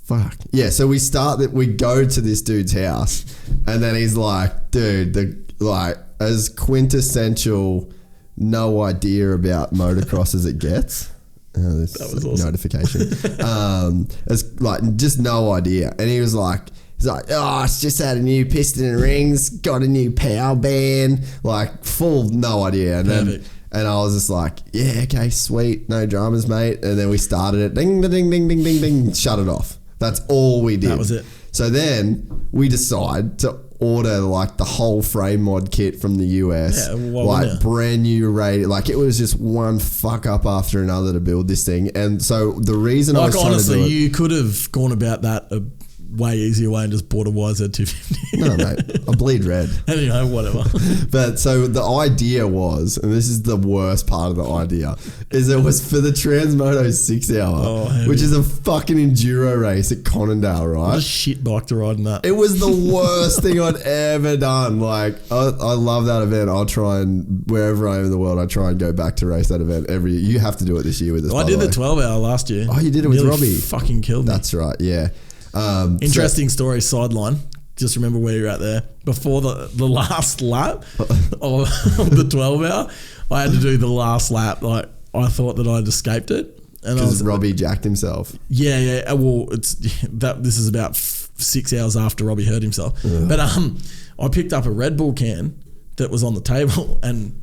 fuck yeah. So we start that. We go to this dude's house, and then he's like, "Dude, as quintessential, no idea about motocross as it gets." This that was awesome. Notification. It's like just no idea, and he was like, oh, it's just had a new piston and rings, got a new power band, like full no idea, and then. And I was just like, yeah, okay, sweet, no dramas, mate. And then we started it, ding, ding, ding, ding, ding, ding, shut it off. That's all we did. That was it. So then we decide to order like the whole frame mod kit from the US, brand new radio. Like it was just one fuck up after another to build this thing. And so the reason I was trying to do it, you could have gone about that a way easier way and just bought a YZ250. No, mate, I bleed red. Anyway, whatever. But so the idea was, and this is the worst part of the idea, is it was for the Transmoto 6 hour, which is a fucking enduro race at Conondale, right? What a shit bike to ride in that. It was the worst thing I'd ever done. Like, I love that event. I'll try and, wherever I am in the world, I try and go back to race that event every year. You have to do it this year with us. I did the 12 hour last year. Oh, you did it with Robbie? Fucking killed me. That's right, yeah. Interesting story, sideline. just remember where you're at there. Before the last lap of the 12 hour, I had to do the last lap. Like I thought that I'd escaped it. Because Robbie jacked himself. Yeah. Well, this is about 6 hours after Robbie hurt himself. Yeah. But I picked up a Red Bull can that was on the table and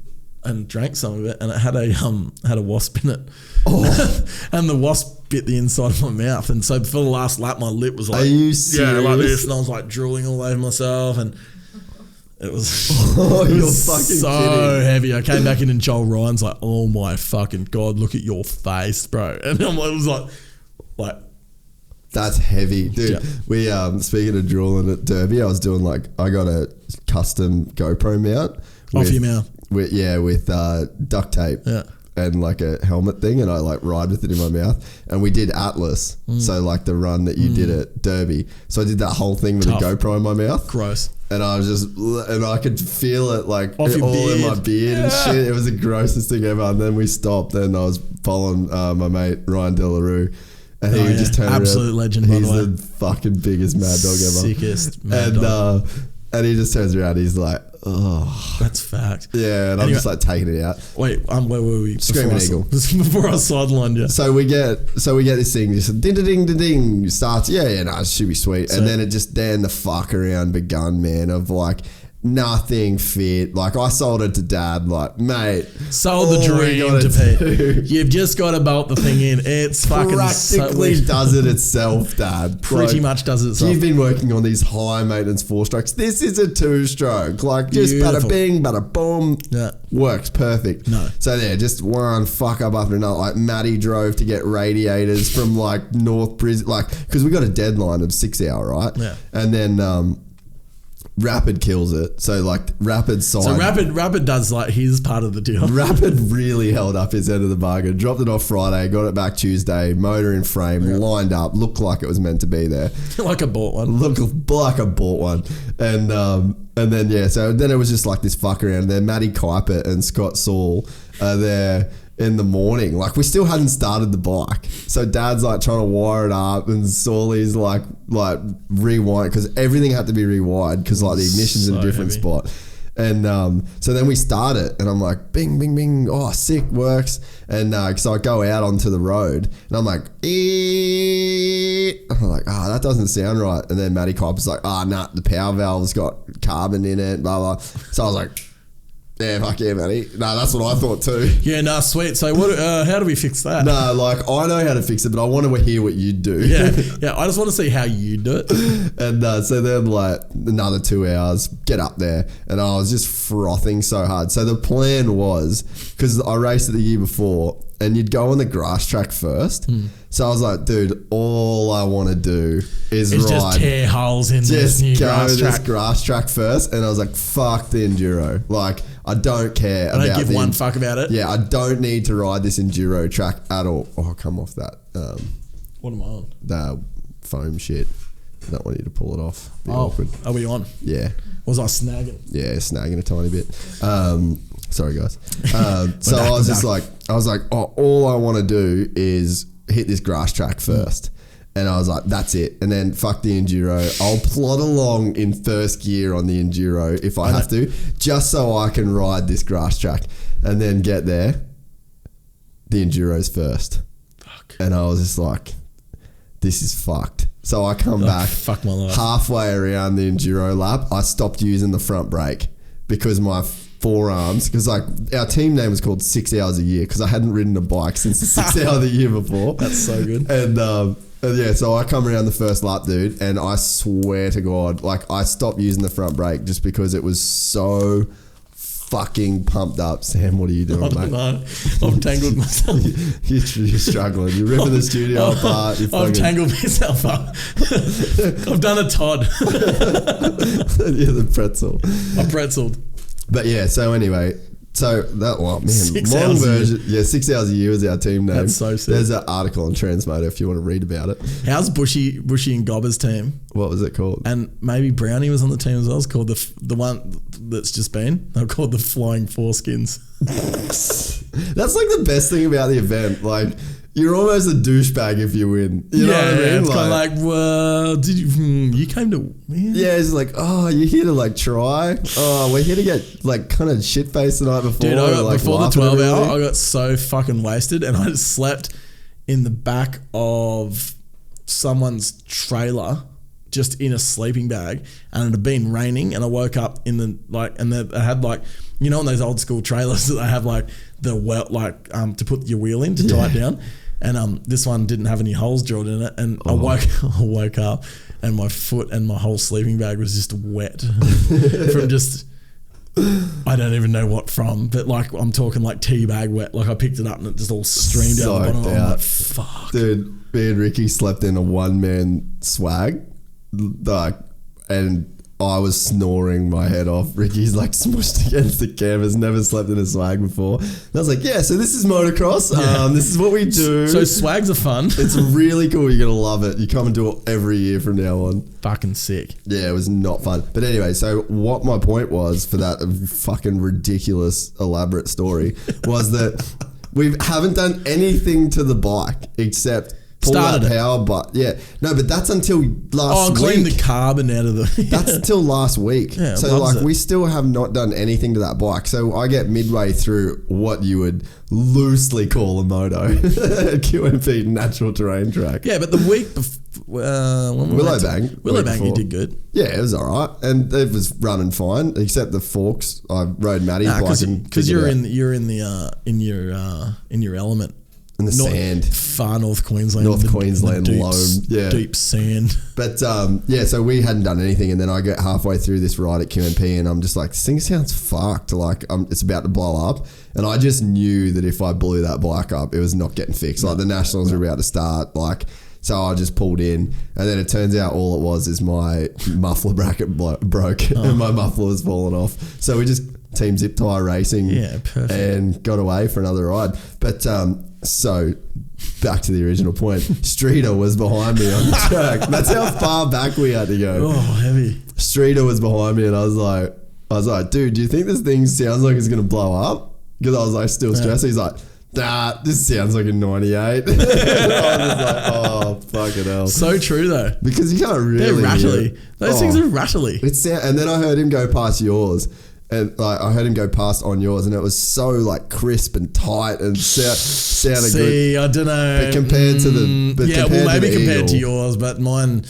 drank some of it, and it had a wasp in it. Oh. And the wasp bit the inside of my mouth, and so for the last lap, my lip was like, are you serious? Yeah, like this, and I was like drooling all over myself, and it was, you're fucking so kidding. heavy. I came back in and Joel Ryan's like, oh my fucking God, look at your face, bro. And it was like. That's heavy. Dude, yeah. We, speaking of drooling at Derby, I got a custom GoPro mount. Off your mouth. With duct tape. Yeah. And like a helmet thing, and I like ride with it in my mouth. And we did Atlas, so like the run that you did at Derby. So I did that whole thing with a GoPro in my mouth. Gross. And I was and I could feel it like off all your in my beard and shit. It was the grossest thing ever. And then we stopped, and I was following my mate Ryan Delarue. And he would just turn around. Absolute legend, by the way. He's the fucking biggest mad dog ever. Sickest mad dog. And he just turns around. He's like, oh, that's fact. Yeah, and anyway, I'm just like taking it out. Wait, where were we? Screaming Eagle. Before I sidelined you. So we get this thing, just ding ding ding ding starts. Yeah, no, it should be sweet. And then then the fuck around begun, man. Of like nothing fit. Like I sold it to Dad. Like, mate, sold the dream to Pete. You've just got to bolt the thing in. It's fucking practically does it itself, Dad. Pretty much does it itself. You've been working on these high maintenance 4-strokes. This is a 2-stroke. Like just bada bing, bada boom. Yeah. Works perfect. No. So yeah, just one fuck up after another. Like Matty drove to get radiators from like North Brisbane, like because we got a deadline of 6 hour, right? Yeah. And then Rapid kills it. So like Rapid side. So Rapid does like his part of the deal. Rapid really held up his end of the bargain. Dropped it off Friday, got it back Tuesday, motor in frame, lined up, looked like it was meant to be there. Like a bought one. Looked like I bought one. And then yeah, so then it was just like this fuck around. And then Matty Kuipert and Scott Saul are there in the morning. Like we still hadn't started the bike. So Dad's like trying to wire it up and Sawley's like rewind because everything had to be rewired because like the ignition's in a different spot. And so then we start it and I'm like bing bing bing, oh sick, works. And so I go out onto the road and I'm like I'm like, that doesn't sound right. And then Matty Kuipert's like, nah, the power valve's got carbon in it, blah blah. So I was like, yeah, fuck yeah, Matty. No, that's what I thought too. Yeah, no, sweet. So what? How do we fix that? No, like I know how to fix it, but I want to hear what you do. Yeah. I just want to see how you do it. And so then like another 2 hours, get up there, and I was just frothing so hard. So the plan was, because I raced it the year before, and you'd go on the grass track first. So I was like, dude, all I want to do is ride. Just tear holes in this new grass track. Just go this grass track first. And I was like, fuck the enduro. Like, I don't care about I don't give one fuck about it. Yeah, I don't need to ride this enduro track at all. Oh, come off that. What am I on? The foam shit. I don't want you to pull it off. Be awkward. Are we on? Yeah. Was I snagging? Yeah, snagging a tiny bit. Sorry, guys. So I was just like, all I want to do is hit this grass track first. And I was like, that's it. And then fuck the enduro. I'll plod along in first gear on the enduro if I have to, just so I can ride this grass track. And then get there, the enduro's first. Fuck. And I was just like, this is fucked. So I come back fuck my life. Halfway around the enduro lap. I stopped using the front brake because my forearms, because like our team name was called 6 hours a year because I hadn't ridden a bike since the 6 hour the year before. That's so good. And yeah, so I come around the first lap, dude, and I swear to God, like I stopped using the front brake just because it was so fucking pumped up. Sam, what are you doing, mate? No, I've tangled myself. You're struggling. You're ripping the studio apart. I've tangled myself up. I've done a Todd. Yeah, the pretzel. I pretzeled. But yeah, so anyway, so that one, man, 6 long hours version. Yeah, 6 hours a year was our team name. That's so sick. There's an article on Transmoto if you want to read about it. How's Bushy and Gobber's team? What was it called? And maybe Brownie was on the team as well. It's called the one that's just been. They're called the Flying Foreskins. That's like the best thing about the event. Like You're almost a douchebag if you win. You know what I mean? It's kind of like, well, did you came to win? Yeah, it's like, oh, you're here to like try. Oh, we're here to get like kind of shit faced the night before. Dude, I got, like, before the laughing 12 at hour, everything. I got so fucking wasted and I just slept in the back of someone's trailer just in a sleeping bag, and it had been raining, and I woke up in the like, and they had like, you know, in those old school trailers that they have like the well, like to put your wheel in to tie it down, and this one didn't have any holes drilled in it, and I woke up, and my foot and my whole sleeping bag was just wet from just. I don't even know what from, but like I'm talking like tea bag wet. Like I picked it up and it just all streamed out the bottom. I'm like, fuck. Dude, me and Ricky slept in a one-man swag, like, and I was snoring my head off. Ricky's like smushed against the canvas, never slept in a swag before. And I was like, yeah, so this is motocross. This is what we do. So swags are fun. It's really cool. You're going to love it. You come and do it every year from now on. Fucking sick. Yeah, it was not fun. But anyway, so what my point was for that fucking ridiculous, elaborate story was that we haven't done anything to the bike except pull Started that it. power but no, but that's until last week. Clean the carbon out of the... That's until last week. Yeah, so loves like it. we still have not done anything to that bike. So I get midway through what you would loosely call a moto, QMP natural terrain track. Yeah, but the week before... Willowbank. Willowbank, you before. did good. Yeah, it was all right, and it was running fine, except the forks. I rode Maddie's bike Because you're in your element. in the sand. Far North Queensland. North the Queensland deep, loam, yeah. Deep sand. But yeah, so we hadn't done anything, and then I get halfway through this ride at QMP, and I'm just like, this thing sounds fucked. Like it's about to blow up, and I just knew that if I blew that bike up, it was not getting fixed. Like the nationals were about to start, like. So I just pulled in, and then it turns out all it was is my muffler bracket broke, and my muffler was falling off. So we just team zip tie racing, perfect. and got away for another ride. But so back to the original point, Streeter was behind me on the track. That's how far back we had to go. Oh, heavy. Streeter was behind me, and I was like, dude, do you think this thing sounds like it's gonna blow up? Because I was like still stressed. He's like, nah, this sounds like a 98. I was just like, oh, fucking hell. So true though. Because you can't really They're rattly. hear it. Those things are rattly. And then I heard him go past yours. And like I heard him go past on yours, and it was so like crisp and tight and sounded good. See, I don't know. But compared to the maybe compared to Eagle, yours, but mine.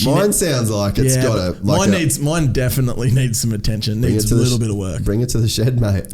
Mine sounds like it's got a like mine definitely needs some attention. Needs a little bit of work. Bring it to the shed, mate.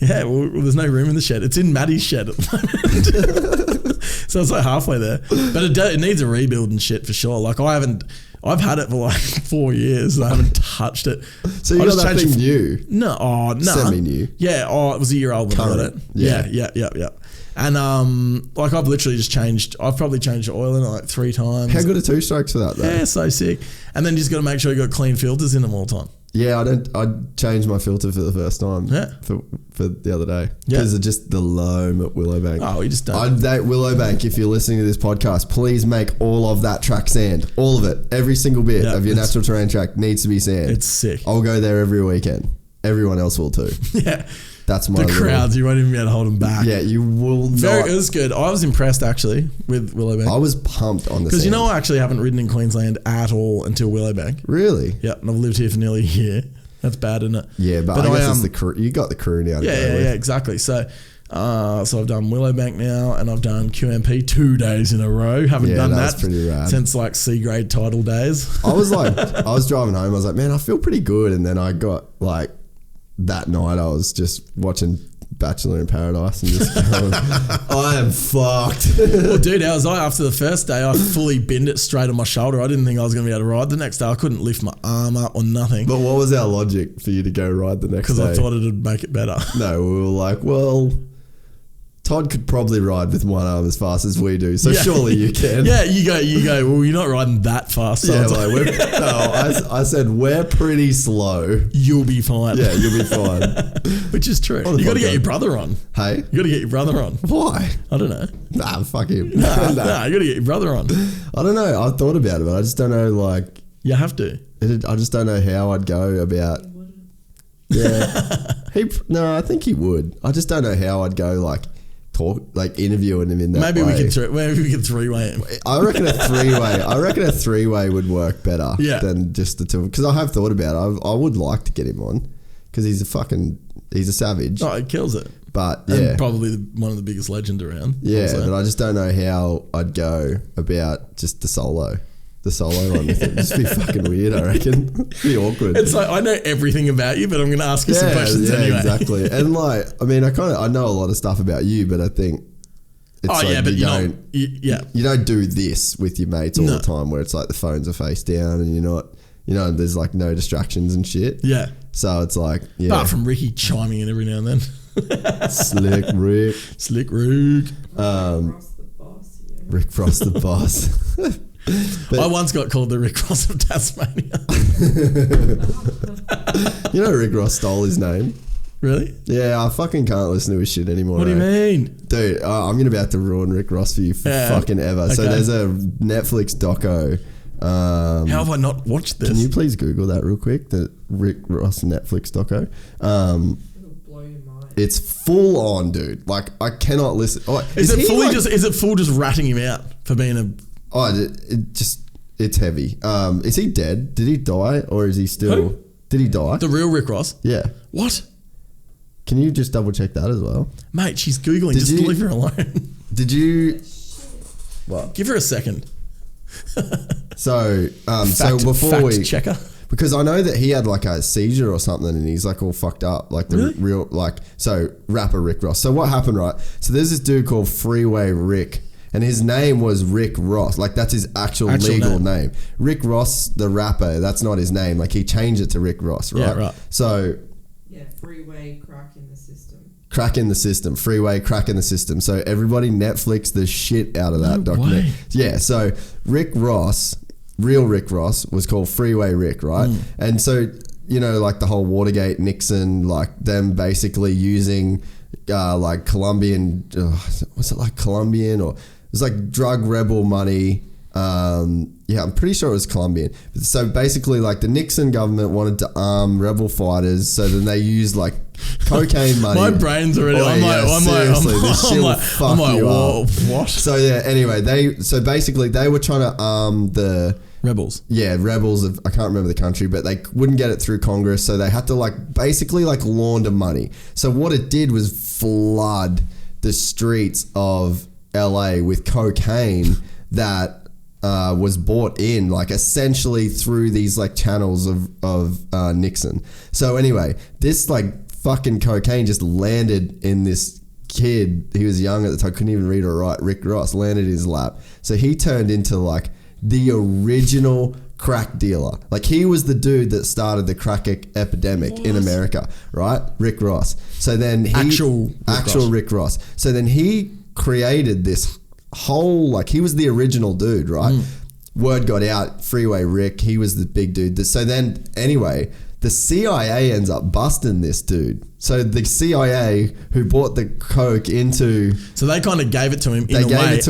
Yeah, well, there's no room in the shed. It's in Maddie's shed at the moment. So it's like halfway there. But it needs a rebuild and shit for sure. Like I've had it for like 4 years and I haven't touched it. So you got that thing new? No. Semi-new. Yeah, it was a year old when I got it. Yeah. And like I've literally just I've probably changed the oil in it like 3 times. How good are 2 strokes for that though? Yeah, so sick. And then you just got to make sure you got clean filters in them all the time. Yeah, I changed my filter for the first time. Yeah. For the other day. Because of just the loam at Willowbank. Oh, you just don't. Willowbank, if you're listening to this podcast, please make all of that track sand. All of it. Every single bit of your natural terrain track needs to be sand. It's sick. I'll go there every weekend. Everyone else will too. Yeah. That's my crowds, you won't even be able to hold them back. Yeah, you will not. It was good. I was impressed actually with Willowbank. I was pumped on the because I actually haven't ridden in Queensland at all until Willowbank. Really? Yeah, and I've lived here for nearly a year. That's bad, isn't it? Yeah, but I guess it's the crew. You got the crew now. Yeah, exactly. So I've done Willowbank now, and I've done QMP 2 days in a row. Haven't done that pretty rad. Since like C grade title days. I was driving home. I was like, man, I feel pretty good. And then I got like that night, I was just watching Bachelor in Paradise and just going, I am fucked. Well, dude, how was I? After the first day, I fully binned it straight on my shoulder. I didn't think I was going to be able to ride the next day. I couldn't lift my arm up or nothing. But what was our logic for you to go ride the next day? Because I thought it would make it better. No, we were like, well, Todd could probably ride with one arm as fast as we do, so surely you can. Yeah, you go. Well, you're not riding that fast. So I said we're pretty slow. You'll be fine. Yeah, you'll be fine. Which is true. You got to get your brother on. Hey, you got to get your brother on. Why? I don't know. Nah, fuck him. Nah, you got to get your brother on. I don't know. I thought about it, but I just don't know. Like, you have to. I just don't know how I'd go about. Yeah, I think he would. I just don't know how I'd go. Like, interviewing him in that Maybe way. maybe we could three-way him. I reckon a three-way would work better than just the two. Because I have thought about it. I would like to get him on because he's a savage. Oh, he kills it. But and probably one of the biggest legends around. Yeah, also. but I just don't know how I'd go about just the solo run with it. It'd just be fucking weird, I reckon. It'd be awkward. It's like, I know everything about you, but I'm going to ask you some questions anyway. Exactly. And like, I mean, I know a lot of stuff about you, but I think it's you don't do this with your mates all the time where it's like the phones are face down and you're not, there's like no distractions and shit. Yeah. So it's like, apart from Ricky chiming in every now and then. Slick Rick. Rick Frost the boss. But I once got called the Rick Ross of Tasmania. Rick Ross stole his name. Really? Yeah, I fucking can't listen to his shit anymore. What do you mean? Dude, I'm going to about to ruin Rick Ross for you fucking ever. Okay. So there's a Netflix doco. How have I not watched this? Can you please Google that real quick? The Rick Ross Netflix doco. It's full on, dude. Like, I cannot listen. Is it full just ratting him out for being a... it's heavy. Is he dead? Did he die? Or is he still... Who? Did he die? The real Rick Ross? Yeah. What? Can you just double check that as well? Mate, she's Googling. Just leave her alone. Did you... What? Give her a second. So before checker. Because I know that he had like a seizure or something and he's like all fucked up. Like the real, like, so rapper Rick Ross. So what happened, right? So there's this dude called Freeway Rick and his name was Rick Ross. Like that's his actual legal name. Rick Ross, the rapper, that's not his name. Like he changed it to Rick Ross, right? Yeah, right. So... Yeah, freeway crack in the system. Crack in the system. Freeway crack in the system. So everybody Netflix the shit out of that document. Yeah, so Rick Ross... Real Rick Ross was called Freeway Rick, right? And so, like the whole Watergate, Nixon, like them basically using like Colombian, was it like Colombian or it was like drug rebel money. I'm pretty sure it was Colombian. So basically like the Nixon government wanted to arm rebel fighters. So then they used like cocaine money. My brain's already, I'm like, what? So yeah, anyway, basically they were trying to arm the rebels. Yeah, rebels of, I can't remember the country, but they wouldn't get it through Congress. So they had to basically launder money. So what it did was flood the streets of LA with cocaine that was bought in essentially through these channels of Nixon. So anyway, this fucking cocaine just landed in this kid. He was young at the time, couldn't even read or write. Rick Ross landed in his lap. So he turned into the original crack dealer. He was the dude that started the crack epidemic in America, right? Rick Ross. So then actual Rick Ross. So then he created this whole, he was the original dude, right? Word got out, Freeway Rick, he was the big dude. So then anyway, the CIA ends up busting this dude. So the CIA who bought the coke into... So they kind of gave it to him in a way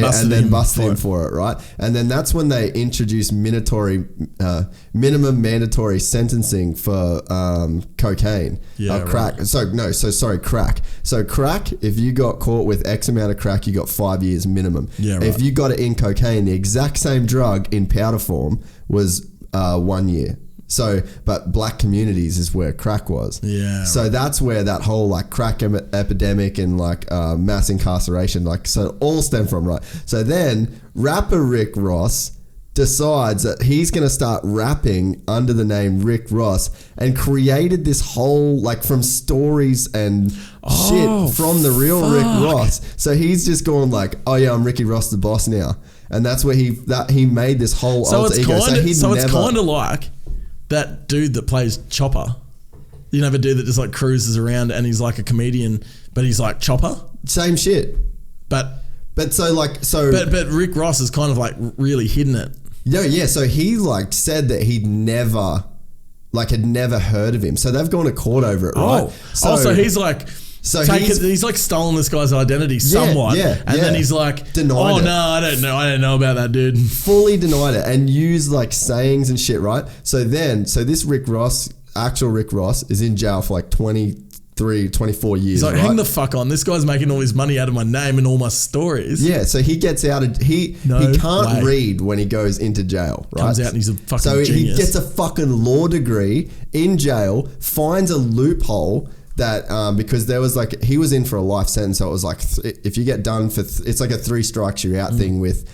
and then busted him for it, right? And then that's when they introduced minimum mandatory sentencing for cocaine. Crack. Right. Crack. So crack, if you got caught with X amount of crack, you got 5 years minimum. Yeah, right. If you got it in cocaine, the exact same drug in powder form was 1 year. So, but black communities is where crack was. Yeah. So that's where that whole crack epidemic and mass incarceration, so all stem from, right? So then rapper Rick Ross decides that he's going to start rapping under the name Rick Ross and created this whole, from stories and shit from the real Rick Ross. So he's just going oh yeah, I'm Ricky Ross the boss now. And that's where he made this whole alter ego. It's kind of like that dude that plays Chopper. You know, the dude that just cruises around and he's a comedian, but he's Chopper. Same shit. But Rick Ross is kind of really hidden it. Yeah. So he said that he'd never, had never heard of him. So they've gone to court over it, right? So he's he's stolen this guy's identity somewhat. Then he's denied it. No, I don't know about that dude. Fully denied it and used sayings and shit, right? So this Rick Ross, actual Rick Ross, is in jail for 20, 24 years. He's like, right? hang the fuck on. This guy's making all his money out of my name and all my stories. Yeah, so he gets out of he can't read when he goes into jail, right? Comes out and he's a fucking so genius. he gets a fucking law degree in jail, finds a loophole that because there was like he was in for a life sentence, so it was like if you get done for it's like a 3 strikes you're out thing with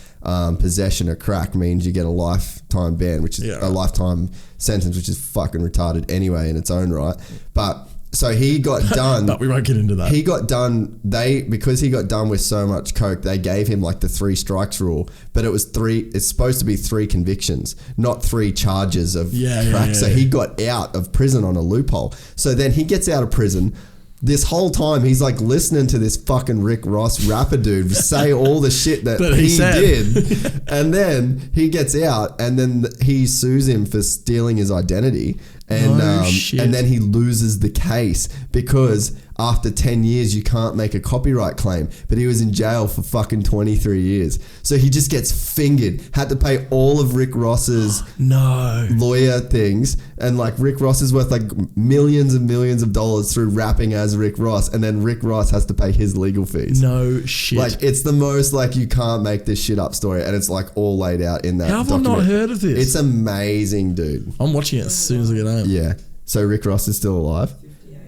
possession of crack means you get a lifetime ban, which is a lifetime sentence, which is fucking retarded anyway in its own right. But so he got done. But we won't get into that. He got done. Because he got done with so much coke, they gave him like the 3 strikes rule. But it was 3. It's supposed to be 3 convictions, not 3 charges of crack. So he got out of prison on a loophole. So then he gets out of prison. This whole time he's like listening to this fucking Rick Ross rapper dude say all the shit that he did. And then he gets out and then he sues him for stealing his identity. And and then he loses the case because after 10 years you can't make a copyright claim. But he was in jail for fucking 23 years. So he just gets fingered. Had to pay all of Rick Ross's lawyer things. And like Rick Ross is worth like millions and millions of dollars through rapping as Rick Ross. And then Rick Ross has to pay his legal fees. No shit. Like it's the most like you can't make this shit up story. And it's like all laid out in that How have I not heard of this? It's amazing, dude. I'm watching it as soon as I get home. Yeah. So Rick Ross is still alive? 58.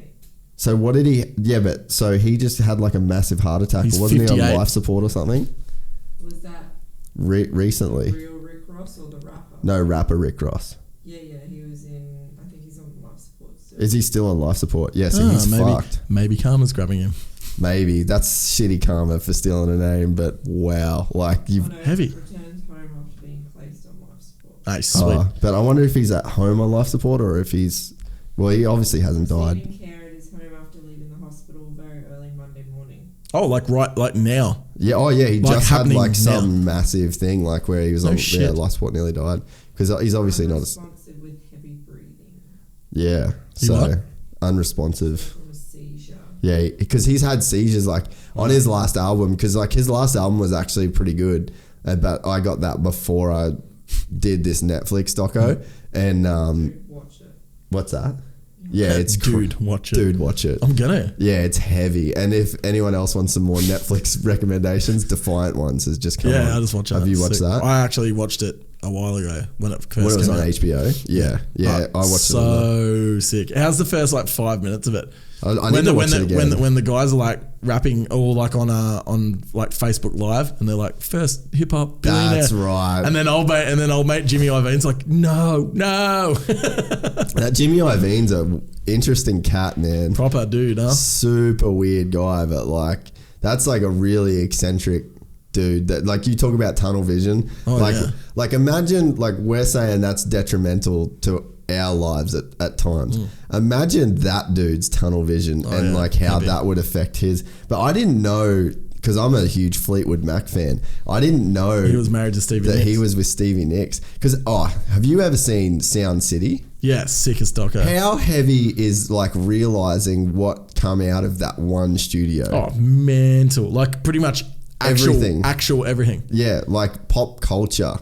So what did he... Yeah, but so he just had like a massive heart attack. He's Wasn't 58. he on life support or something? Was that Recently? real Rick Ross or the rapper? No, rapper Rick Ross. Yeah, he was in... I think he's on life support still. Is he still on life support? Yeah, so he's fucked. Maybe karma's grabbing him. Maybe. That's shitty karma for stealing a name, but wow. Like you've... Heavy. Returned home after being placed on life support. Hey, sweet. But I wonder if he's at home on life support or if he's... Well, he obviously hasn't died. Receiving care at his home after leaving the hospital very early Monday morning. Oh, like now. Yeah. Oh, yeah. He Like just had like happening some massive thing, like where he was on life support, nearly died because he's obviously not. Unresponsive with heavy breathing. Yeah. So unresponsive. From a seizure. Yeah, because he's had seizures like on his last album. Because like his last album was actually pretty good, but I got that before I did this Netflix doco. And Dude, watch it. what's that? Yeah, it's watch it. Dude, watch it. I'm gonna. Yeah, it's heavy. And if anyone else wants some more Netflix recommendations, Defiant Ones has just come on. Yeah, I just watched that. Have you watched that? I actually watched it a while ago when it first came out. When it was on HBO? Yeah. I watched it. So sick. How's the first like 5 minutes of it? I need to watch it again. When the guys are like rapping all like on like Facebook Live and they're like first hip hop billionaire. That's right. And then old mate Jimmy Iovine's like no. That Jimmy Iovine's a interesting cat, man. Proper dude, huh? Super weird guy, but like that's like a really eccentric dude that like you talk about tunnel vision. Like imagine like we're saying that's detrimental to our lives at times. Imagine that dude's tunnel vision and like how that would affect his. But I didn't know because I'm a huge Fleetwood Mac fan. I didn't know he was married to Stevie Nicks. He was with Stevie Nicks. Because have you ever seen Sound City? Yeah, sickest doco. How heavy is like realizing what come out of that one studio? Oh, mental! Like pretty much everything. Actual everything. Yeah, like pop culture.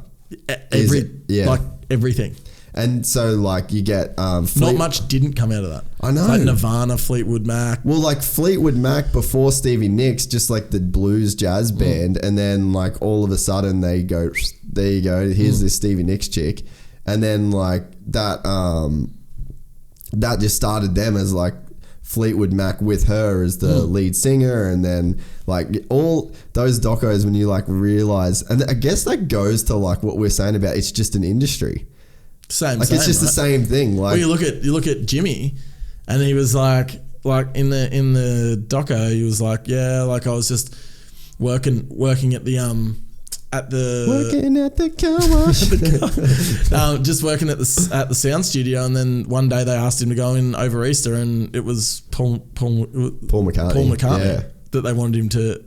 Like everything. And so like you get not much didn't come out of that. I know. Like Nirvana, Fleetwood Mac. Well, like Fleetwood Mac before Stevie Nicks, just like the blues jazz band, and then like all of a sudden they go, there you go, here's this Stevie Nicks chick, and then like that that just started them as like Fleetwood Mac with her as the lead singer, and then like all those docos when you like realize, and I guess that goes to like what we're saying about it's just an industry. Same, it's just the same thing. Like, well, you look at Jimmy, and he was like in the doco, he was like, yeah, like I was just working at the working at the car wash, just working at the sound studio, and then one day they asked him to go in over Easter, and it was Paul McCartney that they wanted him to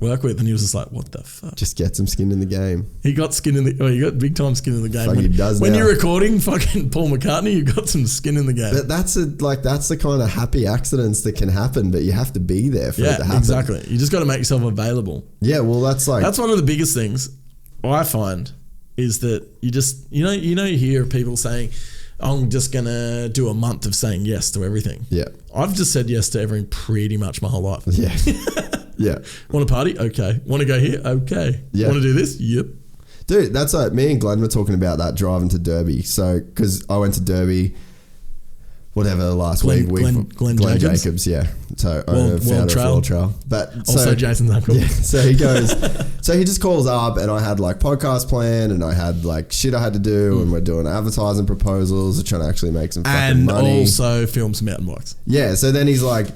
work with, and he was just like, what the fuck? Just get some skin in the game. He got he got big time skin in the game. He does when now. you're recording fucking Paul McCartney, you got some skin in the game. But that's the kind of happy accidents that can happen, but you have to be there for it to happen. Exactly. You just got to make yourself available. Yeah, well, that's one of the biggest things I find is that you just you hear people saying, I'm just going to do a month of saying yes to everything. Yeah. I've just said yes to everything pretty much my whole life. Yeah. Yeah. Want to party? Okay. Want to go here? Okay. Yeah. Want to do this? Yep. Dude, that's like me and Glenn were talking about that driving to Derby. So, because I went to Derby, whatever, last week. Glenn Jacobs, yeah. So, owner, founder of World Trail. But also Jason's uncle. Yeah, so he goes, so he just calls up and I had like podcast plan and I had like shit I had to do and we're doing advertising proposals. We're trying to actually make some fucking money. And also film some mountain bikes. Yeah, so then he's like,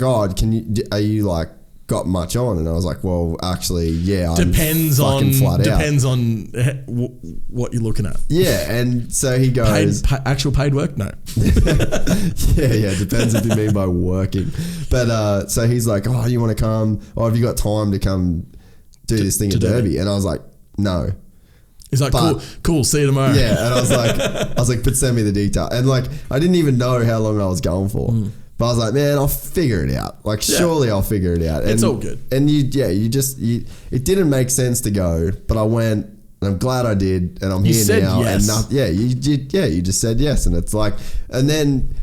oh, are you like, got much on? And I was like, well, actually, yeah, depends I'm fucking flat out. Depends on what you're looking at. Yeah, and so he goes, actual paid work? No. yeah, depends if you mean by working. But so he's like, oh, you want to come? Oh, have you got time to come do this thing at Derby? And I was like, no. He's like, cool, see you tomorrow. Yeah, and I was like, but send me the detail. And like, I didn't even know how long I was going for. But I was like, man, I'll figure it out. Like, surely I'll figure it out. And, it's all good. And it didn't make sense to go, but I went, and I'm glad I did, and I'm here now. Yes. And you just said yes, and it's like, and then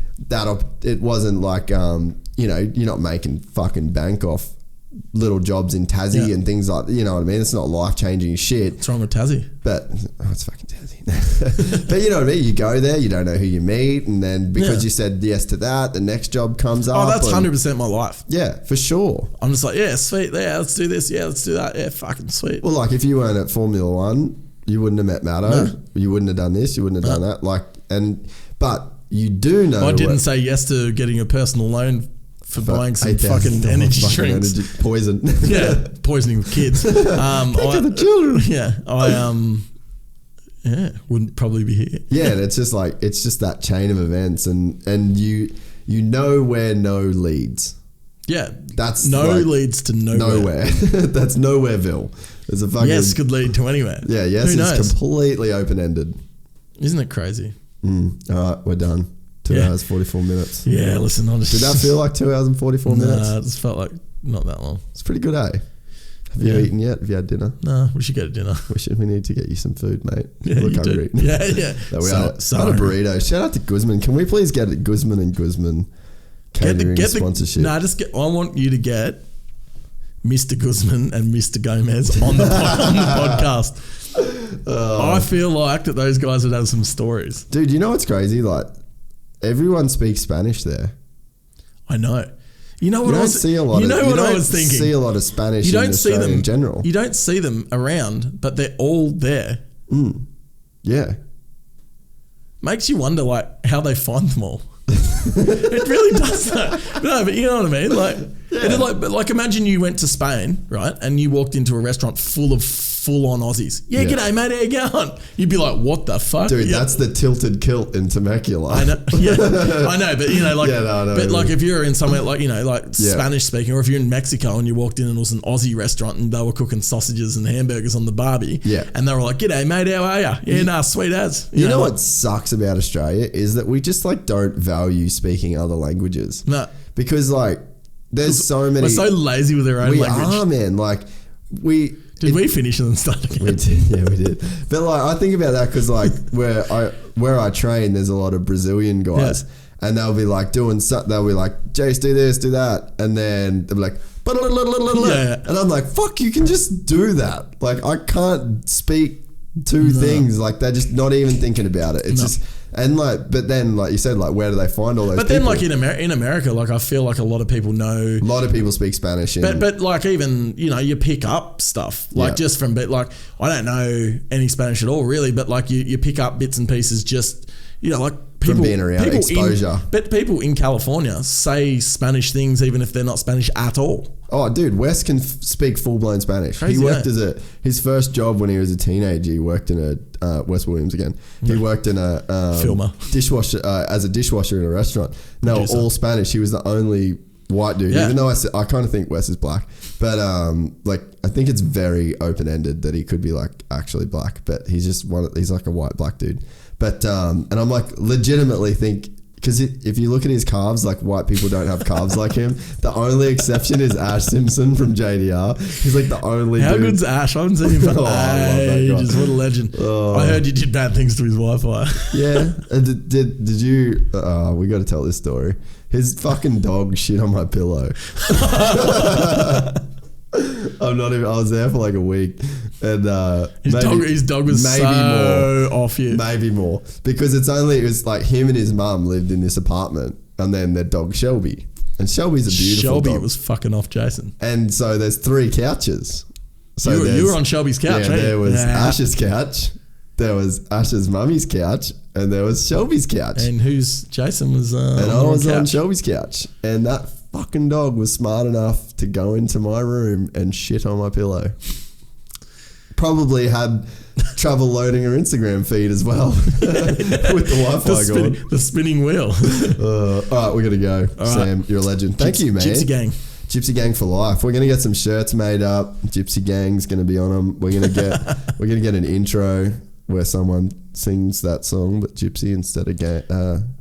it wasn't like, you're not making fucking bank off little jobs in Tassie and things like, you know what I mean? It's not life-changing shit. What's wrong with Tassie? But, it's fucking Tassie. But you know what I mean? You go there, you don't know who you meet, and then because you said yes to that, the next job comes up. Oh, that's 100% my life. Yeah, for sure. I'm just like, yeah, sweet, yeah, let's do this, yeah, let's do that, yeah, fucking sweet. Well, like if you weren't at Formula One, you wouldn't have met Matto, you wouldn't have done this, you wouldn't have done that. Like, but you do know. I didn't say yes to getting a personal loan for buying some fucking energy drinks. Poison. Yeah, poisoning kids. Think of the children. Yeah, wouldn't probably be here. Yeah, and it's just that chain of events, and you know where no leads. Yeah, that's leads to nowhere. That's nowhereville. There's a fucking yes could lead to anywhere. Yeah, yes is completely open ended. Isn't it crazy? All right, we're done. 2 hours 44 minutes. Yeah, listen, did that feel like 2 hours and 44 minutes? Nah, it just felt like not that long. It's pretty good, eh? Have you eaten yet? Have you had dinner? No, we should get a dinner. We need to get you some food, mate. Yeah, you hungry. Do. Yeah. No, we had a burrito. Shout out to Guzman. Can we please get Guzman and Guzman catering sponsorship? I want you to get Mr. Guzman and Mr. Gomez on the podcast. I feel like that those guys would have some stories. Dude, you know what's crazy? Like, everyone speaks Spanish there. I know. You know what I was thinking? You don't see a lot of Spanish in Australia in general. You don't see them around, but they're all there. Yeah. Makes you wonder, like, how they find them all. It really does that. No, but you know what I mean? Like, imagine you went to Spain, right? And you walked into a restaurant full of full-on Aussies. Yeah, g'day, mate, how you going? You'd be like, what the fuck? Dude, that's the tilted kilt in Temecula. I know, I know, but, like, if you're in somewhere like, Spanish-speaking, or if you're in Mexico and you walked in and it was an Aussie restaurant and they were cooking sausages and hamburgers on the barbie, and they were like, g'day, mate, how are you? Yeah, nah, sweet as. You know what sucks about Australia is that we just, like, don't value speaking other languages. No. Because, like, there's so many... We're so lazy with our own language. We are, man. Like, Did we finish and then start again? We did, yeah, we did. But like, I think about that because like where I train, there's a lot of Brazilian guys, and they'll be like doing something. They'll be like, "Jace, do this, do that," and then they'll be like, and I'm like, "Fuck, you can just do that." Like, I can't speak two things. Like, they're just not even thinking about it. It's just. And like, but then like you said, like, where do they find all those? But then people? Like in America, like I feel like a lot of people know. A lot of people speak Spanish. But like even you pick up stuff like just from like I don't know any Spanish at all really, but like you pick up bits and pieces just like people from being around exposure. But people in California say Spanish things even if they're not Spanish at all. Oh, dude, Wes can speak full-blown Spanish. Crazy, he worked his first job when he was a teenager. He worked in a Wes Williams again. He worked in a filmer dishwasher as a dishwasher in a restaurant. And they were all Spanish. He was the only white dude. Even though I kind of think Wes is black, but like I think it's very open-ended that he could be like actually black, but he's just he's like a white black dude. But and I'm like legitimately think because if you look at his calves, like white people don't have calves like him. The only exception is Ash Simpson from JDR. He's like the only. How dude. good's Ash? I haven't seen him for I love that guy. ages. What a legend! I heard you did bad things to his Wi-Fi. Yeah. Did you? We got to tell this story. His fucking dog shit on my pillow. I'm not even. I was there for like a week, and his dog was maybe so off you. Maybe more because it was like him and his mum lived in this apartment, and then their dog Shelby, and Shelby's a beautiful Shelby dog. was fucking off Jason. And so there's 3 couches. So you were on Shelby's couch, yeah, right? there was Ash's couch, there was Ash's mummy's couch, and there was Shelby's couch. And Jason was and I was on Shelby's couch, and that fucking dog was smart enough to go into my room and shit on my pillow. Probably had trouble loading her Instagram feed as well with the Wi-Fi going. The spinning wheel. All right, we're gonna go. All Sam, right. you're a legend. Thank you, man. Gypsy Gang. Gypsy Gang for life. We're gonna get some shirts made up. Gypsy Gang's gonna be on them. We're gonna get an intro where someone sings that song, but Gypsy instead of gang.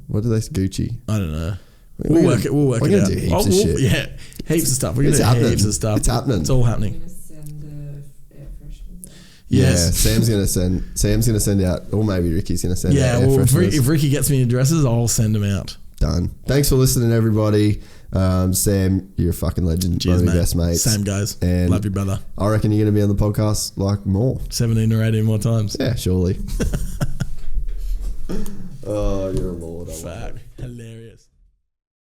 What do they? Gucci. I don't know. We'll work it out. We're gonna do heaps of shit. Yeah, heaps of stuff. We're gonna do heaps of stuff. It's happening. It's all happening. Air fresheners out. Yeah, Sam's gonna send out, or maybe Ricky's gonna send out. Yeah, air well, fresheners. if Ricky gets me addresses, I'll send them out. Done. Thanks for listening, everybody. Sam, you're a fucking legend. Cheers, One of mate. your best mates. Same guys. And love you, brother. I reckon you're gonna be on the podcast like more. 17 or 18 more times. Yeah, surely. Oh, you're a lord. I love it. Fuck. Hilarious.